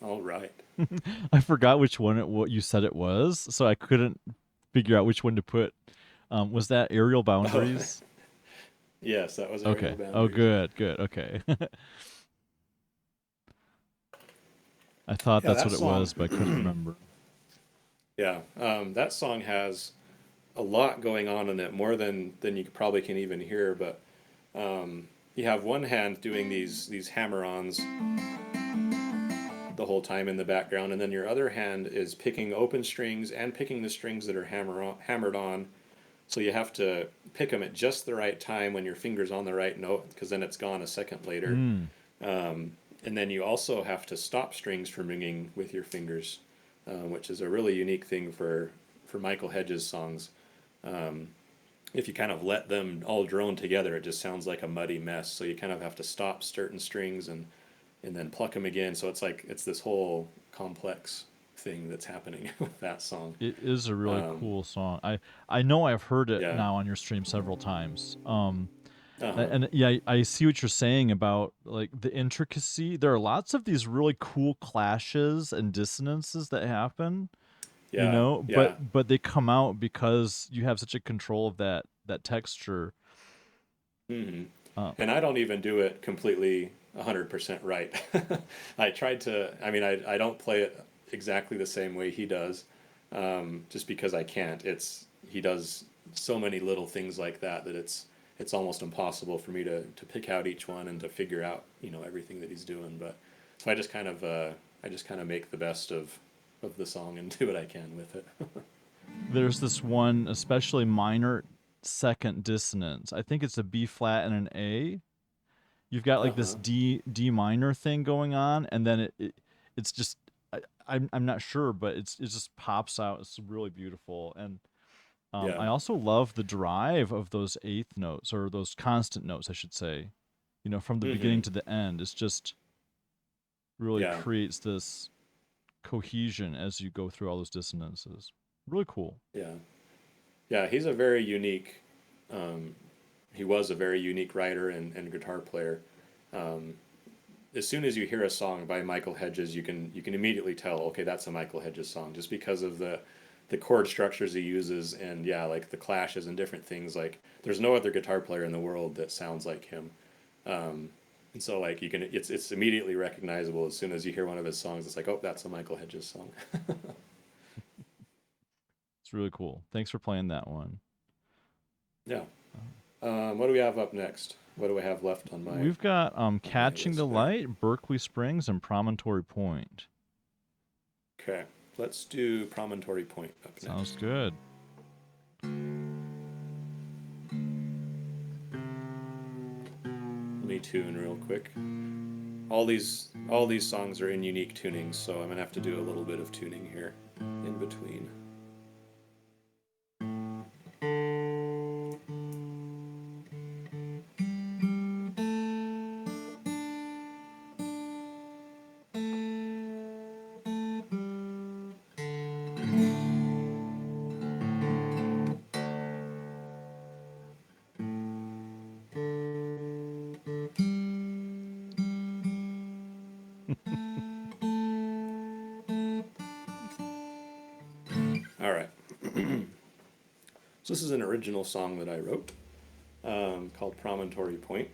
All right. I forgot which one what you said it was, so I couldn't figure out which one to put. Was that Aerial Oh, Boundaries? yes, that was Aerial Okay. Oh, Boundaries. good, good. Okay. I thought Yeah, that's that what it song. was, but I couldn't remember. Yeah, that song has a lot going on in it, more than you probably can even hear. But you have one hand doing these hammer-ons the whole time in the background, and then your other hand is picking open strings and picking the strings that are hammered on. So you have to pick them at just the right time when your finger's on the right note, because then it's gone a second later. Mm. And then you also have to stop strings from ringing with your fingers, which is a really unique thing for Michael Hedges songs. If you kind of let them all drone together, it just sounds like a muddy mess. So you kind of have to stop certain strings and then pluck them again. So it's like it's this whole complex thing that's happening with that song. It is a really Um, cool song. I know I've heard it yeah. now on your stream several times. Uh huh. And yeah, I see what you're saying about like the intricacy. There are lots of these really cool clashes and dissonances that happen, Yeah. Yeah. but they come out because you have such a control of that texture. Hmm. Uh, And I don't even do it completely 100% right. I tried to, I mean, I don't play it exactly the same way he does, just because I can't. He does so many little things like that that it's almost impossible for me to pick out each one and to figure out, everything that he's doing. But so I just kind of make the best of the song and do what I can with it. there's this one especially minor second dissonance. I think it's a B flat and an A. You've got Uh like this huh. D minor thing going on, and then it's just I'm not sure, but it just pops out. It's really beautiful, and Yeah. I also love the drive of those eighth notes or those constant notes, I should say. From the beginning Hmm. to the end, it's just really Yeah. creates this cohesion as you go through all those dissonances. Really cool. Yeah. Yeah. He's a very unique. Um, he was a very unique writer and guitar player. Um, as soon as you hear a song by Michael Hedges, you can immediately tell, okay, that's a Michael Hedges song, just because of the chord structures he uses, and yeah, like the clashes and different things. Like there's no other guitar player in the world that sounds like him. Um, and so like it's immediately recognizable as soon as you hear one of his songs. It's like, oh, that's a Michael Hedges song. It's really cool. Thanks for playing that one. Yeah. Uh, What do we have up next? What do I have left on my We've got on my Catching the list there? Light, Berkeley Springs, and Promontory Point. Okay, let's do Promontory Point up Sounds next. good. Let me tune real quick. All these songs are in unique tunings, so I'm gonna have to do a little bit of tuning here in between. All right. So this is an original song that I wrote, called Promontory Point.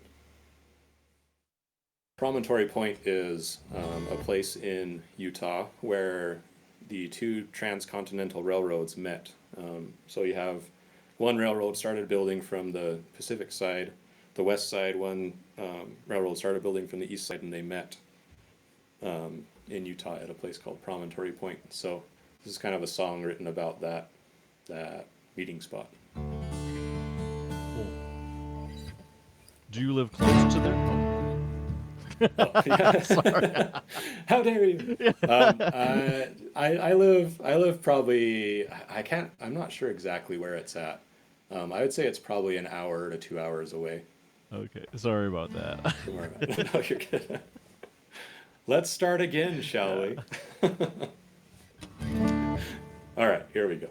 Promontory Point is a place in Utah where the two transcontinental railroads met. So you have one railroad started building from the Pacific side, the west side, one railroad started building from the east side, and they met in Utah at a place called Promontory Point. So this is kind of a song written about that meeting spot. Cool. Do you live close to there? Oh, yeah. Sorry. How dare you? I live probably I can't I'm not sure exactly where it's at. I would say it's probably an hour to 2 hours away Okay. Sorry about that. from where I'm at. No, you're good. Let's start again, shall Yeah. we? All right, here we go.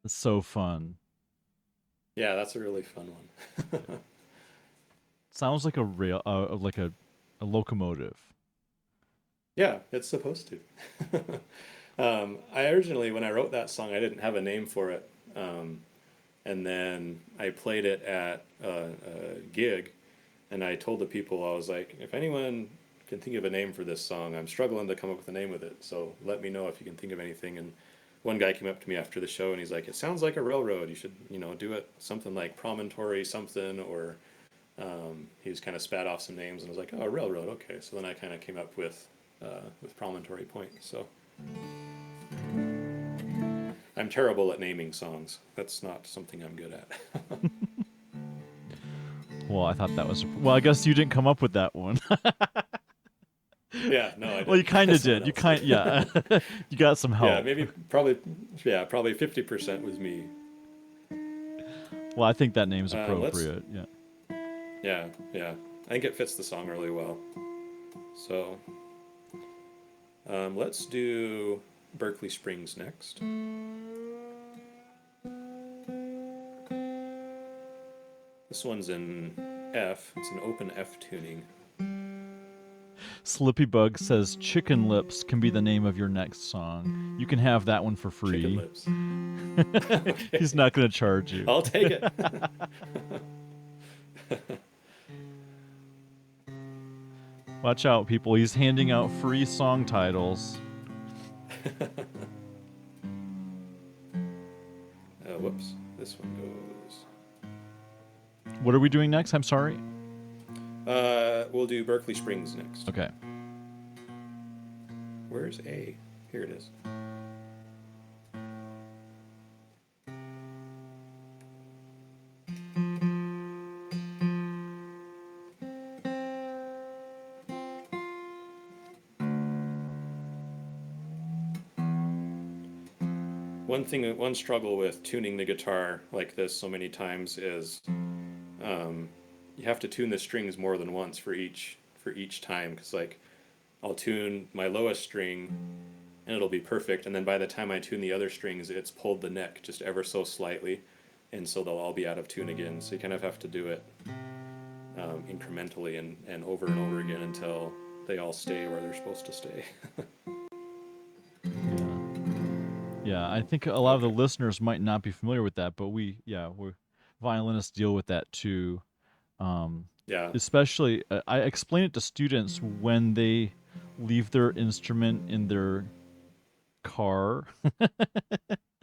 It's so fun. Yeah, that's a really fun one. Sounds like a rail, a locomotive. Yeah, it's supposed to. I originally, when I wrote that song, I didn't have a name for it. And then I played it at a gig, and I told the people, I was like, if anyone can think of a name for this song, I'm struggling to come up with a name with it. So let me know if you can think of anything. And one guy came up to me after the show, and he's like, it sounds like a railroad. You should, do it something like promontory something, or he just kind of spat off some names, and I was like, oh, railroad, okay. So then I kind of came up with promontory point. So I'm terrible at naming songs. That's not something I'm good at. Well, I thought that was. Well, I guess you didn't come up with that one. Yeah, no, I Well, you didn't. kind of Someone did. You else did. kind, yeah. You got some Yeah, help. maybe probably, yeah, probably 50% was me. Well, I think that name's Let's, appropriate. Yeah. yeah, yeah. I think it fits the song really well. So, let's do Berkeley Springs next. This one's in F. It's an open F tuning. Slippy Bug says Chicken Lips can be the name of your next song. You can have that one for Chicken free. lips. He's Okay, not going to charge you. I'll take it. Watch out, people. He's handing out free song titles. Whoops. This one goes. What are we doing next? I'm sorry. We'll do Berkeley Springs next. Okay. Where's A? Here it is. One struggle with tuning the guitar like this so many times is you have to tune the strings more than once for each time, because like I'll tune my lowest string and it'll be perfect, and then by the time I tune the other strings, it's pulled the neck just ever so slightly, and so they'll all be out of tune again. So you kind of have to do it incrementally and over again until they all stay where they're supposed to stay. Yeah, I think a lot of the listeners might not be familiar with that, but we violinists deal with that too. Yeah. Especially, I explain it to students when they leave their instrument in their car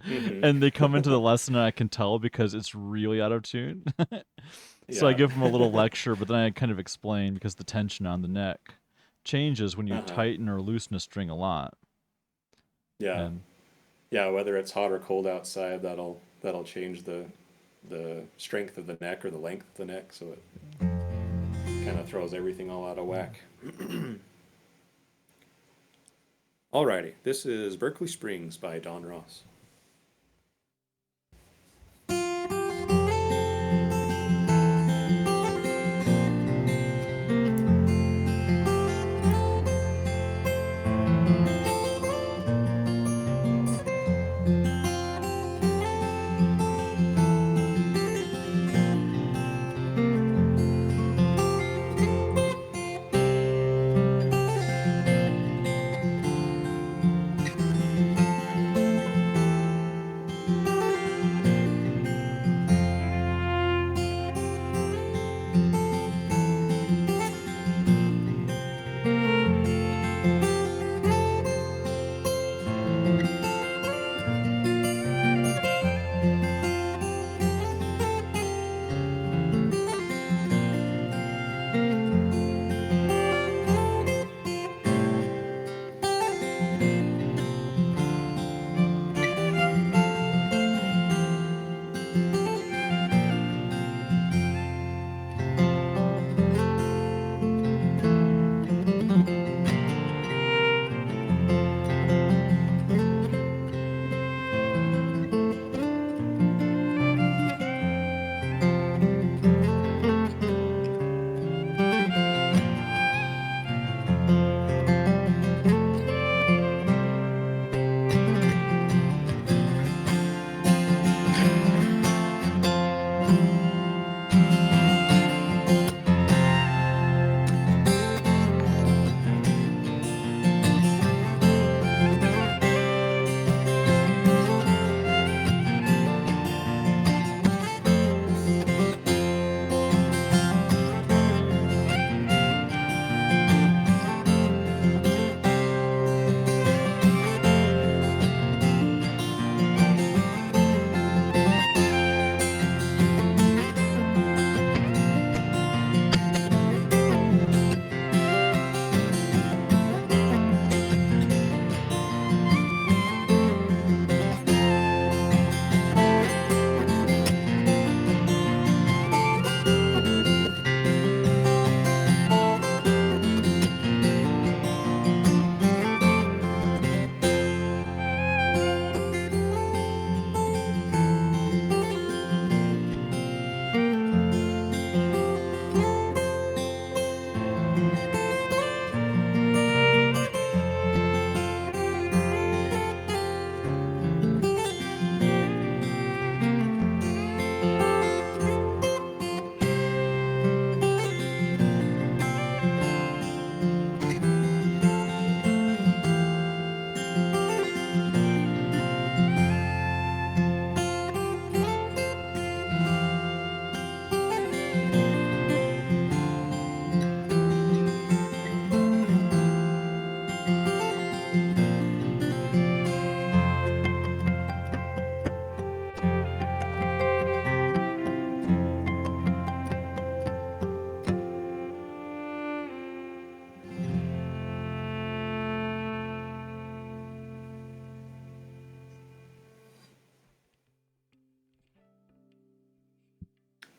and they come into the lesson, and I can tell because it's really out of tune. So I Yeah. give them a little lecture, but then I kind of explain because the tension on the neck changes when you Uh-huh. tighten or loosen a string a lot. Yeah. And Yeah, whether it's hot or cold outside, that'll change the strength of the neck or the length of the neck, so it kind of throws everything all out of whack. Alrighty, this is Berkeley Springs by Don Ross.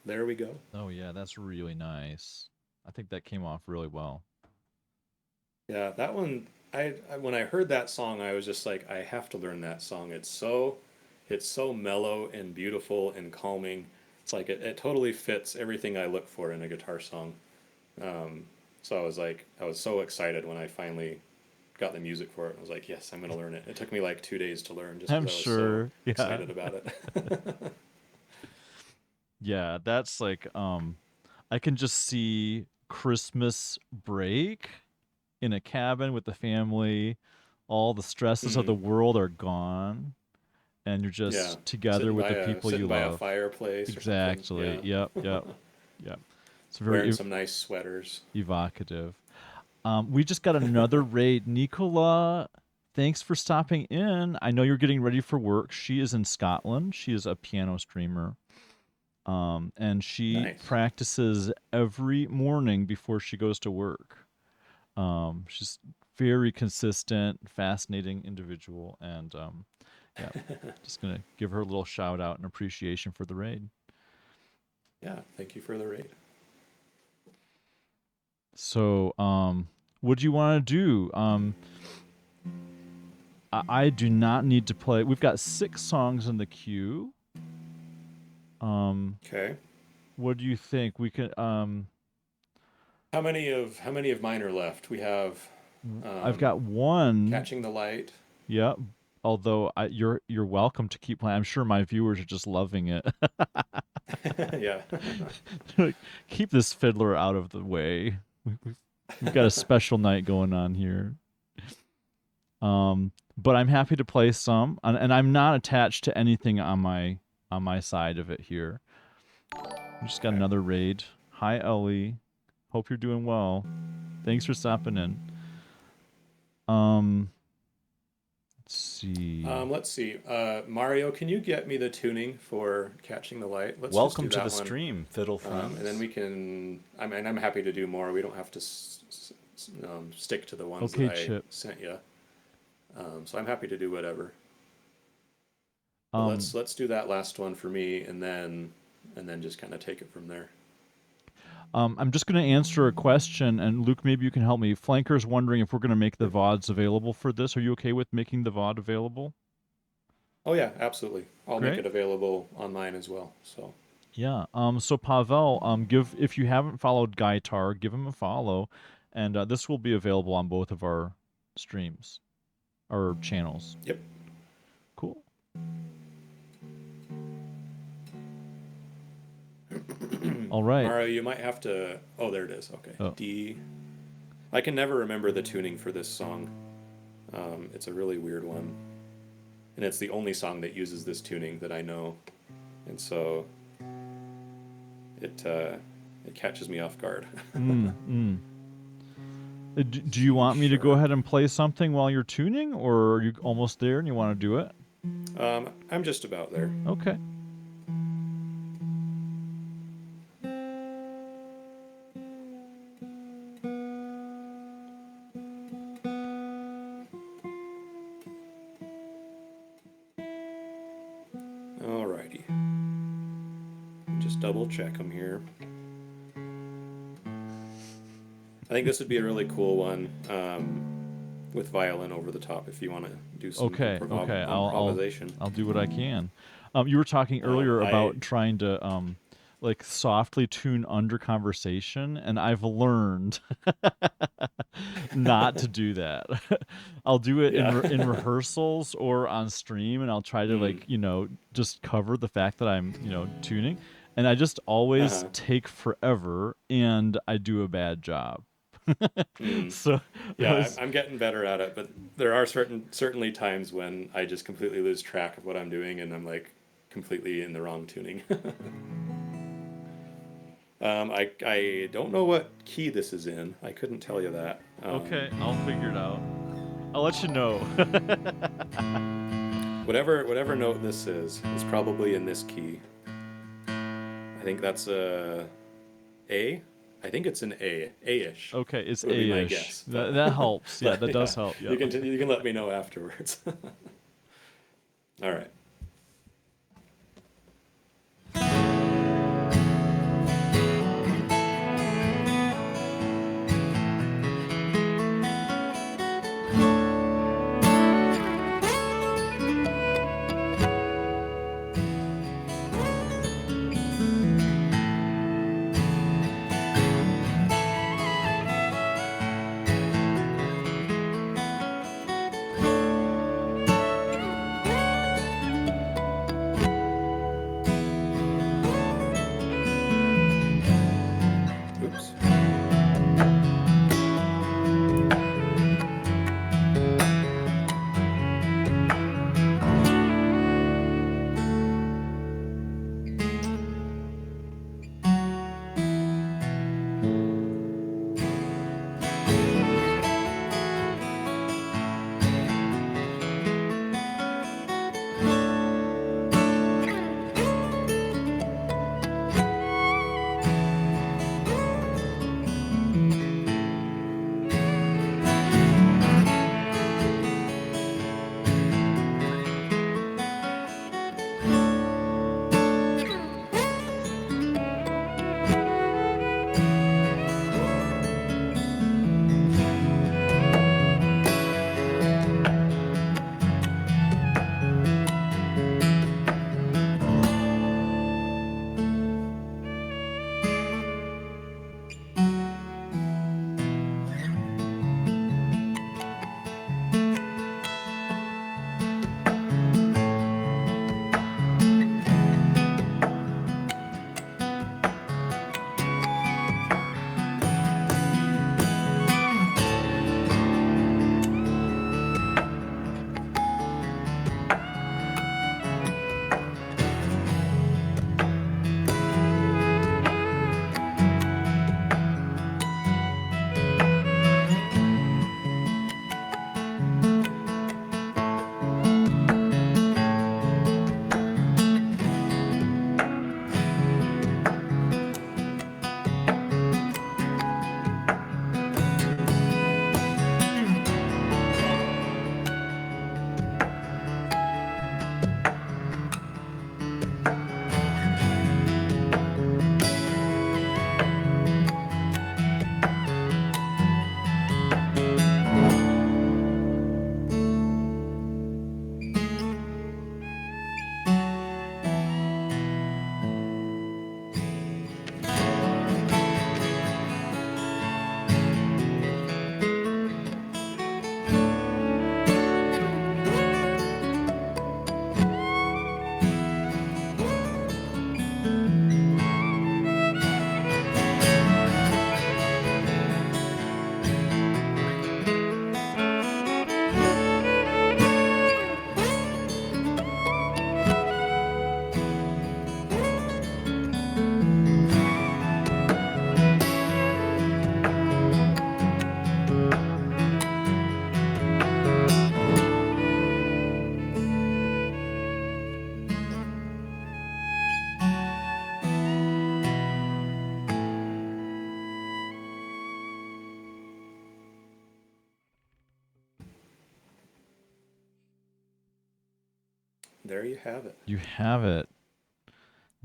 There we go. Oh yeah, that's really nice. I think that came off really well. Yeah, that one. When I heard that song, I was just like, I have to learn that song. It's so mellow and beautiful and calming. It's like it totally fits everything I look for in a guitar song. Um, so I was so excited when I finally got the music for it. I was like, yes, I'm gonna learn it. It took me like 2 days to learn just I'm because I was so sure. Yeah. excited about it. Yeah, that's like I can just see Christmas break in a cabin with the family. All the stresses of the Hmm. world are gone and you're Yeah, just together with the people you sitting by a love. fireplace or something. Exactly. Yeah, Yep, yep, yep. It's very wearing some nice sweaters. evocative. We just got another raid. Nicola, thanks for stopping in. I know you're getting ready for work. She is in Scotland. She is a piano streamer. And she Nice. practices every morning before she goes to work. She's very consistent, fascinating individual, and yeah, just gonna give her a little shout out and appreciation for the raid. Yeah, thank you for the rate. So, what do you want to do? I do not need to play. We've got 6 songs in the queue. Um, Okay. what do you think? We can. How many of mine are left? We have I've um, got one. Catching the Light. Yeah. Although you're welcome to keep playing. I'm sure my viewers are just loving it. Yeah. Like, keep this fiddler out of the way. We've got a special night going on here. But I'm happy to play some, and I'm not attached to anything on my side of it here. We just got Okay. another raid. Hi Ellie. Hope you're doing well. Thanks for stopping in. Um, let's see. Let's see. Mario, can you get me the tuning for Catching the Light? Let's just Welcome do to the that one. stream, fiddle friends. And then we can. I mean, I'm happy to do more. We don't have to stick to the ones Okay, that I Chip. sent you. So I'm happy to do whatever. But Um, let's do that last one for me, and then just kind of take it from there. I'm just going to answer a question, and Luke, maybe you can help me. Flanker's wondering if we're going to make the VODs available for this. Are you okay with making the VOD available? Oh yeah, absolutely. I'll make Great. it available on mine as well. So Yeah. So Pavel, give if you haven't followed Guytar, give him a follow, and this will be available on both of our streams or channels. yep. Cool. All right. Mario, you might have to. Oh, there it is. Okay. Oh. D. I can never remember the tuning for this song. It's a really weird one, and it's the only song that uses this tuning that I know, and so it catches me off guard. Mm. Do you want me to go Sure. ahead and play something while you're tuning, or are you almost there and you want to do it? I'm just about there. Okay. Alrighty. Just double check them here. I think this would be a really cool one with violin over the top if you want to do some Okay. improvisation. I'll do what I can. You were talking earlier about trying to like softly tune under conversation, and I've learned not to do that. I'll do it Yeah. in rehearsals or on stream, and I'll try to like just cover the fact that I'm tuning, and I just always take forever, and I do a bad job. So Yeah, I'm getting better at it, but there are certainly times when I just completely lose track of what I'm doing, and I'm like completely in the wrong tuning. I don't know what key this is in. I couldn't tell you that. Okay, I'll figure it out. I'll let you know. Whatever note this is probably in this key. I think that's a A. I think it's an A, A-ish. Okay, it's would be my A-ish. guess. That helps. Yeah, that does Yeah, help. Yeah. you can let me know afterwards. All right. There you have it. You have it.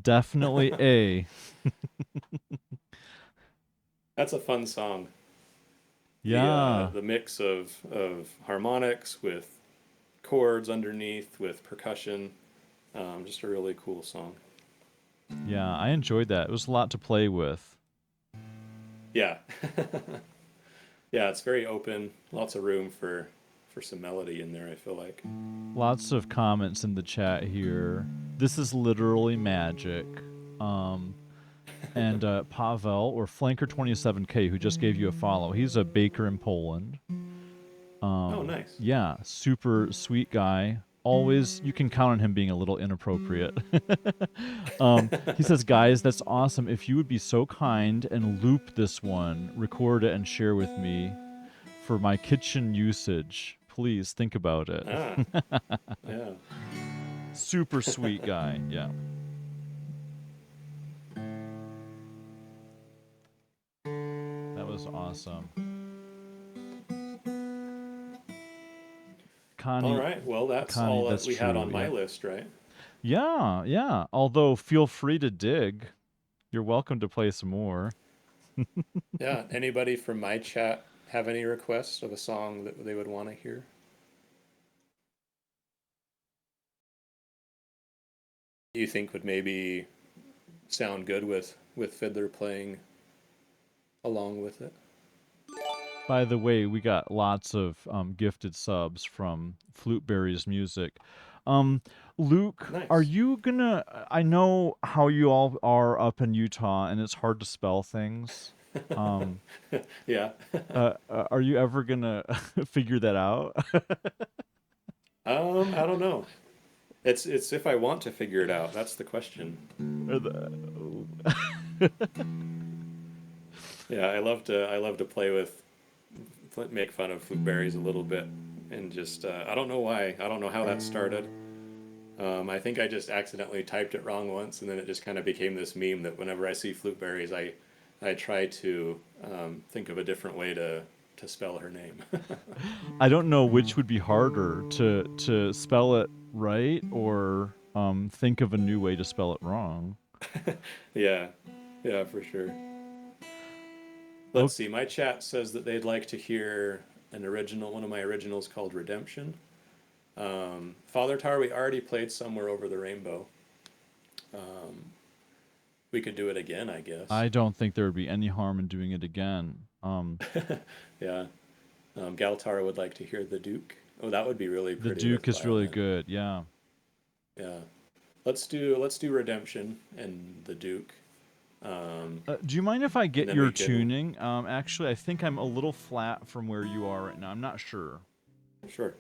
Definitely A. That's a fun song. Yeah. The mix of harmonics with chords underneath with percussion, just a really cool song. Yeah, I enjoyed that. It was a lot to play with. Yeah, yeah, it's very open, lots of room for some melody in there. I feel like. Lots of comments in the chat here. This is literally magic. Um, and Pavel or Flanker27K, who just gave you a follow. He's a baker in Poland. Oh, nice. Yeah, super sweet guy. Always, you can count on him being a little inappropriate. He says, guys, that's awesome. If you would be so kind and loop this one, record it and share with me for my kitchen usage. Please think about it. Ah, yeah. Super sweet guy. Yeah. That was awesome. All Connie, right. Well, that's Connie, all that that's we had true. on my Yep. list, right? Yeah, yeah. Although feel free to dig. You're welcome to play some more. Yeah. Anybody from my chat have any requests of a song that they would want to hear? You think would maybe sound good with fiddler playing along with it? By the way, we got lots of gifted subs from Fluteberry's music. Um, Luke, are Nice. you gonna? I know how you all are up in Utah, and it's hard to spell things. Um, Yeah. are you ever gonna figure that out? I don't know. It's if I want to figure it out. That's the question. Or the- Yeah, I love to play with make fun of blueberries a little bit and just I don't know why. I don't know how that started. I think I just accidentally typed it wrong once, and then it just kind of became this meme that whenever I see fluteberries, I try to think of a different way to spell her name. I don't know which would be harder to spell it right or think of a new way to spell it wrong. Yeah, yeah, for sure. Let's Okay. see. My chat says that they'd like to hear one of my originals called Redemption. Father Tar, we already played Somewhere Over the Rainbow. We could do it again, I guess. I don't think there would be any harm in doing it again. Yeah. Galtar would like to hear The Duke. Oh, that would be really The pretty Duke with is really violin. good. Yeah. Yeah. Let's do Redemption and The Duke. Do you mind if I And get then your we could tuning? Actually, I think I'm a little flat from where you are right now. I'm not sure. sure.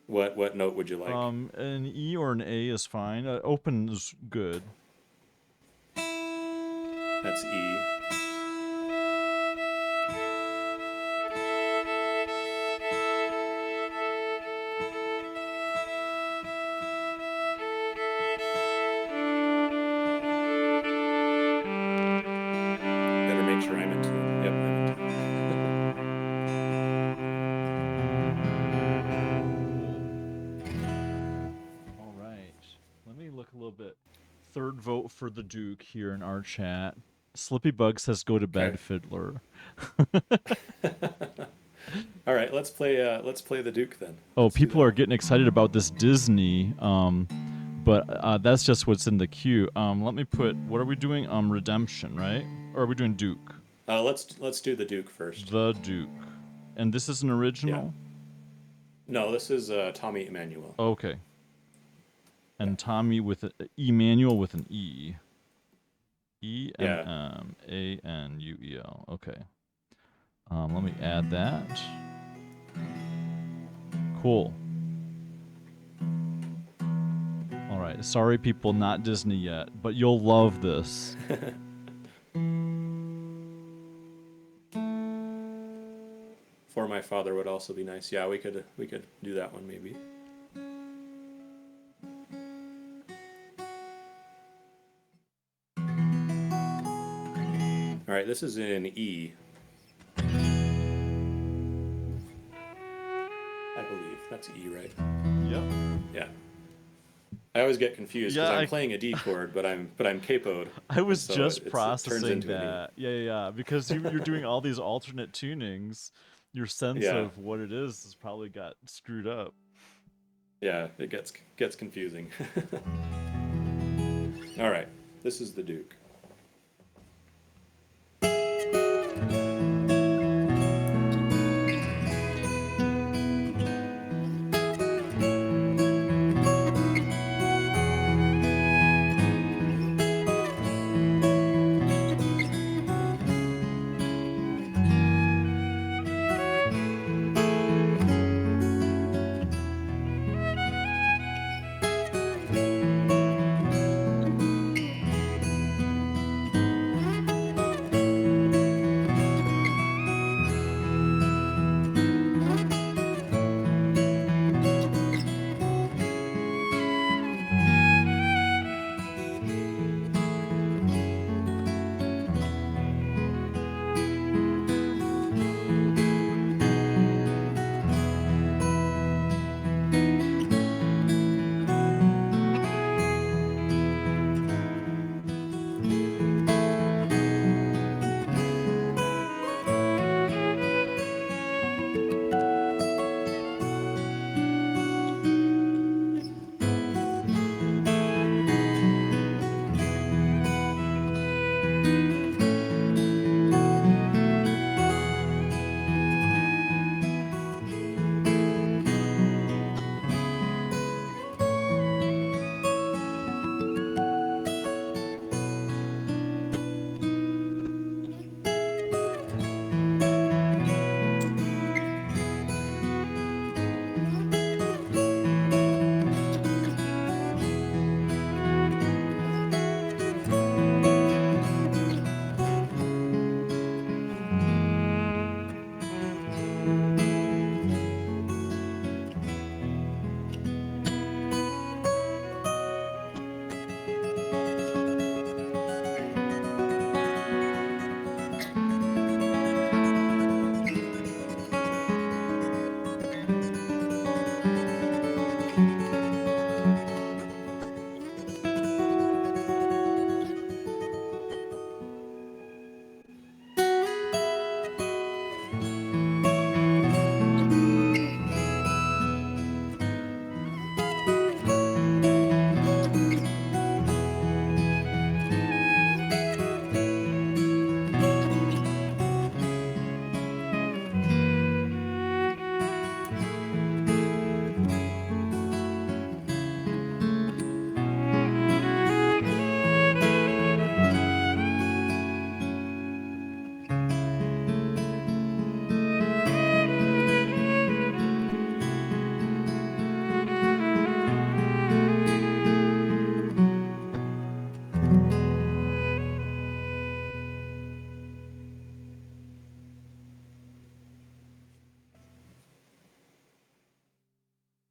What note would you like? An E or an A is fine. Open is good. That's E. Better make sure I'm in tune. Yep, I'm in tune. All right. Let me look a little bit. Third vote for the Duke here in our chat. Slippy Bug says go to Okay. bed, Fiddler. All right, let's play the Duke then. Oh, Let's do people that. are getting excited about this Disney. But that's just what's in the queue. Let me put. What are we doing? Redemption, right? Or are we doing Duke? Let's do the Duke first. The Duke. And this is an Yeah. original. No, this is Tommy Emmanuel. Okay. Yeah. And Tommy with Emmanuel with an E. Yeah. Emmanuel. Okay. Let me add that. Cool. All right. Sorry, people, not Disney yet, but you'll love this. For My Father would also be nice. Yeah, we could do that one maybe. All right, this is in E. I believe that's E, right? Yep. Yeah. I always get confused because Yeah, I'm playing a D chord, but I'm capoed, I and was so just it turns processing into an E. that. Yeah. Because you're doing all these alternate tunings. Your sense Yeah, of what it is has probably got screwed up. yeah, it gets confusing. All right, this is the Duke.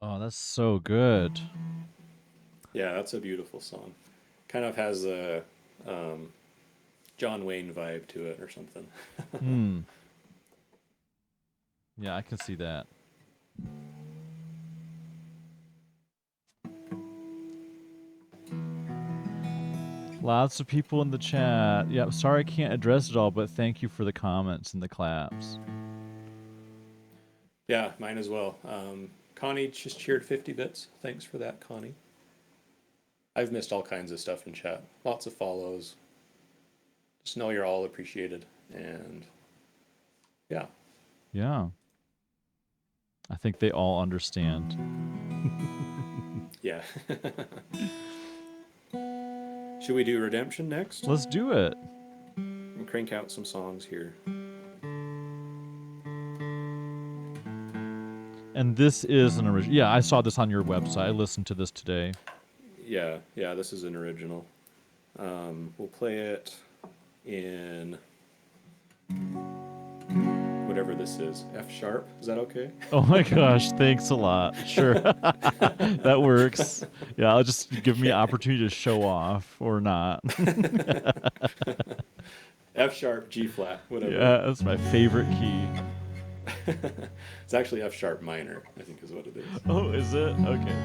Oh, that's so good. Yeah, that's a beautiful song. Kind of has a um, John Wayne vibe to it or something. Hmm. Yeah, I can see that. Lots of people in the chat. Yeah, sorry I can't address it all, but thank you for the comments and the claps. Yeah, mine as well. Connie just cheered 50 bits. Thanks for that, Connie. I've missed all kinds of stuff in chat. Lots of follows. Just know you're all appreciated. And yeah. Yeah. I think they all understand. Yeah. Should we do Redemption next? Let's do it. And crank out some songs here. And this is an original. Yeah, I saw this on your website. I listened to this today. Yeah, this is an original. We'll play it in whatever this is. F sharp. Is that okay? Oh my gosh, thanks a lot. Sure. That works. Yeah, I'll just give me Okay. opportunity to show off or not. F sharp, G flat, whatever. Yeah, that's my favorite key. It's actually F sharp minor, I think is what it is. Oh, is it? Okay.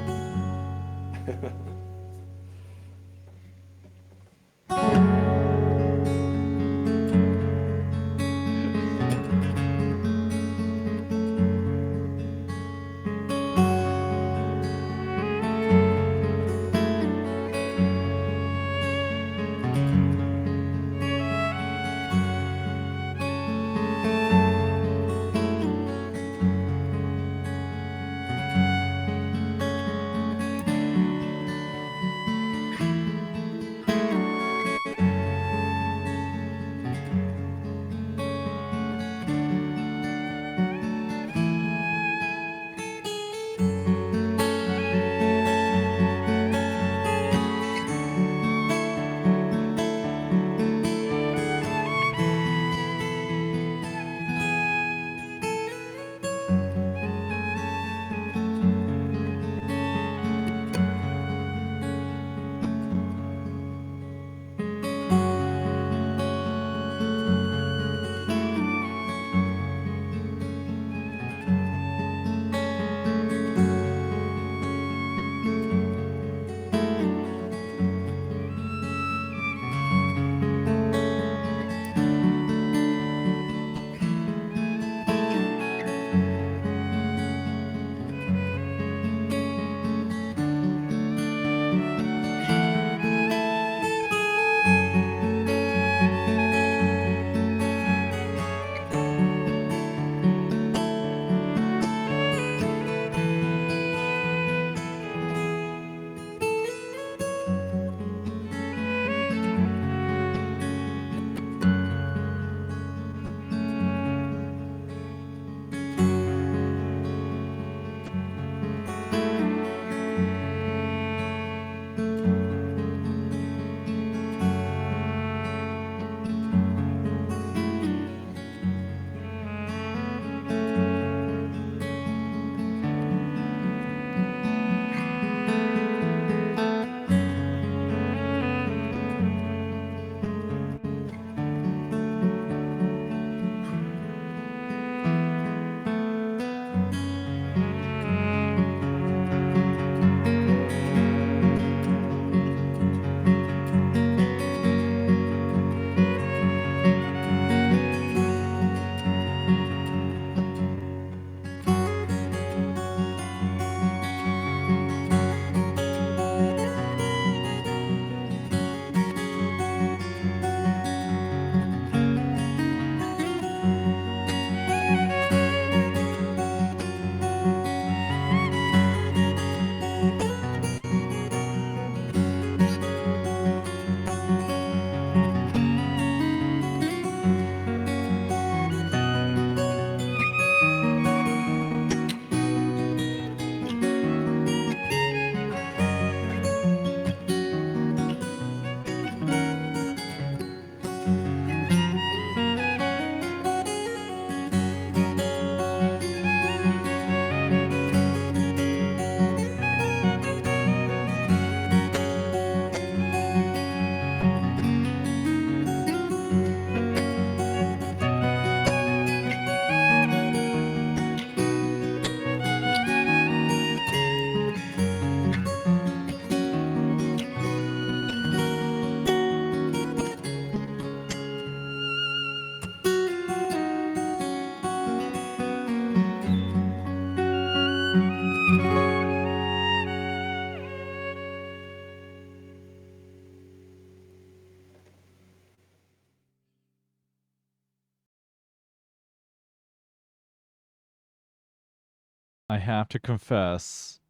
I have to confess,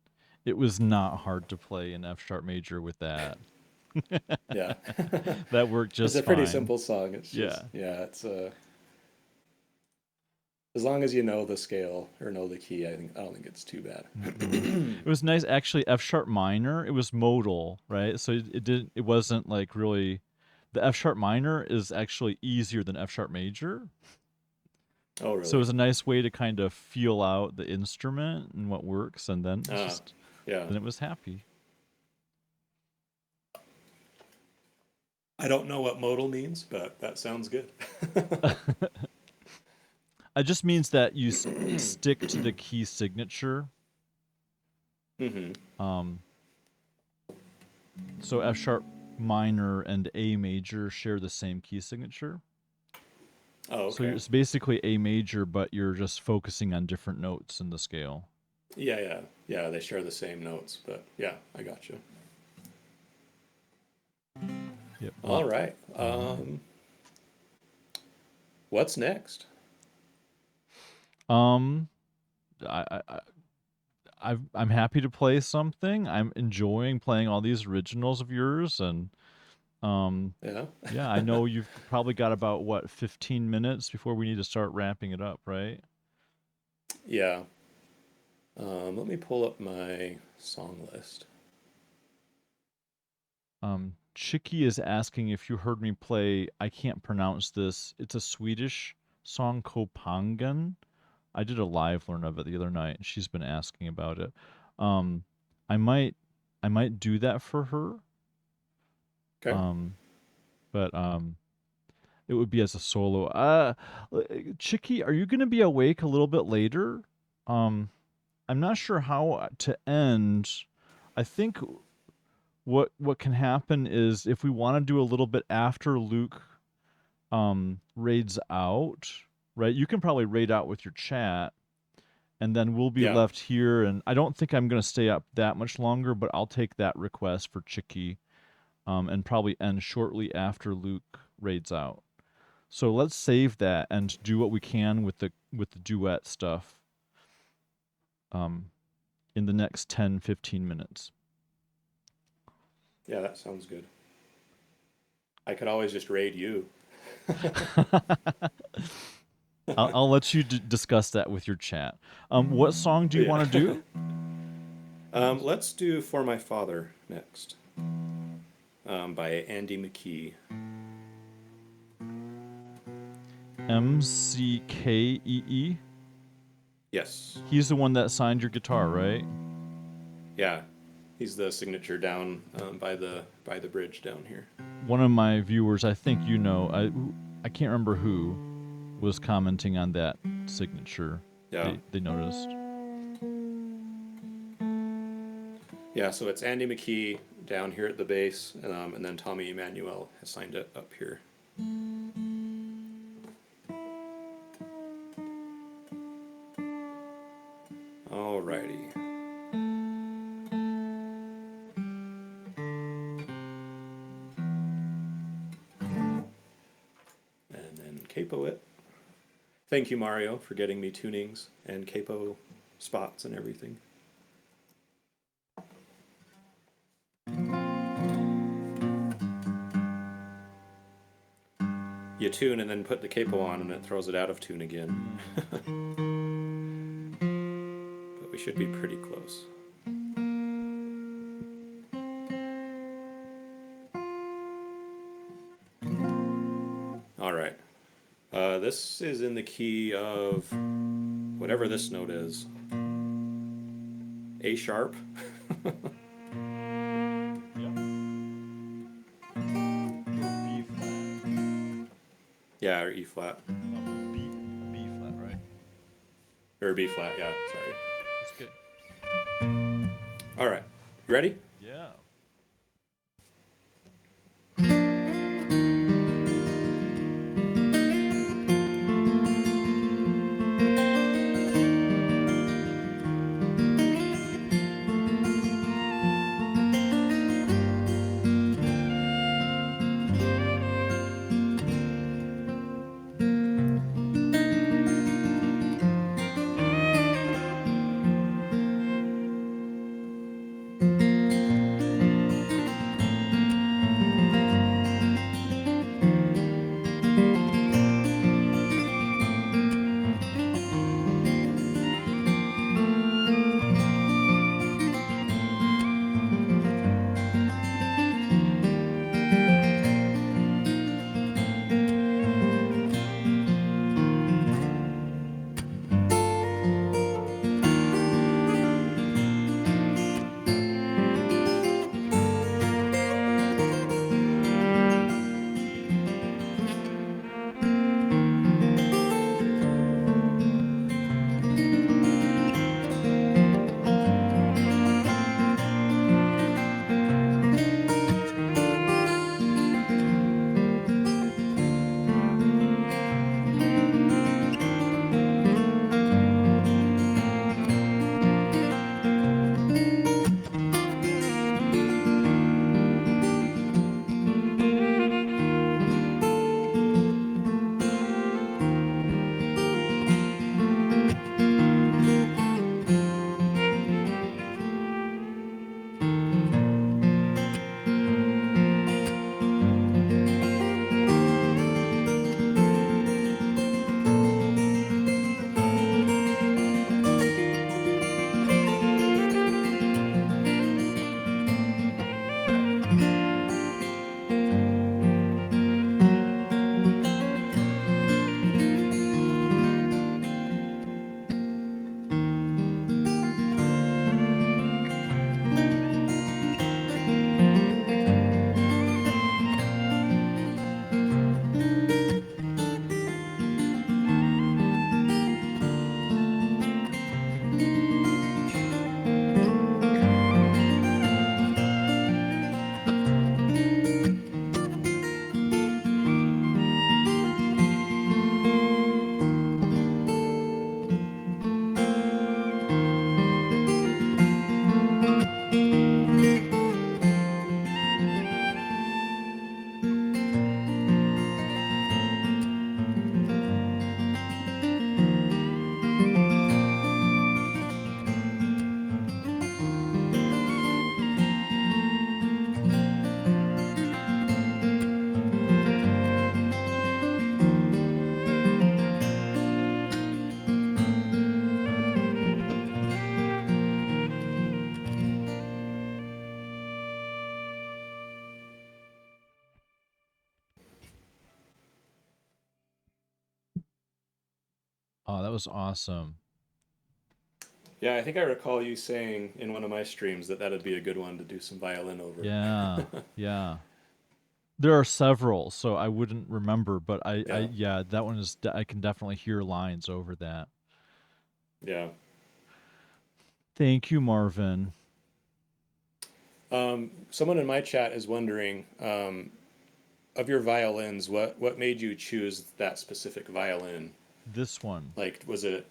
it was not hard to play an F sharp major with that. Yeah. That worked It's a just pretty fine. simple song. It's just, Yeah. yeah, it's as long as you know the scale or know the key, I don't think it's too bad. It was nice actually. F sharp minor, it was modal, right? So it wasn't like really. The F sharp minor is actually easier than F sharp major. Oh, So it really? was a nice way to kind of feel out the instrument and what works, and then it's Ah, just yeah. then it was happy. I don't know what modal means, but that sounds good. It just means that you stick to the key signature. Hmm. Um, so F sharp minor and A major share the same key signature. Oh, So okay. it's basically A major, but you're just focusing on different notes in the scale. Yeah, yeah, yeah. They share the same notes, but yeah, I got you. Yep. All right. What's next? Um, I'm happy to play something. I'm enjoying playing all these originals of yours, and um, Yeah. yeah, I know you've probably got about what 15 minutes before we need to start wrapping it up, right? Yeah. Let me pull up my song list. Chicky is asking if you heard me play. I can't pronounce this. It's a Swedish song, Kopangan. I did a live learn of it the other night, and she's been asking about it. Um, I might, I might do that for her. Okay. Um, but it would be as a solo. Chicky, are you going to be awake a little bit later? Um, I'm not sure how to end. I think what can happen is if we want to do a little bit after Luke raids out, right? You can probably raid out with your chat, and then we'll be Yeah. left here. And I don't think I'm going to stay up that much longer, but I'll take that request for Chicky, and probably end shortly after Luke raids out. So let's save that and do what we can with the duet stuff um, in the next 10-15 minutes. Yeah, that sounds good. I could always just raid you. I'll let you discuss that with your chat. What song do you Yeah. want to do? Let's do For My Father next, by Andy McKee. MCKEE. Yes. He's the one that signed your guitar, right? Yeah. He's the signature down by the bridge down here. One of my viewers, I think you know, I can't remember who, was commenting on that signature. Yeah. They noticed. Yeah, so it's Andy McKee down here at the base, and then Tommy Emmanuel has signed it up here. Alrighty. And then capo it. Thank you, Mario, for getting me tunings and capo spots and everything. You tune and then put the capo on and it throws it out of tune again. But we should be pretty close. All right. This is in the key of whatever this note is. A sharp. Yeah, or E flat. B flat, right? Or B flat, yeah, sorry. That's good. All right. You ready? Yeah. Oh, that was awesome. Yeah, I think I recall you saying in one of my streams that that'd be a good one to do some violin over. Yeah, yeah. There are several, so I wouldn't remember, but Yeah, yeah, that one is. I can definitely hear lines over that. yeah. Thank you, Marvin. Someone in my chat is wondering, of your violins, what made you choose that specific violin? This one. Like, was it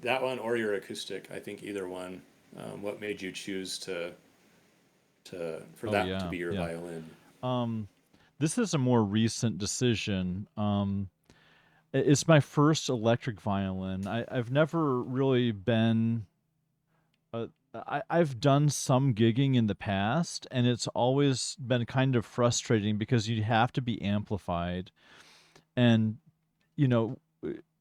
that one or your acoustic? I think either one. What made you choose to for Oh that to yeah, be your yeah. violin? Um, this is a more recent decision. It's my first electric violin. I've never really been. Uh, I've done some gigging in the past, and it's always been kind of frustrating because you have to be amplified, and you know,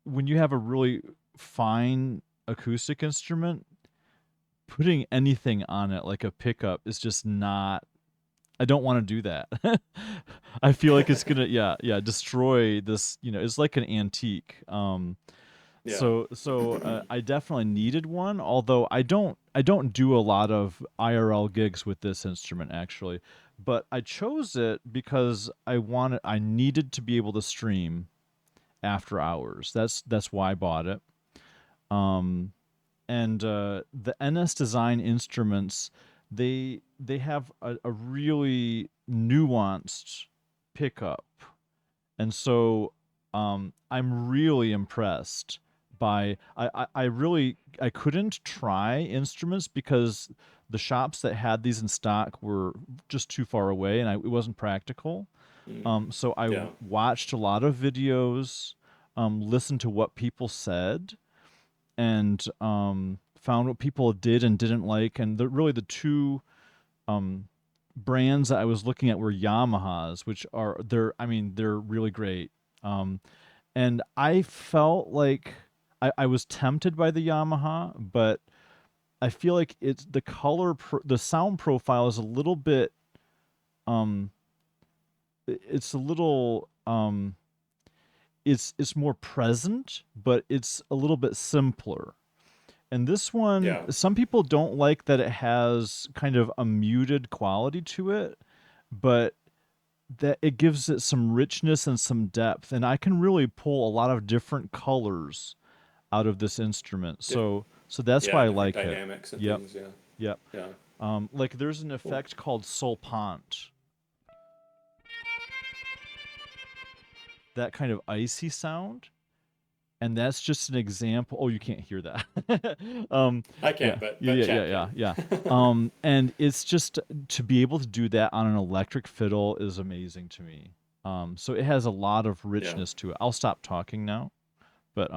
when you have a really fine acoustic instrument, putting anything on it like a pickup is just not. I don't want to do that. I feel like it's gonna, yeah, destroy this. It's like an antique. Yeah. I definitely needed one. Although I don't do a lot of IRL gigs with this instrument actually, but I chose it because I needed to be able to stream after hours. That's why I bought it. Um, and the NS Design instruments, they have a really nuanced pickup, and so I'm really impressed by. I really I couldn't try instruments because the shops that had these in stock were just too far away, and it wasn't practical. Mm, So I yeah. watched a lot of videos, listened to what people said, and found what people did and didn't like. And really the two um, brands that I was looking at were Yamahas, which they're really great. Um, and I felt like I was tempted by the Yamaha, but I feel like it's the sound profile is a little bit um it's a little it's more present, but it's a little bit simpler. And this one, Yeah. some people don't like that it has kind of a muted quality to it, but that it gives it some richness and some depth. And I can really pull a lot of different colors out of this instrument. Dif- So that's why yeah. I Different like it. dynamics and Yep. things. Yeah. Yep. Yeah. Like there's an Cool. effect called solpant, that kind of icy sound, and that's just an example. Oh, you can't hear that. I Yeah, can't, but yeah, yeah, chat yeah, can. yeah. And it's just to be able to do that on an electric fiddle is amazing to me. So it has a lot of Yeah. richness to it. I'll stop talking now, but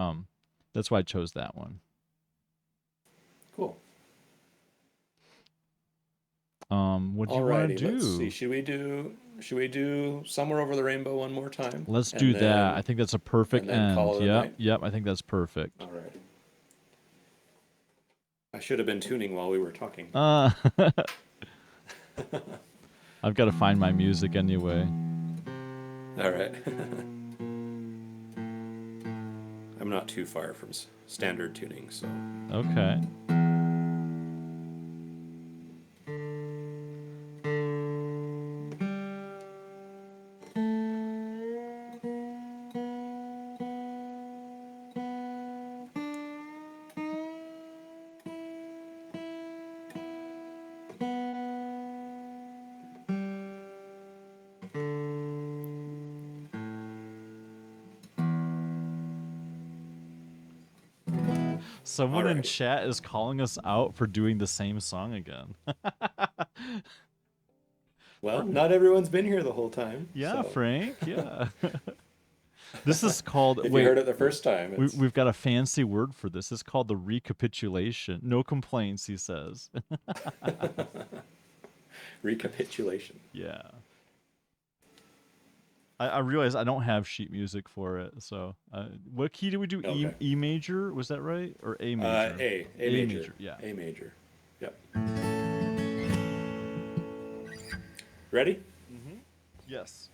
that's why I chose that one. Cool. What do you want to Alrighty. Let's see. do? Should we do Somewhere Over the Rainbow one more time, Let's do that. I think that's a and perfect then end. call it a Yep, night? yep. I think that's perfect. All right. I should have been tuning while we were talking. Uh, I've got to find my music anyway. All right. I'm not too far from standard tuning, so. Okay. All Someone in righty. chat is calling us out for doing the same song again. Well, not everyone's been here the whole time, Yeah, so Frank. Yeah. This is called. if you Wait, heard it the first time, it's we've got a fancy word for this. It's called the recapitulation. No complaints, he says. recapitulation. Yeah. I realize I don't have sheet music for it. So, what key do we do? Okay. E major? Was that right? Or A major? A A major. major. Yeah. A major. Yep. Ready? Mm-hmm. Yes.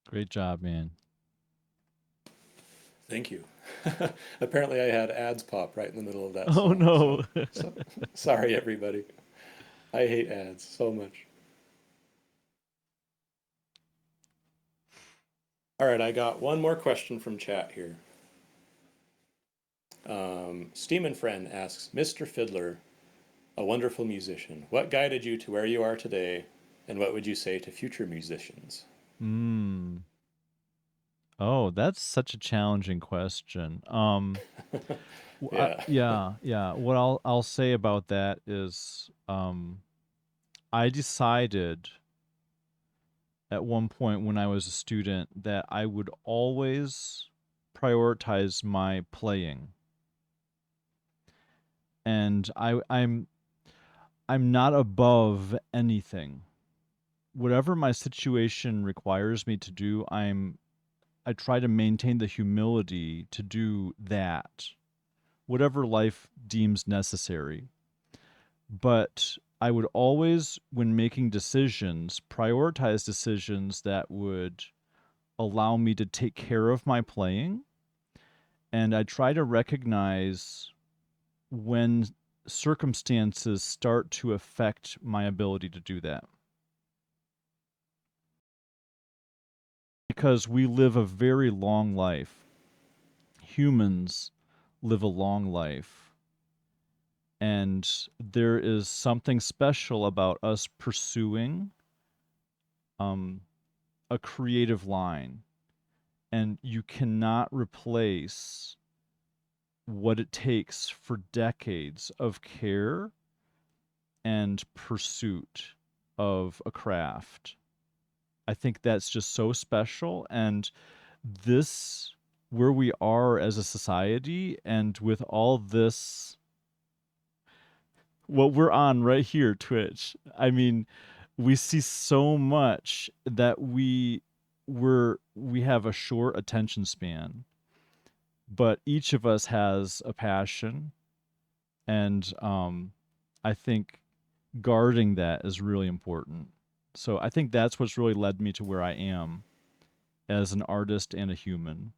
Great job, man. Thank you. Apparently, I had ads pop right in the middle of that Oh song. no. So sorry, everybody. I hate ads so much. All right, I got one more question from chat here. Steam and Friend asks, Mr. Fiddler, a wonderful musician, what guided you to where you are today, and what would you say to future musicians? Hmm. Oh, that's such a challenging question. Yeah. Yeah, yeah. What I'll say about that is, I decided at one point when I was a student that I would always prioritize my playing, and I'm not above anything. Whatever my situation requires me to do, I try to maintain the humility to do that, whatever life deems necessary. But I would always, when making decisions, prioritize decisions that would allow me to take care of my playing. And I try to recognize when circumstances start to affect my ability to do that. Because we live a very long life. Humans live a long life. And there is something special about us pursuing um, a creative line. And you cannot replace what it takes for decades of care and pursuit of a craft. I think that's just so special. And this, where we are as a society, and with all this, what we're on right here, Twitch, I mean, we see so much that we have a short attention span, but each of us has a passion, and I think guarding that is really important. So I think that's what's really led me to where I am as an artist and a human.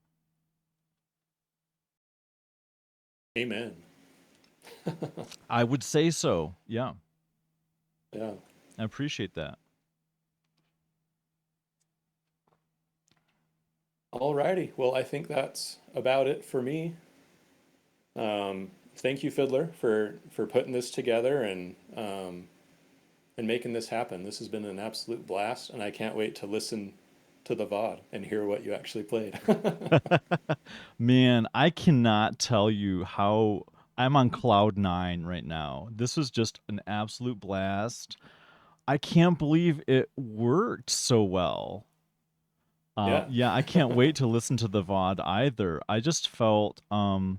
Amen. I would say so. Yeah, Yeah. I appreciate that. Alrighty. Well, I think that's about it for me. Thank you, Fiddler, for putting this together and making this happen. This has been an absolute blast, and I can't wait to listen to the VOD and hear what you actually played. Man, I cannot tell you how I'm on cloud nine right now. This was just an absolute blast. I can't believe it worked so well. Yeah. Yeah, I can't wait to listen to the VOD either. I just felt I'm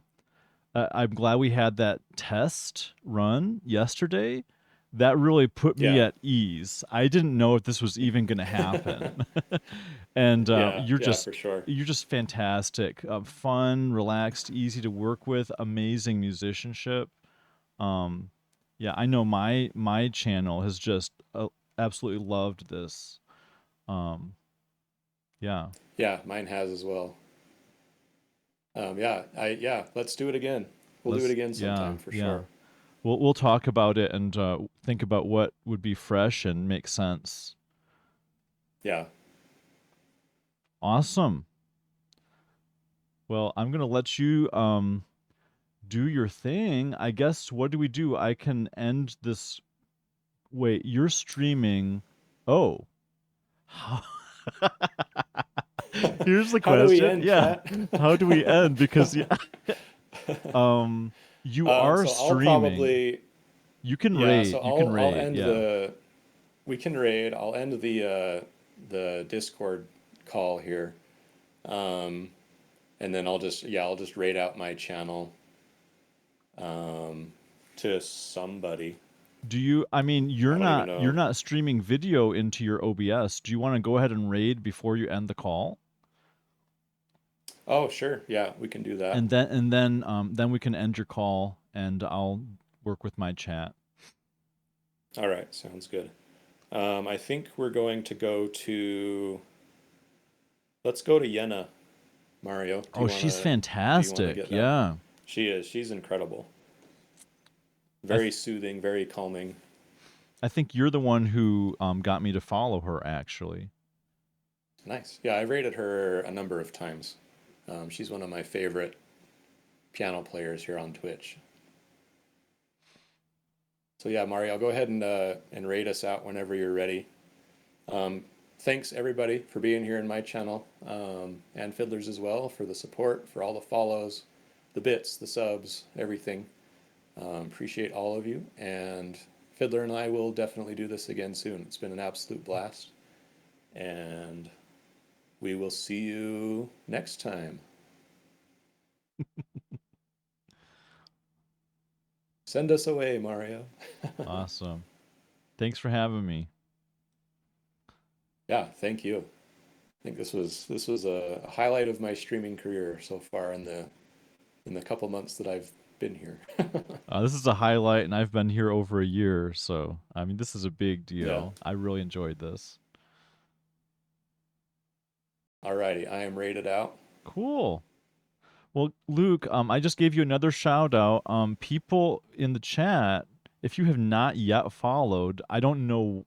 glad we had that test run yesterday. That really put me Yeah. at ease. I didn't know if this was even going to happen. And Yeah. Yeah, for sure. you're just fantastic. Fun, relaxed, easy to work with, amazing musicianship. Um, yeah, I know my channel has just absolutely loved this. Um, yeah. Yeah, mine has as well. Yeah, let's do it again. We'll do it Let's again yeah, sometime for yeah. sure. We'll talk about it and think about what would be fresh and make sense. Yeah. Awesome. Well, I'm gonna let you do your thing. I guess what do we do? I can end this. Wait, you're streaming. Oh. How- Here's the How do we question. end, Yeah. chat? How do we end? Because yeah, um you are So I'll streaming. probably You can yeah. raid. So You can I'll raid. end Yeah. the we can raid. I'll end the Discord call here, um, and then I'll just raid out my channel um, to somebody. Do you I mean, I don't even you're know. not streaming video into your OBS. Do you want to go ahead and raid before you end the call? Oh, sure. Yeah, we can do that. Then we can end your call and I'll work with my chat. All right, sounds good. I think we're going to go to. Let's go to Yenna, Mario. Oh, she's Do you wanna get fantastic. that one? Yeah. She is. She's incredible. I Very soothing, very calming. I think you're the one who got me to follow her actually. Nice. Yeah, I rated her a number of times. She's one of my favorite piano players here on Twitch. So yeah, Mario, go ahead and rate us out whenever you're ready. Thanks everybody for being here in my channel, and Fiddlers as well for the support, for all the follows, the bits, the subs, everything. Appreciate all of you, and Fiddler and I will definitely do this again soon. It's been an absolute blast, and we will see you next time. Send us away, Mario. Awesome. Thanks for having me. Yeah, thank you. I think this was a highlight of my streaming career so far in the couple months that I've been here. This is a highlight, and I've been here over a year, so I mean, this is a big Yeah. deal. I really enjoyed this. Alrighty, I am rated out. Cool. Well, Luke, I just gave you another shout out. People in the chat, if you have not yet followed, I don't know